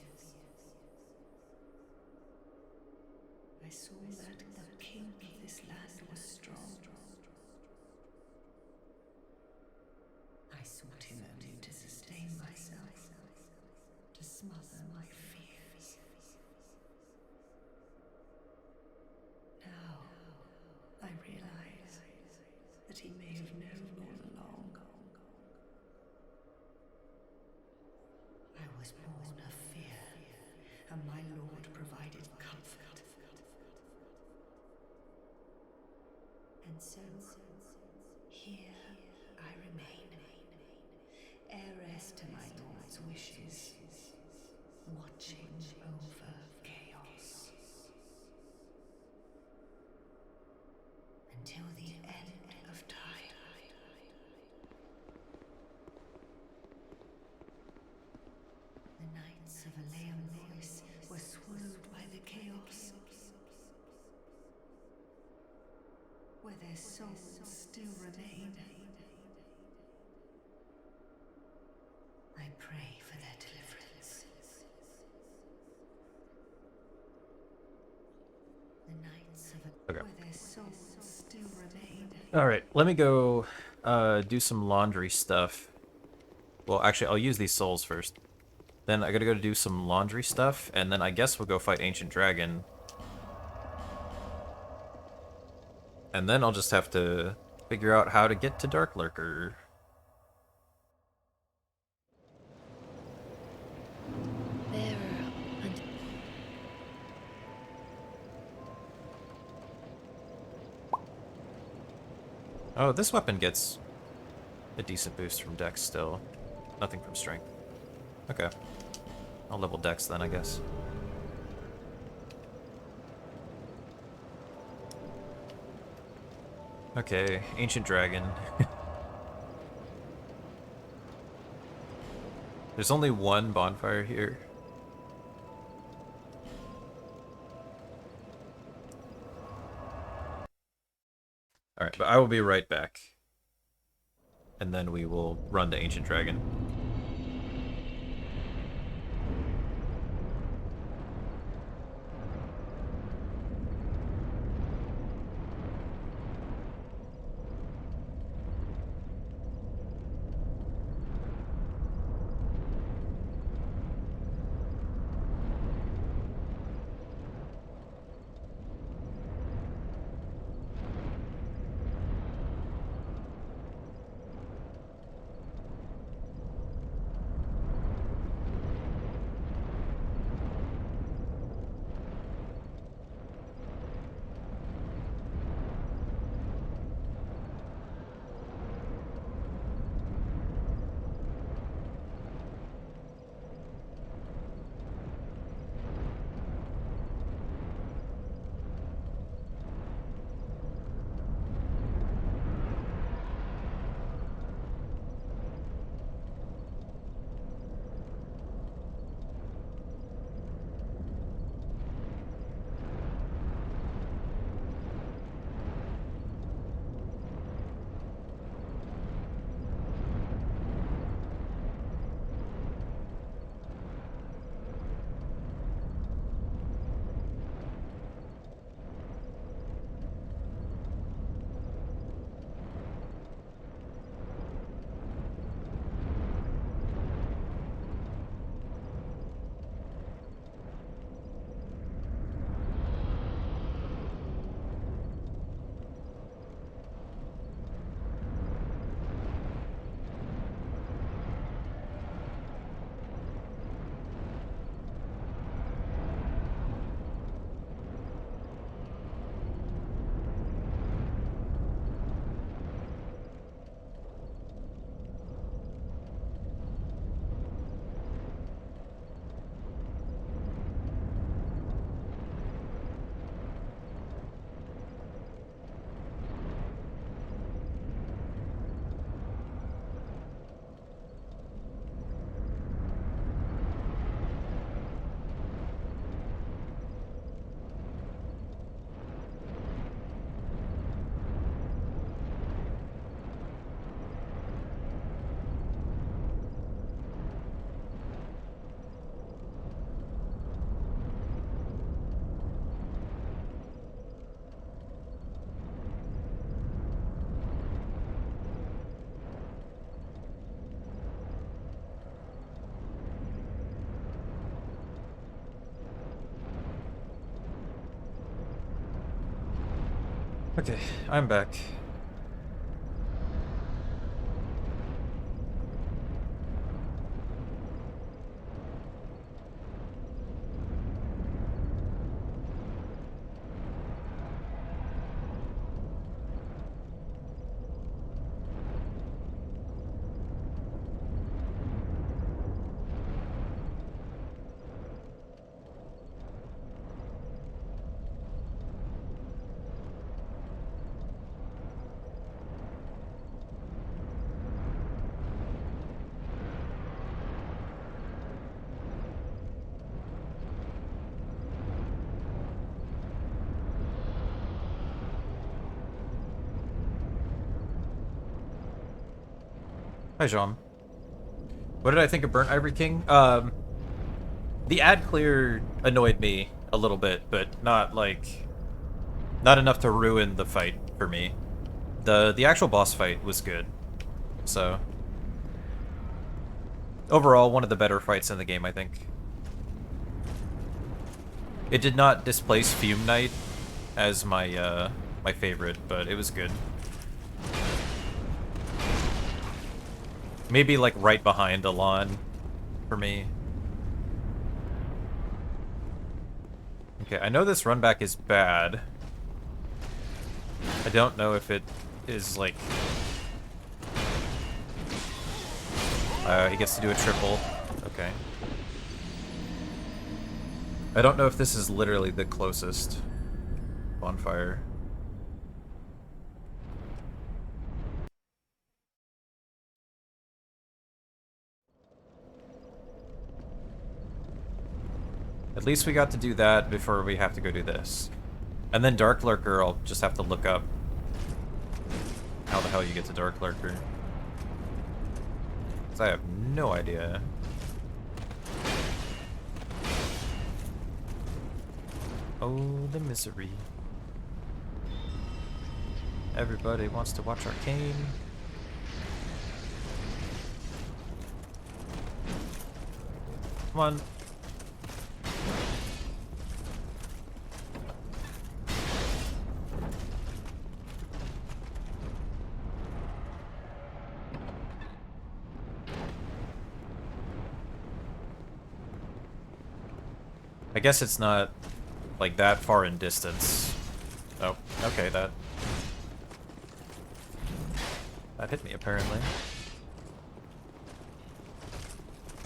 I saw that the king of this land was strong. I sought him only to sustain myself, to smother my fears. Now, I realize that he may have known all along. I was born of fear, and my Lord provided comfort. And so, here I remain, heiress to my Lord's wishes, watching over chaos. Until the end of time. The Knights of Aleum Voice were swallowed by the chaos, where their souls still remain. I pray for their deliverance. The Knights of Okay. where their souls still remain. All right, let me go do some laundry stuff. Well, actually, I'll use these souls first. Then I gotta go do some laundry stuff, and then I guess we'll go fight Ancient Dragon. And then I'll just have to figure out how to get to Dark Lurker. Bearer and Oh, this weapon gets a decent boost from Dex still. Nothing from Strength. Okay. I'll level Dex then, I guess. Okay, Ancient Dragon. There's only one bonfire here. Alright, but I will be right back. And then we will run to Ancient Dragon. Okay, I'm back. Hi, Jean. What did I think of Burnt Ivory King? The ad clear annoyed me a little bit, but not enough to ruin the fight for me. The actual boss fight was good. So overall, one of the better fights in the game, I think. It did not displace Fume Knight as my my favorite, but it was good. Maybe like right behind Alon for me. Okay, I know this run back is bad. I don't know if it is like... he gets to do a triple. Okay. I don't know if this is literally the closest bonfire. At least we got to do that before we have to go do this. And then Dark Lurker, I'll just have to look up how the hell you get to Dark Lurker. Because I have no idea. Oh, the misery. Everybody wants to watch Arcane. Come on. I guess it's not like that far in distance. Oh, okay, that hit me apparently.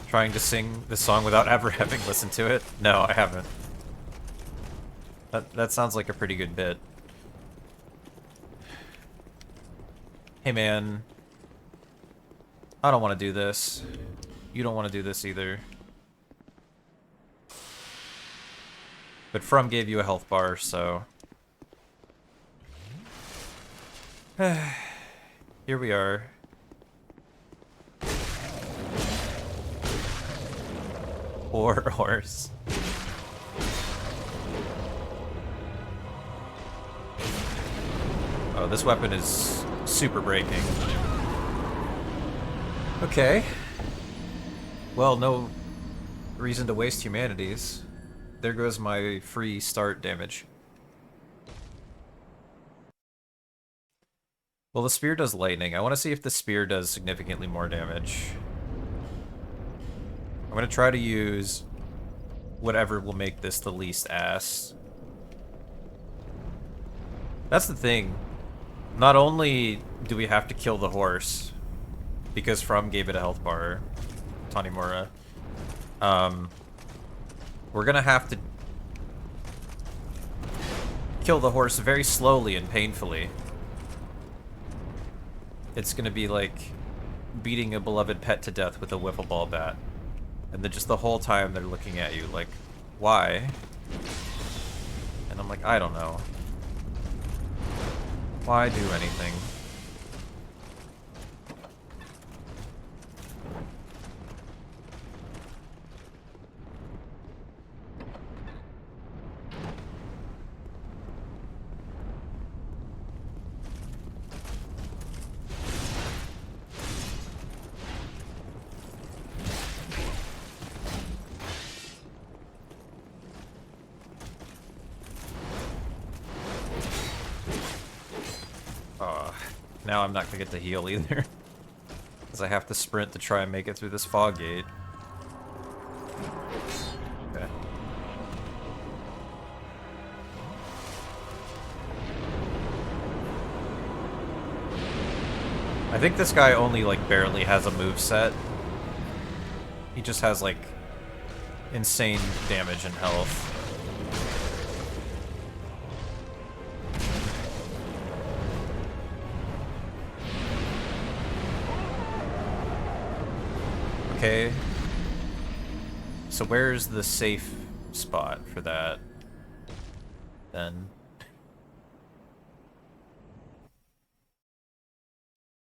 Trying to sing this song without ever having listened to it? No, I haven't. That sounds like a pretty good bit. Hey man, I don't want to do this. You don't want to do this either. But From gave you a health bar, so... Here we are. Poor horse. Oh, this weapon is super breaking. Okay. Well, no reason to waste humanities. There goes my free start damage. Well, the spear does lightning. I want to see if the spear does significantly more damage. I'm going to try to use whatever will make this the least ass. That's the thing. Not only do we have to kill the horse, because From gave it a health bar, Tanimura, we're gonna have to kill the horse very slowly and painfully. It's gonna be like beating a beloved pet to death with a wiffle ball bat. And then just the whole time they're looking at you like, why? And I'm like, I don't know. Why do anything? Now I'm not gonna get to heal either. Because I have to sprint to try and make it through this fog gate. Okay. I think this guy only, like, barely has a move set. He just has, like, insane damage and health. Okay. So where's the safe spot for that? Then.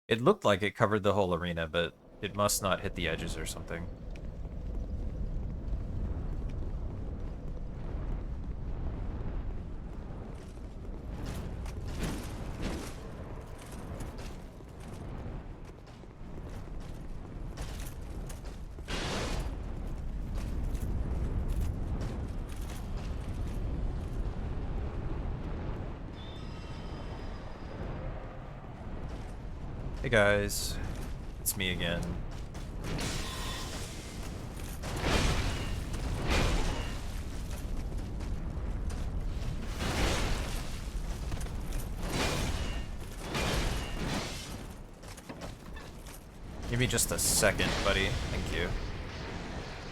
It looked like it covered the whole arena, but it must not hit the edges or something. Hey guys, it's me again. Give me just a second, buddy. Thank you.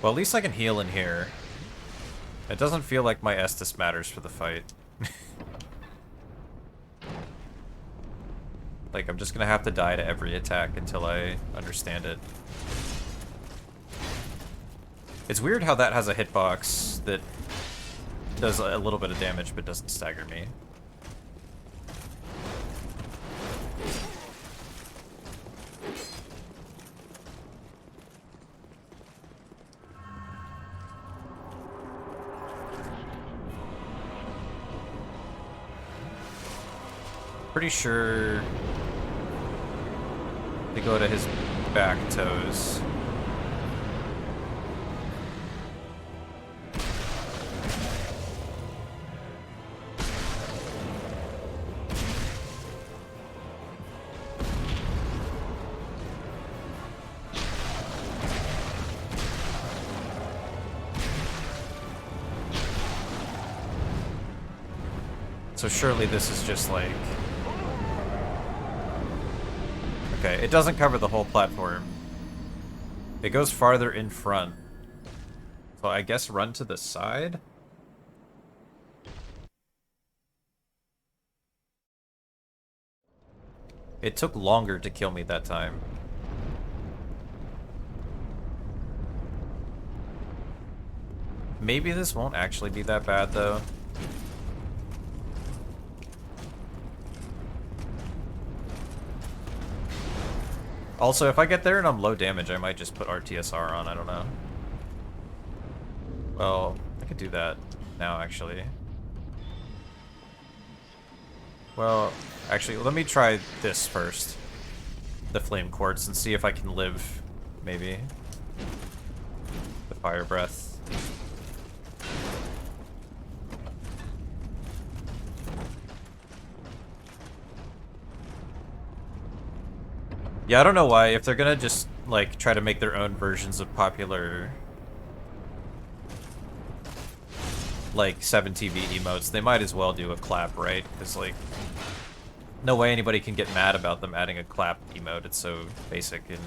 Well, at least I can heal in here. It doesn't feel like my Estus matters for the fight. Like, I'm just gonna have to die to every attack until I understand it. It's weird how that has a hitbox that does a little bit of damage but doesn't stagger me. Pretty sure they go to his back toes. So surely this is just like... Okay, it doesn't cover the whole platform. It goes farther in front. So I guess run to the side? It took longer to kill me that time. Maybe this won't actually be that bad, though. Also, if I get there and I'm low damage, I might just put RTSR on, I don't know. Well, I could do that now, actually. Well, actually, let me try this first. The Flame Quartz, and see if I can live, maybe. The Fire Breath. Yeah, I don't know why. If they're gonna just, like, try to make their own versions of popular, like, 7TV emotes, they might as well do a clap, right? Because, like, no way anybody can get mad about them adding a clap emote. It's so basic and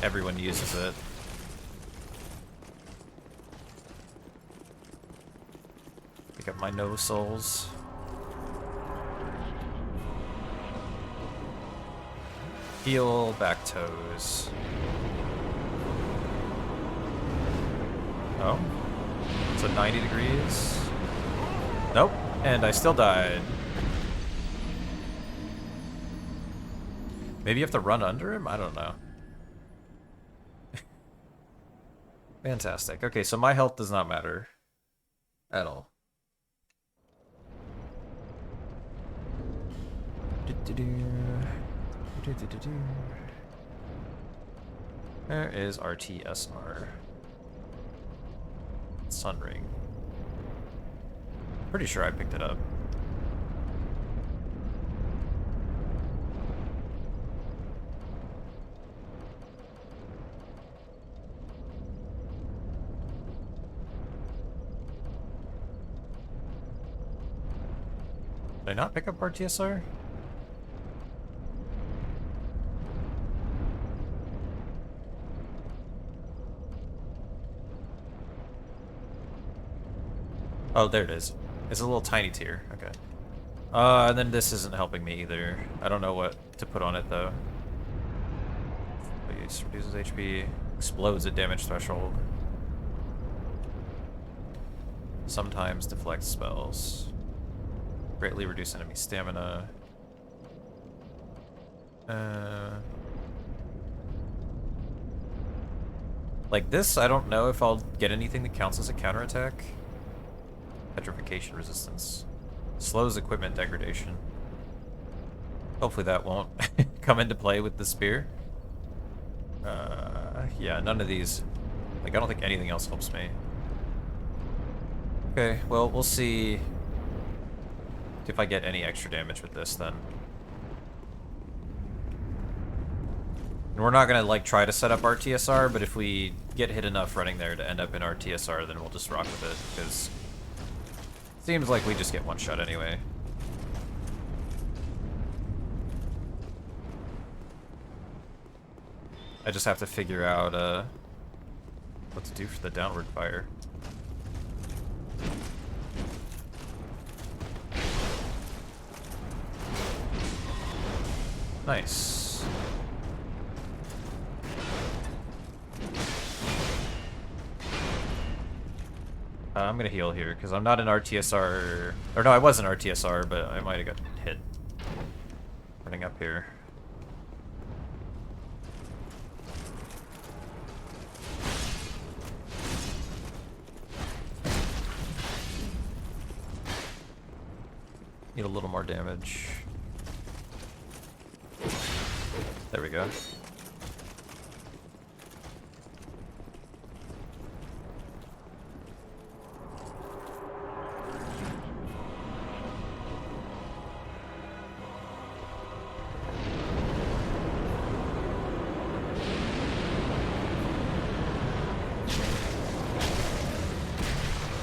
everyone uses it. Pick up my no souls. Heal, back toes. Oh. So 90 degrees. Nope. And I still died. Maybe you have to run under him? I don't know. Fantastic. Okay, so my health does not matter. At all. There is RTSR. Sunring. Pretty sure I picked it up. Did I not pick up RTSR? Oh, there it is. It's a little tiny tier. Okay. And then this isn't helping me either. I don't know what to put on it though. Please, reduces HP, explodes at damage threshold. Sometimes deflects spells. Greatly reduce enemy stamina. Like this, I don't know if I'll get anything that counts as a counterattack. Petrification resistance. Slows equipment degradation. Hopefully that won't come into play with the spear. Yeah, none of these. Like, I don't think anything else helps me. Okay, well, we'll see if I get any extra damage with this then. And we're not gonna, like, try to set up RTSR, but if we get hit enough running there to end up in RTSR, then we'll just rock with it, because it seems like we just get one shot anyway. I just have to figure out what to do for the downward fire. Nice. I'm gonna heal here because I'm not an RTSR, or no, I was an RTSR, but I might have got hit running up here. Need a little more damage. There we go.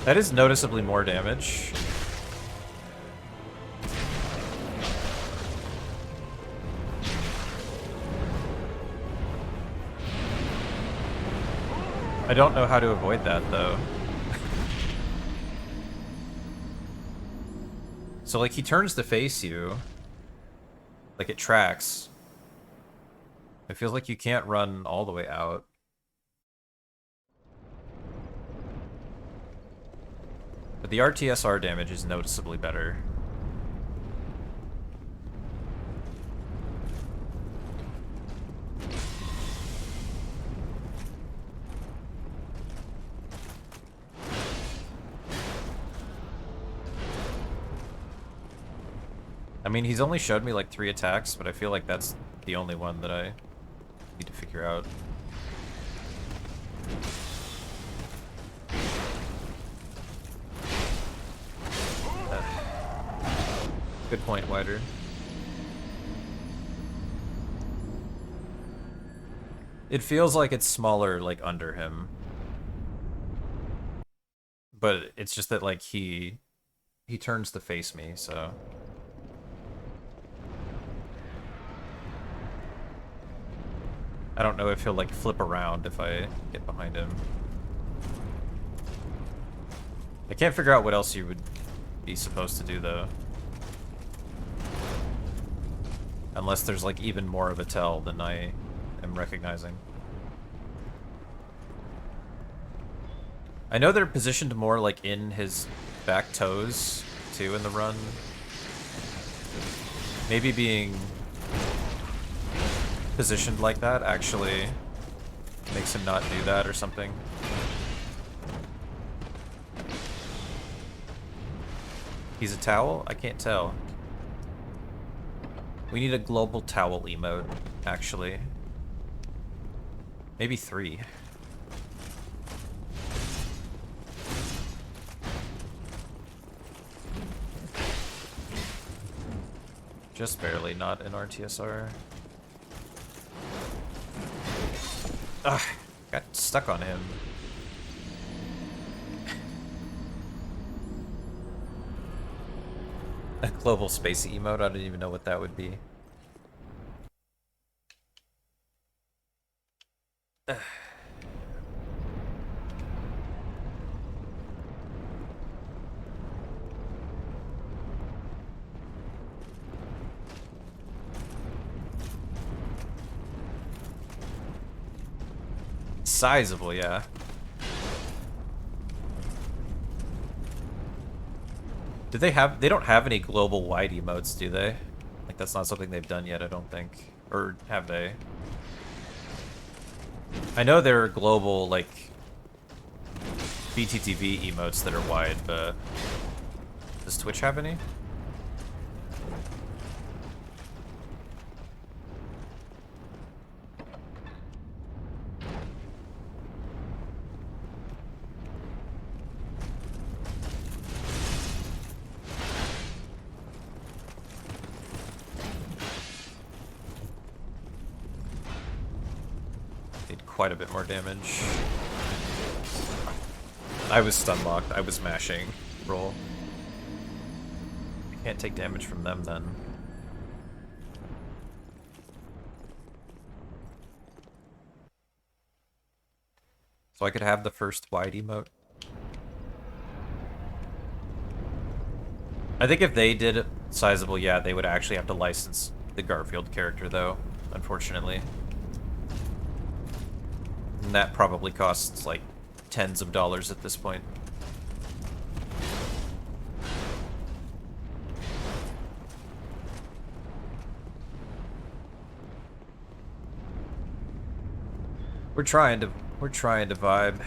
That is noticeably more damage. I don't know how to avoid that, though. So, like, he turns to face you. Like, it tracks. It feels like you can't run all the way out. But the RTSR damage is noticeably better. I mean, he's only showed me like 3 attacks, but I feel like that's the only one that I need to figure out. Good point, Wider. It feels like it's smaller, like, under him. But it's just that, like, he turns to face me, so... I don't know if he'll, like, flip around if I get behind him. I can't figure out what else you would be supposed to do, though. Unless there's, like, even more of a tell than I am recognizing. I know they're positioned more, like, in his back toes, too, in the run. Maybe being positioned like that actually makes him not do that or something. He's a towel? I can't tell. We need a global towel emote, actually. Maybe 3. Just barely not in RTSR. Ugh, got stuck on him. A global spacey emote? I don't even know what that would be. Sizable, yeah. Do they have... They don't have any global wide emotes, do they? Like, that's not something they've done yet, I don't think. Or have they? I know there are global, like, BTTV emotes that are wide, but... Does Twitch have any? Quite a bit more damage. I was stun locked. I was mashing. Roll. Can't take damage from them then. So I could have the first wide emote. I think if they did sizable, yeah, they would actually have to license the Garfield character though, unfortunately. And that probably costs like tens of dollars at this point. We're trying to vibe.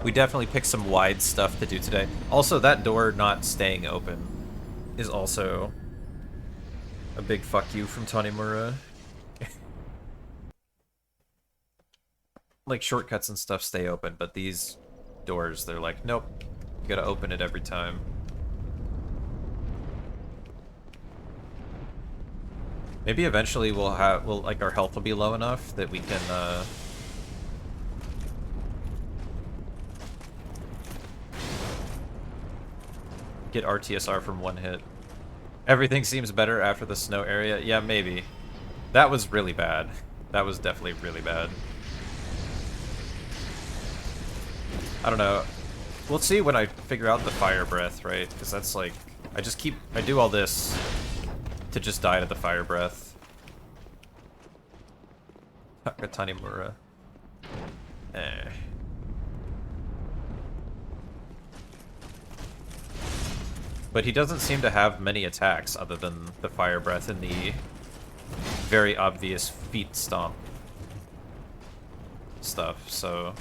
We definitely picked some wide stuff to do today. Also, that door not staying open is also a big fuck you from Tanimura. Like, shortcuts and stuff stay open, but these doors, they're like, nope, you gotta open it every time. Maybe eventually we'll like, our health will be low enough that we can, get RTSR from one hit. Everything seems better after the snow area. Yeah, maybe. That was really bad. That was definitely really bad. I don't know. We'll see when I figure out the fire breath, right? Because that's like... I do all this to just die to the fire breath. Tanimura. Eh. But he doesn't seem to have many attacks other than the fire breath and the very obvious feet stomp stuff, so...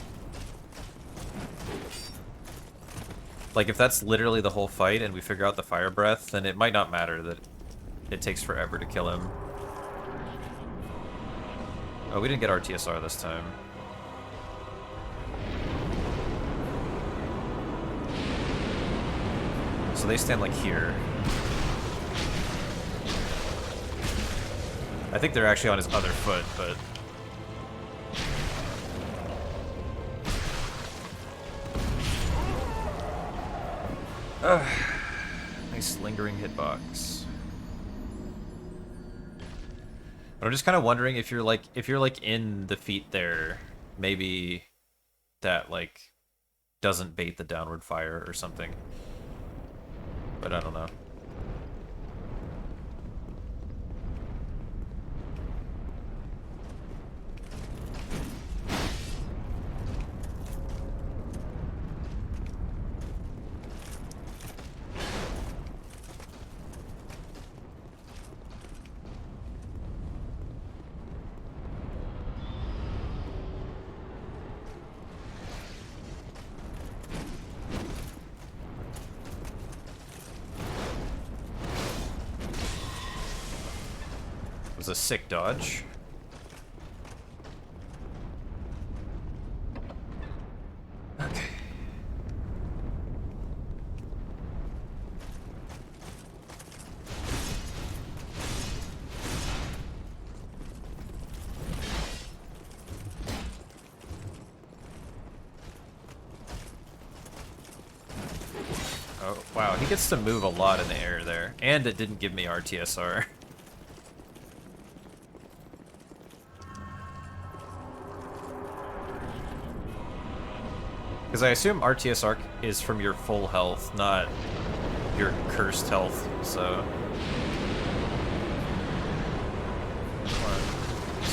Like, if that's literally the whole fight and we figure out the fire breath, then it might not matter that it takes forever to kill him. Oh, we didn't get RTSR this time. So they stand like here. I think they're actually on his other foot, but... Nice lingering hitbox. But I'm just kind of wondering if you're like in the feet there, maybe that like doesn't bait the downward fire or something. But I don't know. Was a sick dodge. Okay. Oh, wow, he gets to move a lot in the air there. And it didn't give me RTSR. Because I assume RTSR is from your full health, not your cursed health, so... 1, 2,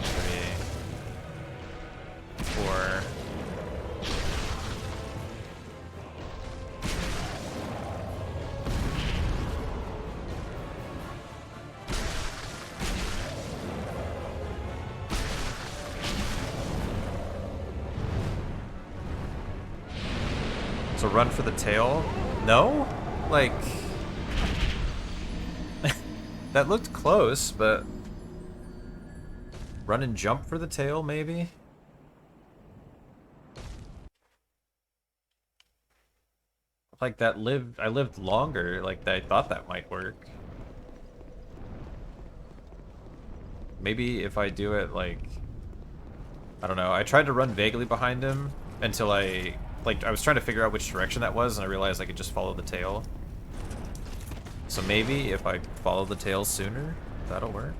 3, 4... So run for the tail? No? Like... that looked close, but... Run and jump for the tail, maybe? Like, I lived longer, like, I thought that might work. Maybe if I do it, like... I don't know, I tried to run vaguely behind him until I was trying to figure out which direction that was, and I realized I could just follow the tail. So maybe if I follow the tail sooner, that'll work.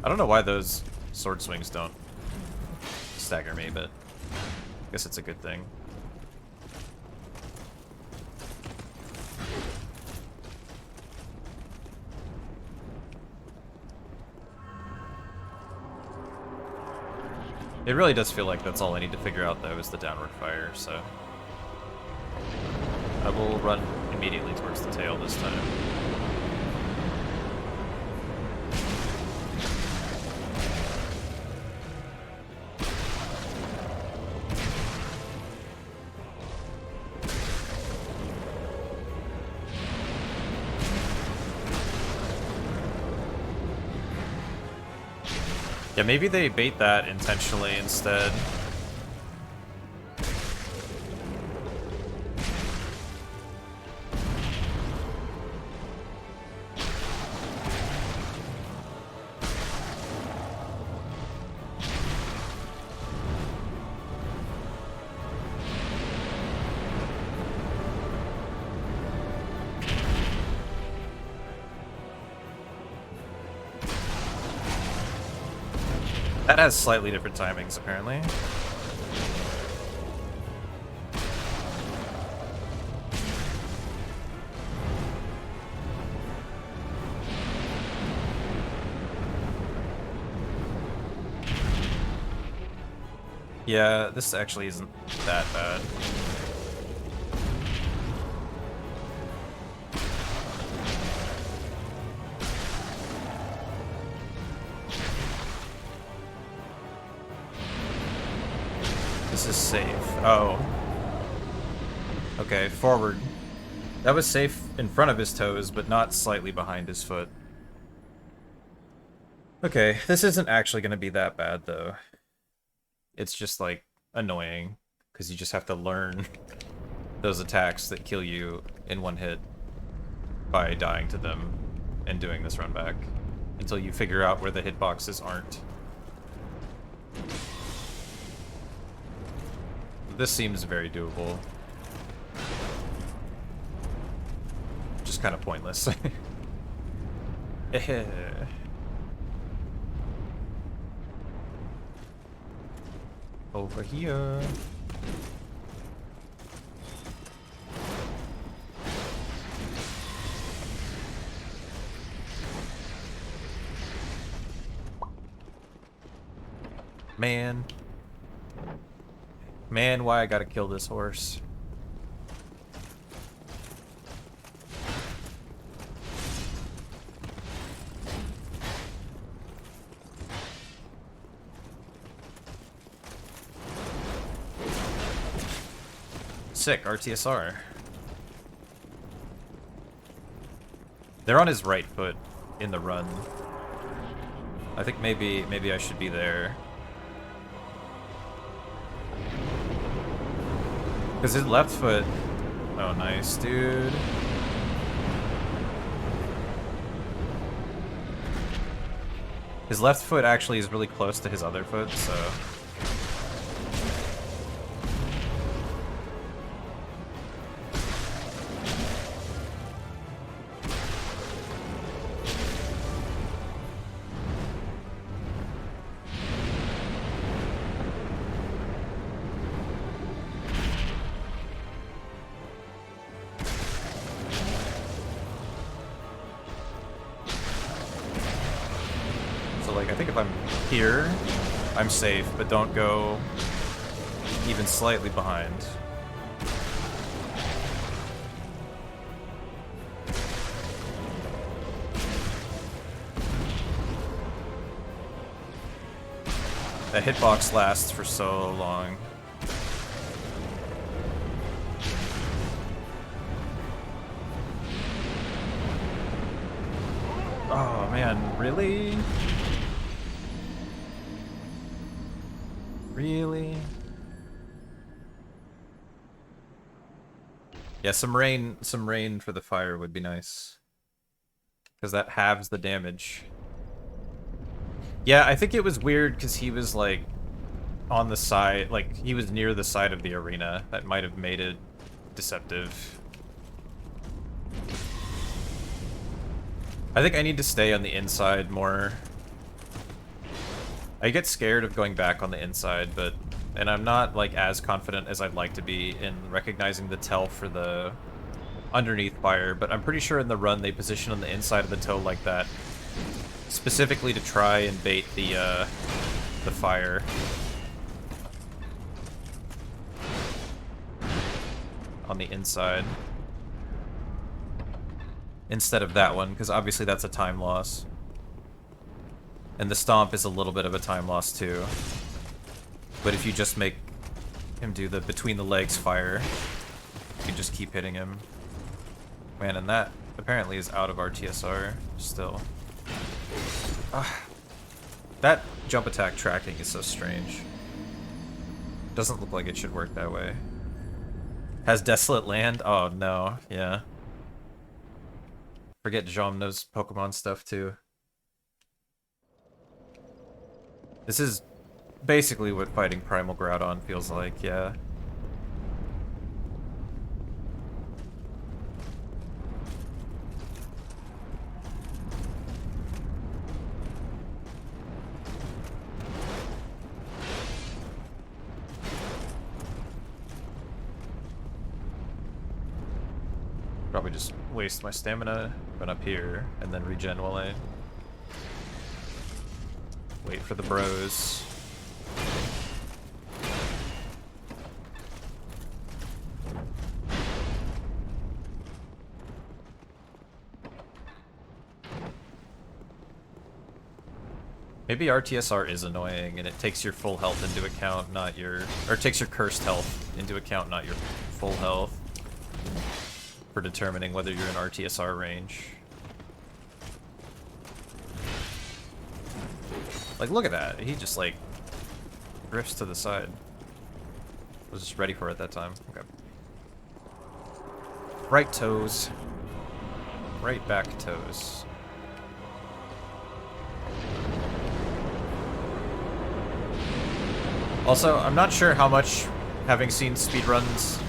I don't know why those sword swings don't stagger me, but I guess it's a good thing. It really does feel like that's all I need to figure out, though, is the downward fire, so... I will run immediately towards the tail this time. Yeah, maybe they bait that intentionally instead. That has slightly different timings, apparently. Yeah, this actually isn't that bad. This is safe. Oh. Okay, forward. That was safe in front of his toes, but not slightly behind his foot. Okay, this isn't actually going to be that bad, though. It's just, like, annoying, because you just have to learn those attacks that kill you in one hit by dying to them and doing this run back until you figure out where the hitboxes aren't. This seems very doable. Just kind of pointless. Over here. Man. Man, why I gotta kill this horse? Sick, RTSR. They're on his right foot in the run. I think maybe I should be there. Because his left foot... Oh, nice, dude. His left foot actually is really close to his other foot, so... I think if I'm here, I'm safe, but don't go even slightly behind. That hitbox lasts for so long. Oh man, really? Really? Yeah, some rain for the fire would be nice. Because that halves the damage. Yeah, I think it was weird because he was like on the side, like he was near the side of the arena. That might have made it deceptive. I think I need to stay on the inside more. I get scared of going back on the inside, and I'm not like as confident as I'd like to be in recognizing the tell for the underneath fire, but I'm pretty sure in the run they position on the inside of the toe like that, specifically to try and bait the fire. On the inside. Instead of that one, because obviously that's a time loss. And the stomp is a little bit of a time loss too. But if you just make him do the between the legs fire, you can just keep hitting him. Man, and that apparently is out of our TSR still. That jump attack tracking is so strange. Doesn't look like it should work that way. Has Desolate Land? Oh no, yeah. Forget Jom knows Pokemon stuff too. This is basically what fighting Primal Groudon feels like, yeah. Probably just waste my stamina, run up here, and then regen while I wait for the bros. Maybe RTSR is annoying and it takes your full health into account, not your... Or it takes your cursed health into account, not your full health. For determining whether you're in RTSR range. Like, look at that. He just, like, drifts to the side. Was just ready for it that time. Okay. Right toes. Right back toes. Also, I'm not sure how much having seen speedruns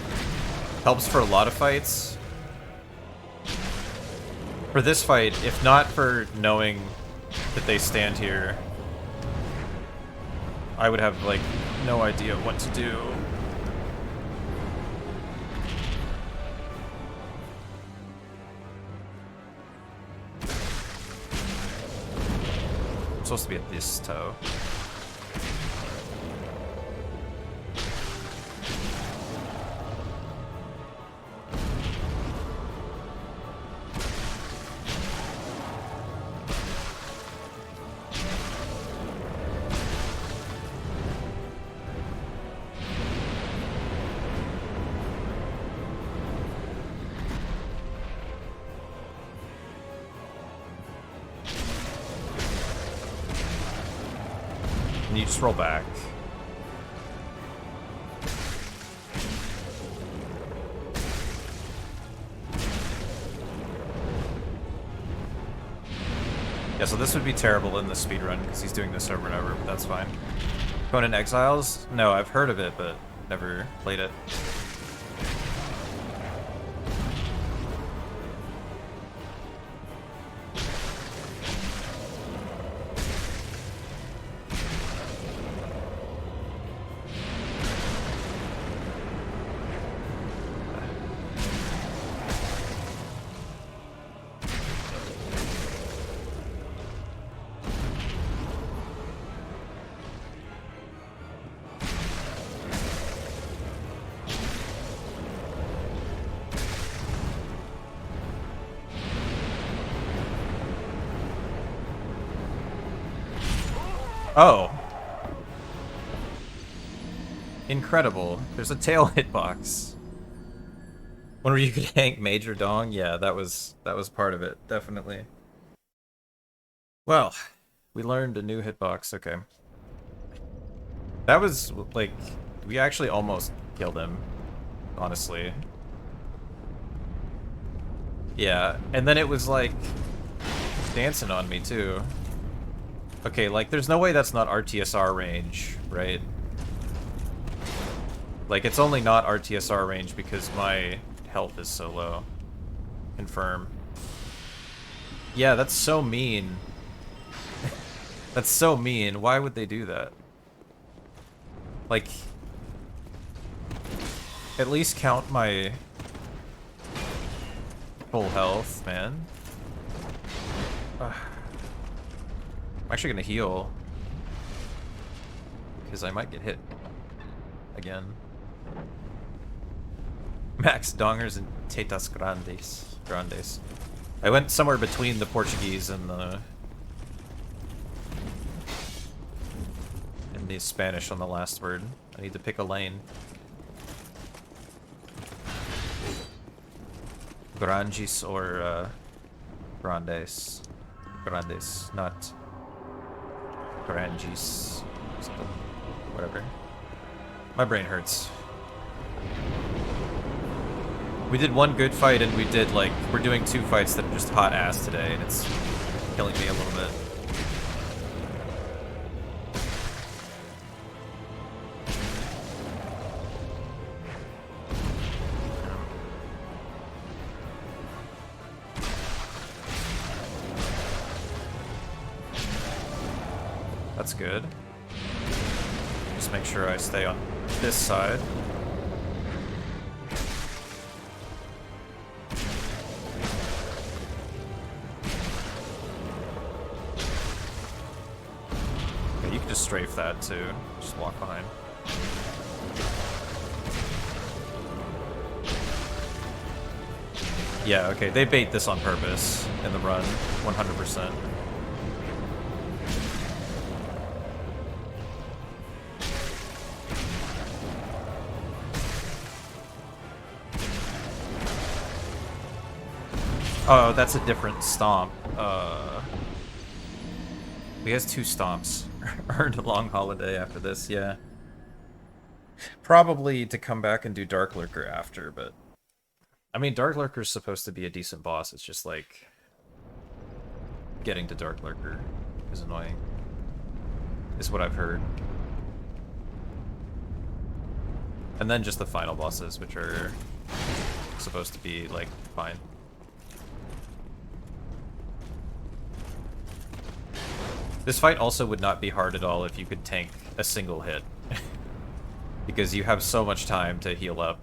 helps for a lot of fights. For this fight, if not for knowing that they stand here, I would have, like, no idea what to do. I'm supposed to be at this toe. Just roll back. Yeah, so this would be terrible in the speedrun because he's doing this over and over, but that's fine. Conan Exiles? No, I've heard of it, but never played it. Oh. Incredible. There's a tail hitbox. One where you could hang Major Dong? Yeah, that was part of it, definitely. Well, we learned a new hitbox, okay. That was, like, we actually almost killed him, honestly. Yeah, and then it was, like, dancing on me, too. Okay, like, there's no way that's not RTSR range, right? Like, it's only not RTSR range because my health is so low. Confirm. Yeah, that's so mean. That's so mean. Why would they do that? Like, at least count my full health, man. I'm actually gonna heal because I might get hit again. Max Dongers and Tetas Grandes. I went somewhere between the Portuguese and the Spanish on the last word. I need to pick a lane. Grandes or Grandes. Grandes, not Granges. Whatever. My brain hurts. We did one good fight and we did, like, we're doing 2 fights that are just hot ass today and it's killing me a little bit. That's good. Just make sure I stay on this side. Okay, you can just strafe that too. Just walk behind. Yeah, okay, they bait this on purpose in the run, 100%. Oh, that's a different stomp. He has 2 stomps. Earned a long holiday after this, yeah. Probably to come back and do Dark Lurker after, but... I mean, Dark Lurker's supposed to be a decent boss, it's just like... getting to Dark Lurker is annoying. Is what I've heard. And then just the final bosses, which are supposed to be, like, fine. This fight also would not be hard at all if you could tank a single hit. Because you have so much time to heal up.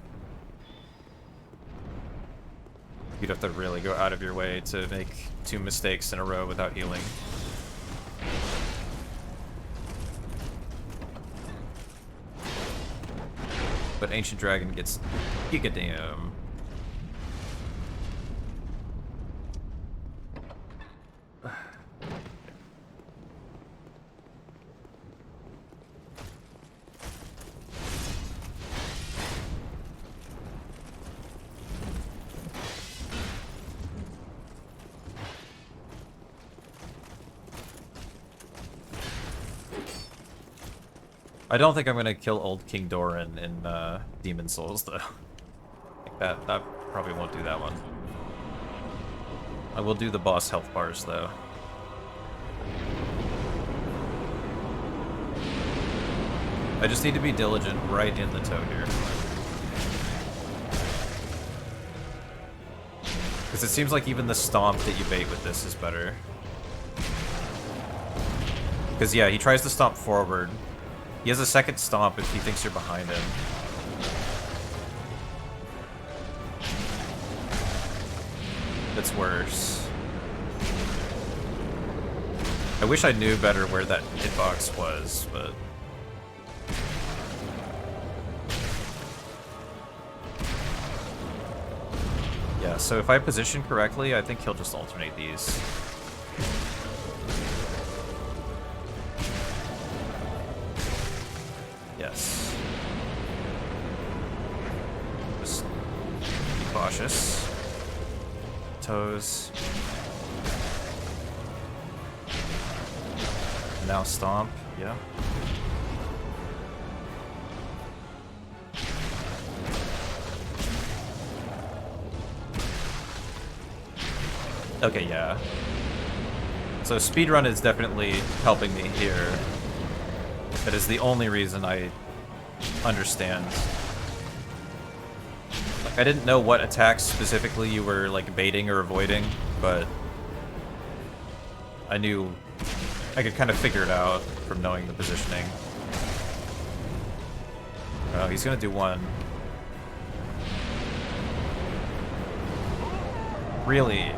You'd have to really go out of your way to make 2 mistakes in a row without healing. But Ancient Dragon gets Gigadam. I don't think I'm gonna kill old King Doran in Demon Souls though. Like that probably won't do that one. I will do the boss health bars though. I just need to be diligent right in the toe here. Because it seems like even the stomp that you bait with this is better. Because yeah, he tries to stomp forward. He has a second stomp if he thinks you're behind him. That's worse. I wish I knew better where that hitbox was, but... Yeah, so if I position correctly, I think he'll just alternate these. Yes. Just be cautious. Toes. Now stomp, yeah. Okay, yeah. So speedrun is definitely helping me here. That is the only reason I understand. Like, I didn't know what attacks specifically you were like baiting or avoiding, but I knew I could kind of figure it out from knowing the positioning. Oh, he's gonna do one. Really?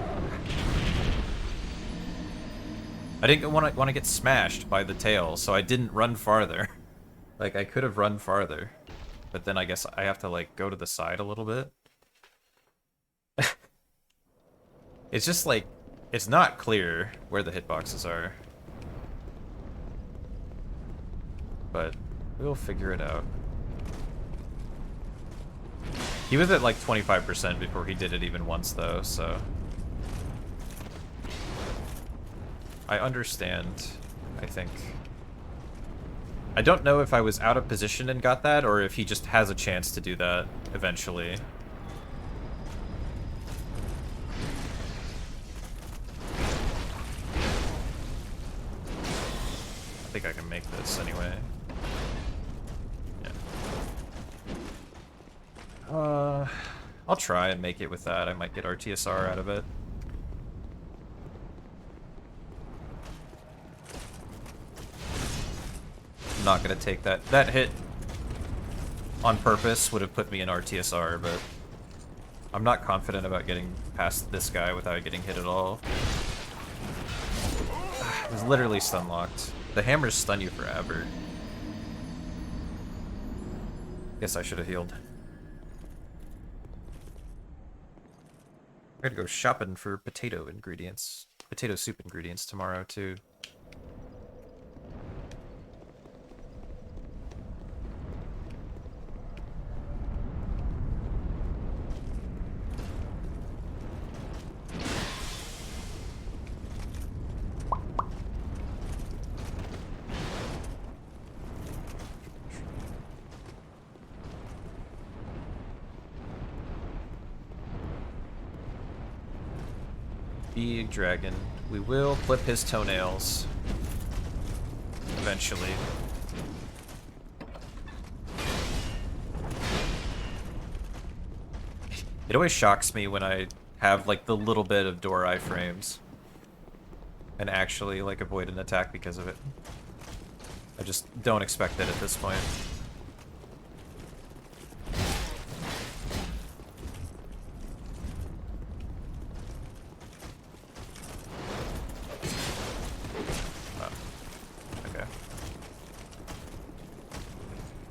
I didn't want to get smashed by the tail, so I didn't run farther. Like, I could have run farther. But then I guess I have to, like, go to the side a little bit. It's just, like, it's not clear where the hitboxes are. But we'll figure it out. He was at, like, 25% before he did it even once, though, so... I understand, I think. I don't know if I was out of position and got that, or if he just has a chance to do that eventually. I think I can make this anyway. Yeah. I'll try and make it with that. I might get RTSR out of it. Not gonna take that. That hit on purpose would have put me in RTSR, but I'm not confident about getting past this guy without getting hit at all. It was literally stun locked. The hammers stun you forever. Guess I should have healed. I gotta go shopping for potato ingredients. Potato soup ingredients tomorrow, too. Big dragon. We will clip his toenails. Eventually. It always shocks me when I have like the little bit of door iframes and actually like avoid an attack because of it. I just don't expect it at this point.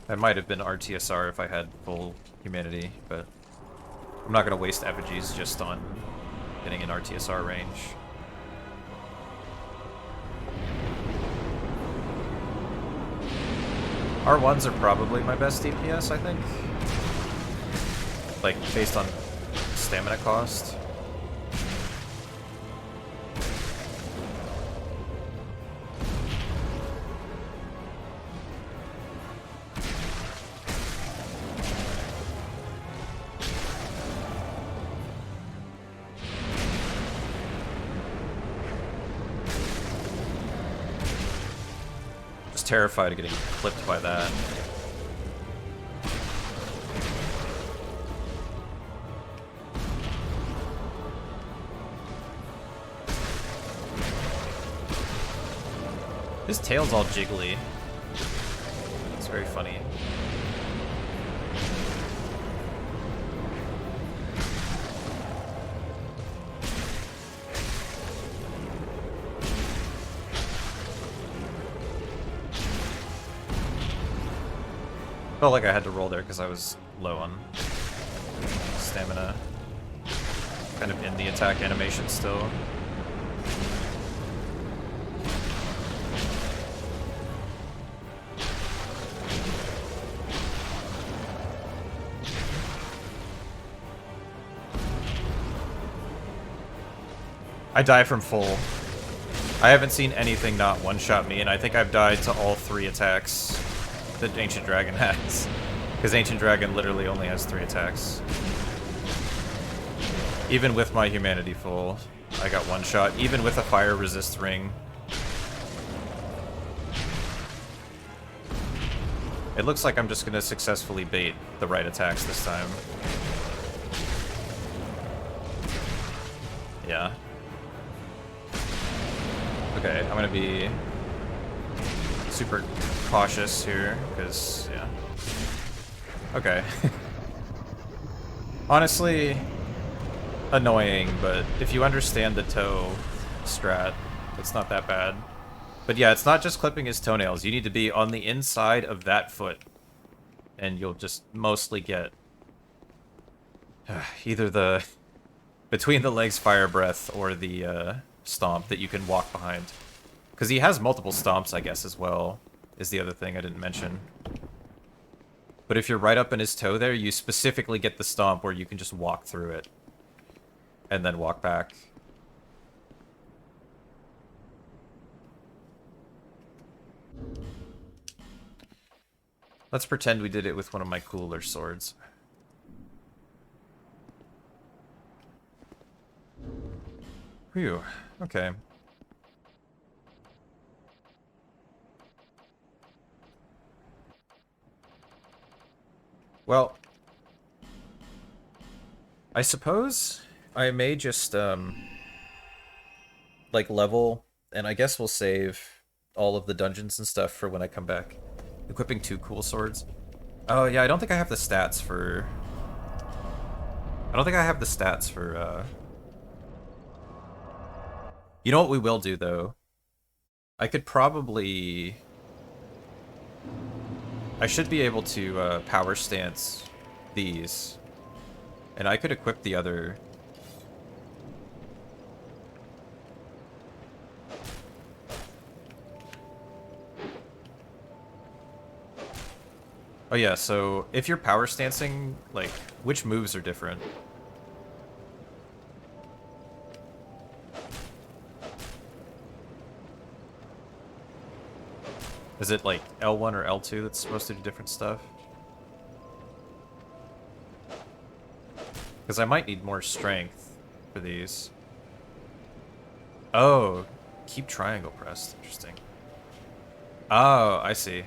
I might have been RTSR if I had full humanity, but I'm not going to waste effigies just on getting an RTSR range. R1s are probably my best DPS, I think. Like, based on stamina cost. was terrified of getting clipped by that. His tail's all jiggly. It's very funny. Felt like I had to roll there because I was low on stamina. Kind of in the attack animation still. I die from full. I haven't seen anything not one-shot me, and I think I've died to all 3 attacks that Ancient Dragon has. Because Ancient Dragon literally only has 3 attacks. Even with my humanity full, I got one shot. Even with a fire resist ring. It looks like I'm just going to successfully bait the right attacks this time. Yeah. Okay, I'm going to be super cautious here, because, yeah. Okay. Honestly, annoying, but if you understand the toe strat, it's not that bad. But yeah, it's not just clipping his toenails. You need to be on the inside of that foot, and you'll just mostly get either the between the legs fire breath or the stomp that you can walk behind. Because he has multiple stomps, I guess, as well, is the other thing I didn't mention. But if you're right up in his toe there, you specifically get the stomp where you can just walk through it. And then walk back. Let's pretend we did it with one of my cooler swords. Phew, okay. Well, I suppose I may just, like, level, and I guess we'll save all of the dungeons and stuff for when I come back. Equipping 2 cool swords. Oh, yeah, I don't think I have the stats for... You know what we will do, though? I could probably... I should be able to power stance these. And I could equip the other... Oh yeah, so if you're power stancing, like, which moves are different? Is it like L1 or L2 that's supposed to do different stuff? Because I might need more strength for these. Oh, keep triangle pressed. Interesting. Oh, I see.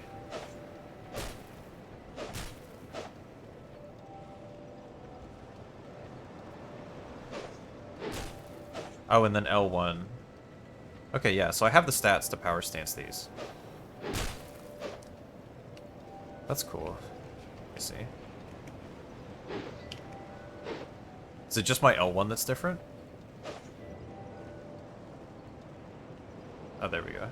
Oh, and then L1. Okay, yeah, so I have the stats to power stance these. That's cool. I see. Is it just my L1 that's different? Oh, there we go.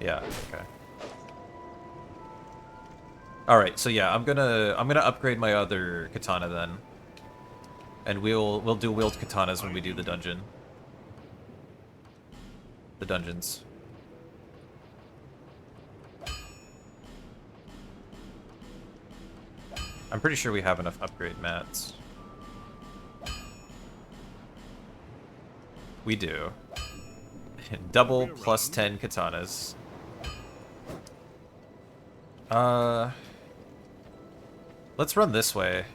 Yeah, okay. Alright, so yeah, I'm gonna upgrade my other katana then. And we'll do wield katanas when we do the dungeon. The dungeons. I'm pretty sure we have enough upgrade mats. We do. Double plus 10 katanas. Let's run this way.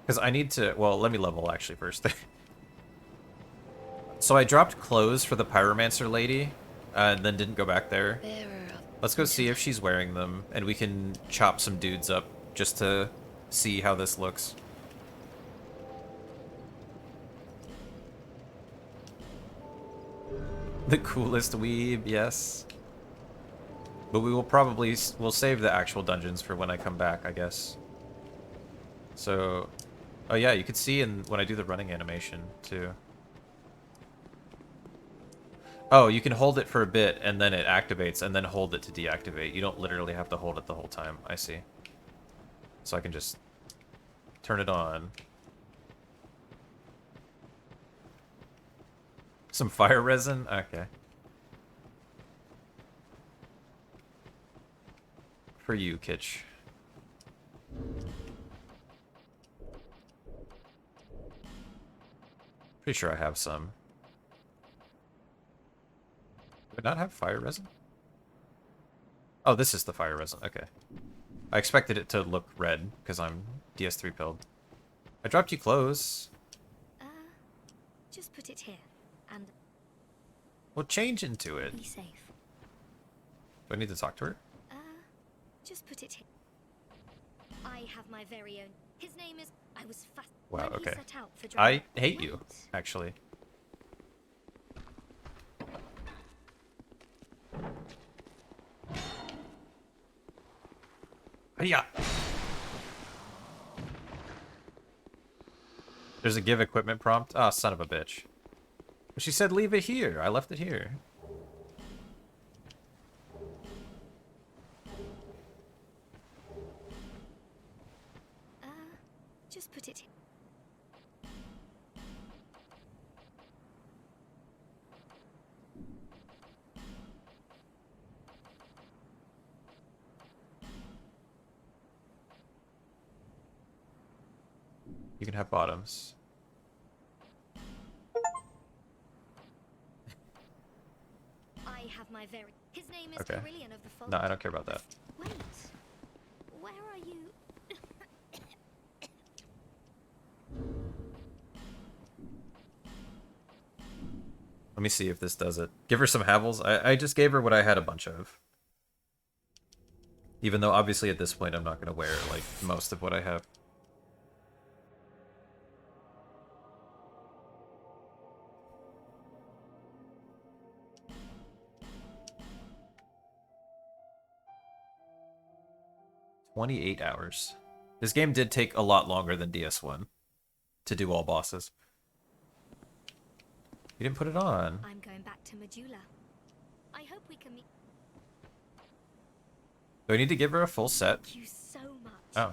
Because I need to... Well, let me level, actually, first. So I dropped clothes for the Pyromancer lady, and then didn't go back there. Bearer of Let's go see if she's wearing them, and we can chop some dudes up just to see how this looks. The coolest weeb, yes. But we will probably... We'll save the actual dungeons for when I come back, I guess. So... Oh yeah, you could see when I do the running animation, too. Oh, you can hold it for a bit, and then it activates, and then hold it to deactivate. You don't literally have to hold it the whole time. I see. So I can just turn it on. Some fire resin? Okay. For you, Kitch. Pretty sure I have some. Do I not have fire resin? Oh, this is the fire resin. Okay. I expected it to look red, because I'm DS3 pilled. I dropped you clothes. just put it here and We'll change into it. be safe. Do I need to talk to her? Just put it here. I have my very own. His name is. I was fast. Wow, when okay. He set out for I Dragon- hate you, Wait. actually. Yeah. There's a give equipment prompt. Ah, son of a bitch. She said leave it here. I left it here. Just put it here. You can have bottoms. I have my very. His name is Okay. Carillion of the Fold. No, I don't care about that. Wait. Where are you? Let me see if this does it. Give her some Havels. I just gave her what I had a bunch of. Even though obviously at this point I'm not going to wear like most of what I have. "28 hours. This game did take a lot longer than DS1 to do all bosses. You didn't put it on. I'm going back to Majula. I hope we can meet. Do I need to give her a full set? Thank you so much. Oh.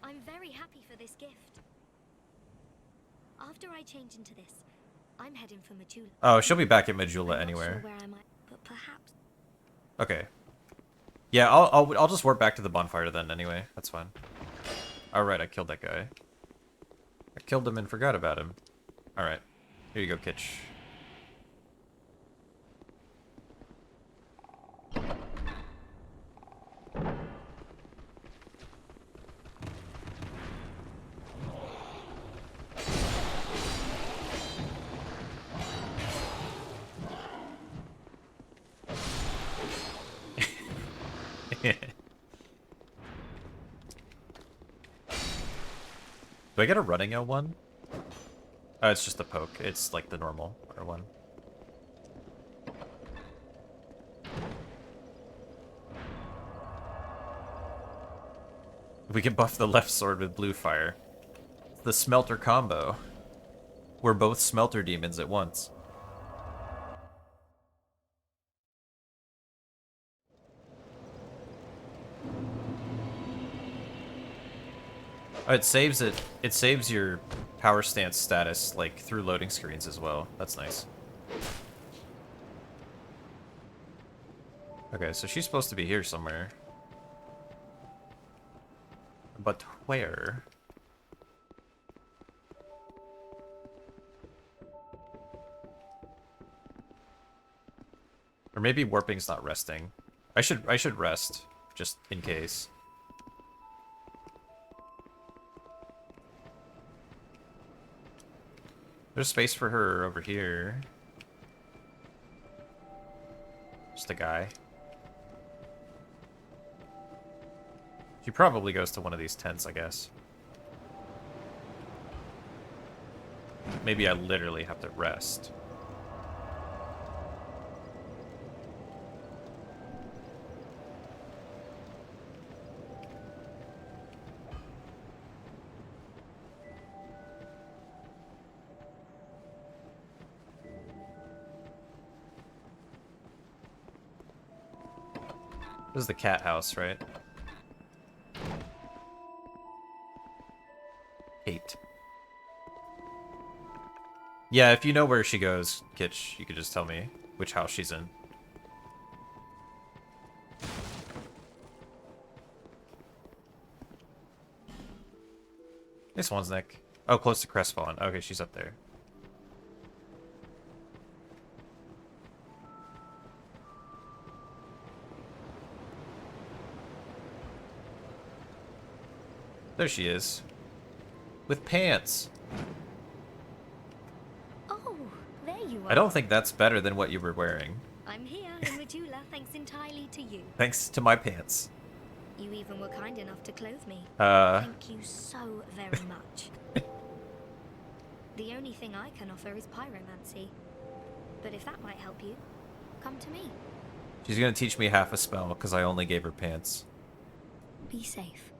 I'm very happy for this gift. After I change into this, I'm heading for Majula. Oh, she'll be back at I'm Majula not anywhere. Sure where I might, but perhaps. Okay. Yeah, I'll just warp back to the bonfire then anyway. That's fine. Alright, I killed that guy. I killed him and forgot about him. Alright. Here you go, Kitch. Do I get a running L1? Oh, it's just a poke. It's like the normal R1. We can buff the left sword with blue fire. The smelter combo. We're both smelter demons at once. Oh, it saves it. It saves your power stance status like through loading screens as well. That's nice. Okay, so she's supposed to be here somewhere. But where? Or maybe warping's not resting. I should rest just in case. There's space for her over here. Just a guy. She probably goes to one of these tents, I guess. Maybe I literally have to rest. This is the cat house, right? Kate. Yeah, if you know where she goes, Kitch, you could just tell me which house she's in. This one's Nick. Oh, close to Crestfallen. Okay, she's up there. There she is. With pants. Oh, there you are. I don't think that's better than what you were wearing. I'm here in Majula thanks entirely to you. Thanks to my pants. You even were kind enough to clothe me. Uh, Thank you so very much. The only thing I can offer is pyromancy. But if that might help you, come to me. she's gonna teach me half a spell because I only gave her pants. Be safe.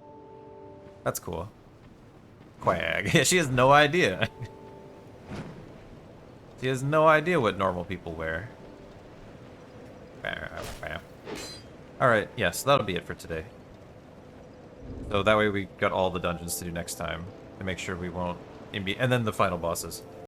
That's cool. Quag. Yeah, she has no idea. She has no idea what normal people wear. Alright, yes, that'll be it for today. So that way we got all the dungeons to do next time. To make sure we won't... And then the final bosses.